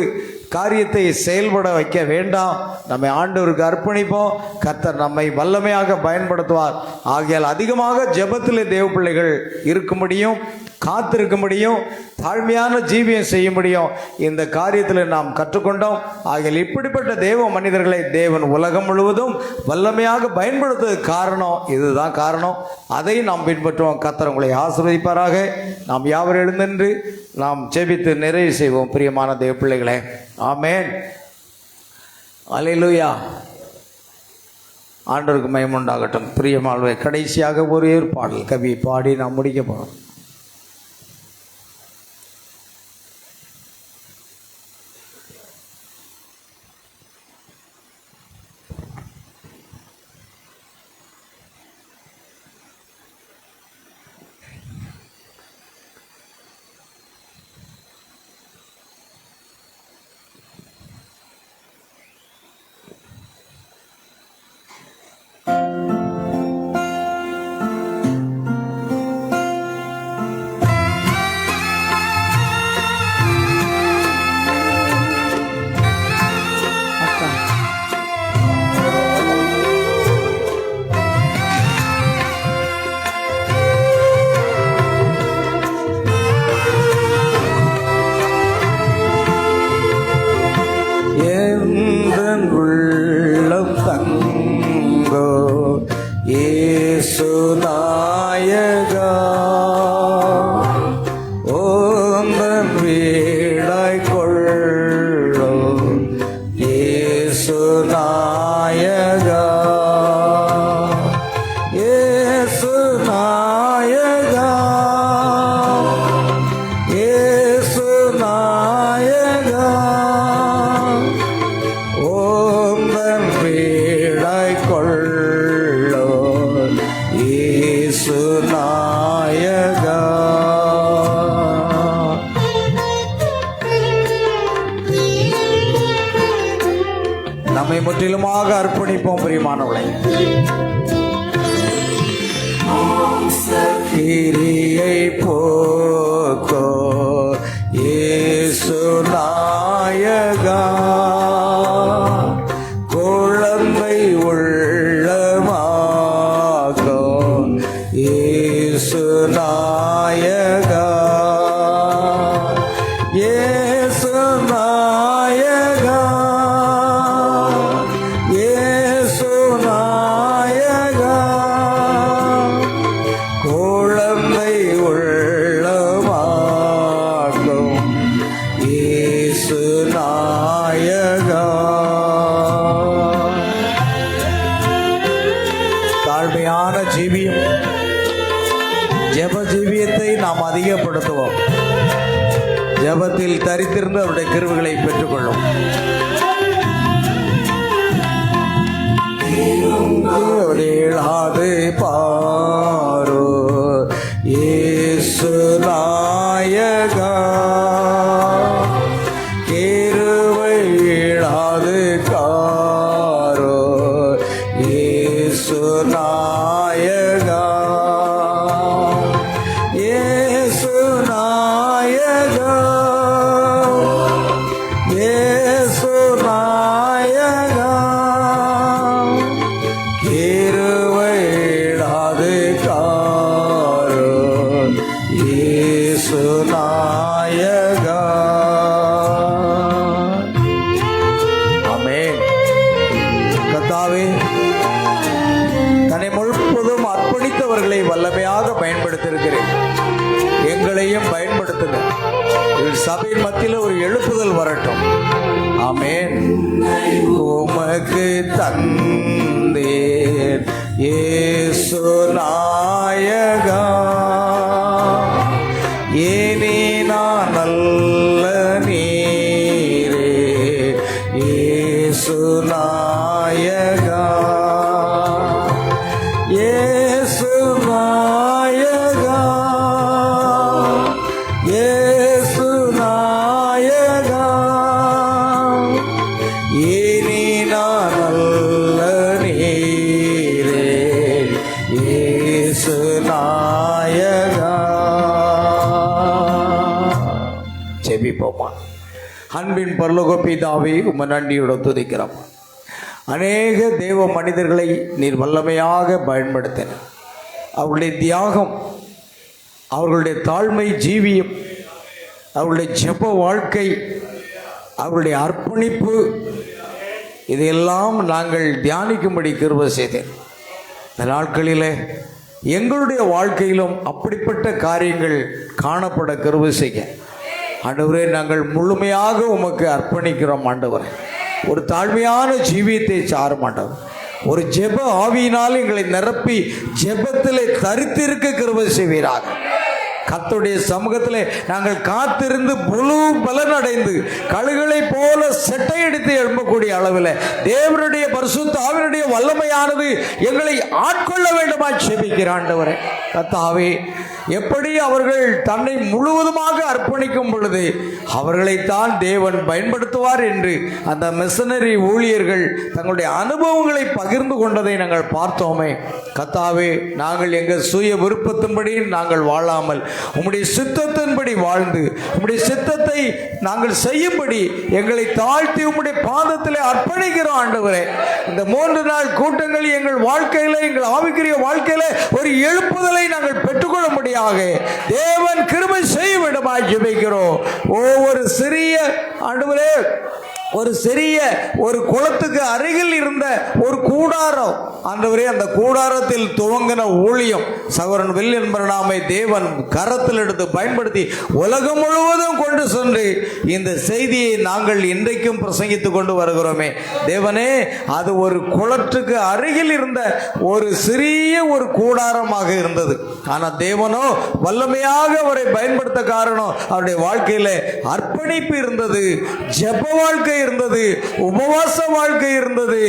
காரியத்தை செயல்பட வைக்க வேண்டாம். நம்மை ஆண்டவருக்கு அர்ப்பணிப்போம். கர்த்தர் நம்மை வல்லமையாக பயன்படுத்துவார். ஆகையால் அதிகமாக ஜெபத்தில் தேவ பிள்ளைகள் இருக்க முடியும், காத்திருக்க முடியும், தாழ்மையான ஜீவியம் செய்ய முடியும். இந்த காரியத்தில் நாம் கற்றுக்கொண்டோம். ஆகையால் இப்படிப்பட்ட தேவ மனிதர்களை தேவன் உலகம் முழுவதும் வல்லமையாக பயன்படுத்துவதற்கு காரணம் இதுதான் காரணம். அதை நாம் பின்பற்றுவோம். கர்த்தர் உங்களை ஆசீர்வதிப்பாராக. நாம் யாவரும் எழுந்தென்று நாம் ஜெபித்து நிறைவு செய்வோம். பிரியமான தேவ பிள்ளைகளே, ஆமென், அல்லேலூயா. ஆண்டவருக்கு மகிமை உண்டாகட்டும். பிரியமானவர்களே, கடைசியாக ஒரே ஒரு பாடல் கவி பாடி நாம் முடிக்க போகிறோம். உள்ளம் தங்கோ இயேசு நாயகா, ஓந்தன் வீடாய் கொள்ளோ இயேசு நாயகா, இயேசு நாயகா, இயேசு நாயகா, ஓந்தன் வீடாய் கொள்ளோ இயேசு நாயகா. நம்மை முற்றிலுமாக அர்ப்பணிப்போம். பிரியமானவர்களே, கிரியை போக்கோ இயேசு நாயகா, குழந்தை உள்ளமாகோ இயேசு நாயகா, இயேசு நாயகா, இயேசு நாயகா, குழந்தை உள்ளமாகும் இயேசு நாயகா. தாழ்மையான ஜீவியம், ஜெப ஜீவியத்தை நாம் அதிகப்படுத்துவோம். ஜெபத்தில் தரித்திருந்து அவருடைய கிருபைகளை பெற்றுக்கொள்ளும். இழாது பாரோ இயேசு நாயகா, கிருபை இழாது காரோ இயேசு நாயகா, இயேசு நாயகா, இயேசு நாயகா, கிருபை இழாது காரோ இயேசு நாயகா. ஆமென். கர்த்தாவே, தன்னை முழுவதும் அர்ப்பணித்தவர்களை வல்லமையாக பயன்படுத்தியிருக்கிறேன். எங்களையும் பயன்படுத்துங்க. சபையின் மத்தியில் ஒரு எழுப்புதல் வரட்டும். ஆமென். உமக்கு தந்தேன் இயேசு நாயகா, ஏனே நான் நல்ல நீரே இயேசு நாயகா, இயேசு நாயகா, இயேசு நாயகா, ஏனே நான் நல்ல நீரே இயேசு நாயகா. ஜெபிப்போமா. அன்பின் பரலோக பிதாவே, உம்மை நன்றியோடு துதிக்கிறோம். அநேக தேவ மனிதர்களை நீர் வல்லமையாக பயன்படுத்தின. அவர்களுடைய தியாகம், அவர்களுடைய தாழ்மை ஜீவியம், அவர்களுடைய ஜெப வாழ்க்கை, அவர்களுடைய அர்ப்பணிப்பு, இதையெல்லாம் நாங்கள் தியானிக்கும்படி கிருபை செய்தேன். இந்த நாட்களிலே எங்களுடைய வாழ்க்கையிலும் அப்படிப்பட்ட காரியங்கள் காணப்பட கிருபை செய்ய ஆண்டவரே, நாங்கள் முழுமையாக உமக்கு அர்ப்பணிக்கிறோம். ஆண்டவரே, ஒரு தாழ்மையான ஜீவியத்தை சாரும் ஆண்டவர். ஒரு ஜெப ஆவியினால் எங்களை நிரப்பி ஜெபத்திலே தரித்திருக்க கிருபை செய்வீராக. கர்த்தருடைய சமூகத்திலே நாங்கள் காத்திருந்து முழு பலன் அடைந்து கழுகளை போல செட்டையடித்து எழும்பக்கூடிய அளவில் தேவனுடைய பரிசுத்த ஆவியினுடைய வல்லமையானது எங்களை ஆட்கொள்ள வேண்டுமா ஜெபிக்கிற ஆண்டவரே. கர்த்தாவே, எப்படி அவர்கள் தன்னை முழுவதுமாக அர்ப்பணிக்கும் பொழுது அவர்களைத்தான் தேவன் பயன்படுத்துவார் என்று அந்த மிஷனரி ஊழியர்கள் தங்களுடைய அனுபவங்களை பகிர்ந்து கொண்டதை நாங்கள் பார்த்தோமே. கர்த்தாவே, நாங்கள் எங்கள் சுய விருப்பத்தின்படி நாங்கள் வாழாமல் உம்முடைய சித்தத்தின்படி வாழ்ந்து உம்முடைய சித்தத்தை நாங்கள் செய்யும்படி எங்களை தாழ்த்தி உம்முடைய பாதத்தில் அர்ப்பணிக்கிறோம். ஆண்டவரே, இந்த 3 நாள் கூட்டங்கள் எங்கள் வாழ்க்கையில, எங்கள் ஆவிக்குரிய வாழ்க்கையில ஒரு எழுப்புதலை நாங்கள் பெற்றுக்கொள்ளும்படியாக தேவன் கிருபை செய்ய வேண்டுமாய் ஜெபிக்கிறோம். ஒவ்வொரு சிறிய ஆண்டவரே, ஒரு குளத்துக்கு அருகில் இருந்த ஒரு கூடாரம் ஆண்டவரே, அந்த கூடாரத்தில் துவங்கின ஊழியம் சகோதரன் வில் என்பவரை தேவன் கரத்தில் எடுத்து பயன்படுத்தி உலகம் முழுவதும் கொண்டு சென்று இந்த செய்தியை நாங்கள் இன்றைக்கும் பிரசங்கித்துக் கொண்டு வருகிறோமே. தேவனே, அது ஒரு குளத்துக்கு அருகில் இருந்த ஒரு சிறிய ஒரு கூடாரமாக இருந்தது. ஆனால் தேவனோ வல்லமையாக அவரை பயன்படுத்த காரணம் அவருடைய வாழ்க்கையில அர்ப்பணிப்பு இருந்தது, ஜெப வாழ்க்கை இருந்தது, உபவாச வாழ்க்கை இருந்தது,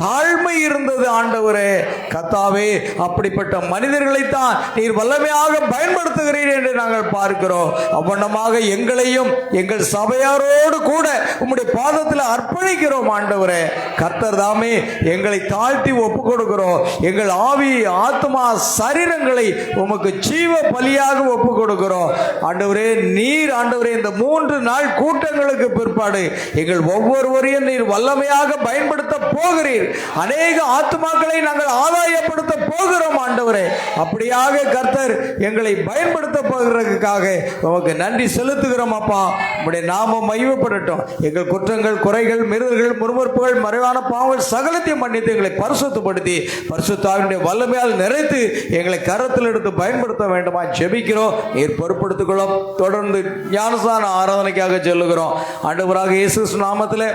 தாழ்மை இருந்தது. ஆண்டவரே கர்த்தாவே, அப்படிப்பட்ட மனிதர்களைத்தான் நீர் வல்லமையாக பயன்படுத்துகிறீர் என்று நாங்கள் பார்க்கிறோம். அவ்வண்ணமாக எங்களையும் எங்கள் சபையாரோடு கூட உம்முடைய பாதத்தில் அர்ப்பணிக்கிறோம். ஆண்டவரே கர்த்தர் தாமே எங்களை தாழ்த்தி ஒப்பு கொடுக்கிறோம். எங்கள் ஆவி, ஆத்மா, சரீரங்களை உமக்கு ஜீவ பலியாக ஒப்பு கொடுக்கிறோம். ஆண்டவரே, நீர் ஆண்டவரே இந்த 3 நாள் கூட்டங்களுக்கு பிற்பாடு எங்கள் ஒவ்வொருவரையும் நீர் வல்லமையாக பயன்படுத்த போகிறீர். அநேக ஆத்துமாக்களை நாங்கள் ஆதாயப்படுத்த போகிறோம். ஆண்டவரே, அப்படியாக கர்த்தர் எங்களை பயன்படுத்த போகிறதுக்காக உமக்கு நன்றி செலுத்துகிறோம். அப்பா, உம்முடைய நாமம் மகிமைப்படட்டும். எங்கள் குற்றங்கள், குறைகள், மீறுதல்கள், முறுமுறுப்புகள், மறைவான பாவங்கள் சகலத்தையும் மன்னித்து எங்களை பரிசுத்தப்படுத்தி பரிசுத்த ஆவியினுடைய வல்லமையால் நிறைத்து எங்களை கரத்தில் எடுத்து பயன்படுத்த வேண்டுமா ஜெபிக்கிறோம். நீர் பொறுப்படுத்திக்கொள்ளும். தொடர்ந்து ஞானஸ்நான ஆராதனைக்காக செல்லுகிறோம். ஆண்டவராக இயேசு நாமத்தில்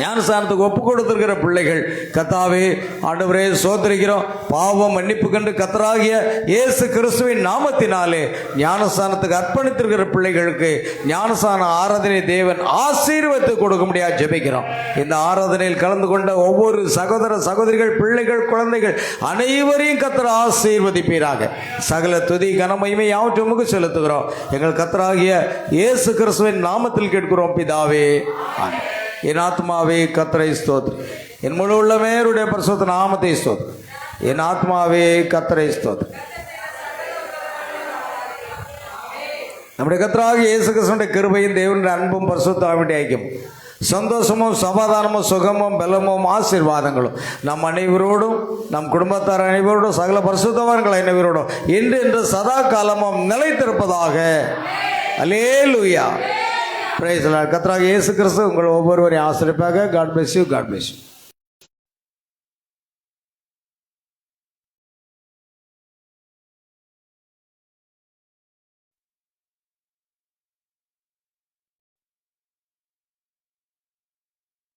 ஞானஸ்நானத்துக்கு ஒப்பு கொடுத்திருக்கிற பிள்ளைகள் கர்த்தாவே, ஆண்டவரே சோதரிக்கிறோம். பாவம் மன்னிப்பு கண்டு கர்த்தராகிய இயேசு கிறிஸ்துவின் நாமத்தினாலே ஞானஸ்நானத்துக்கு அர்ப்பணித்திருக்கிற பிள்ளைகளுக்கு ஞானஸ்நான ஆராதனை தேவன் ஆசீர்வதித்து கொடுக்க முடியாது ஜெபிக்கிறோம். இந்த ஆராதனையில் கலந்து கொண்ட ஒவ்வொரு சகோதர சகோதரிகள், பிள்ளைகள், குழந்தைகள் அனைவரையும் கர்த்தர் ஆசீர்வதிப்பீராக. சகல துதி கனமகிமை யாவற்றுக்கு செலுத்துகிறோம். எங்கள் கர்த்தராகிய இயேசு கிறிஸ்துவின் நாமத்தில் கேட்கிறோம் பிதாவே, ஆமென். என் ஆத்மாவே கர்த்தரை ஸ்தோத்திரி, என் முழு உள்ளமே அவருடைய பரிசுத்த நாமத்தை ஸ்தோத்திரி. என் ஆத்மாவே கர்த்தரை ஸ்தோத்திரி. நம்முடைய கர்த்தராகிய இயேசு கிறிஸ்துவின் கிருபையும் தேவனுடைய அன்பும் பரிசுத்த ஆவியுடைய ஐக்கியமும் சந்தோஷமும் சமாதானமும் சுகமும் பலமும் ஆசீர்வாதங்களும் நம் அனைவரோடும், நம் குடும்பத்தார் அனைவரோடும், சகல பரிசுத்தவான்கள் அனைவரோடும் இன்று சதா காலமும் நிலைத்திருப்பதாக. அல்லேலூயா. Praise the Lord. கர்த்தராகிய இயேசு கிறிஸ்து உங்கள் ஒவ்வொருவரையும் ஆசீர்வதிப்பாக. God bless you. God bless you.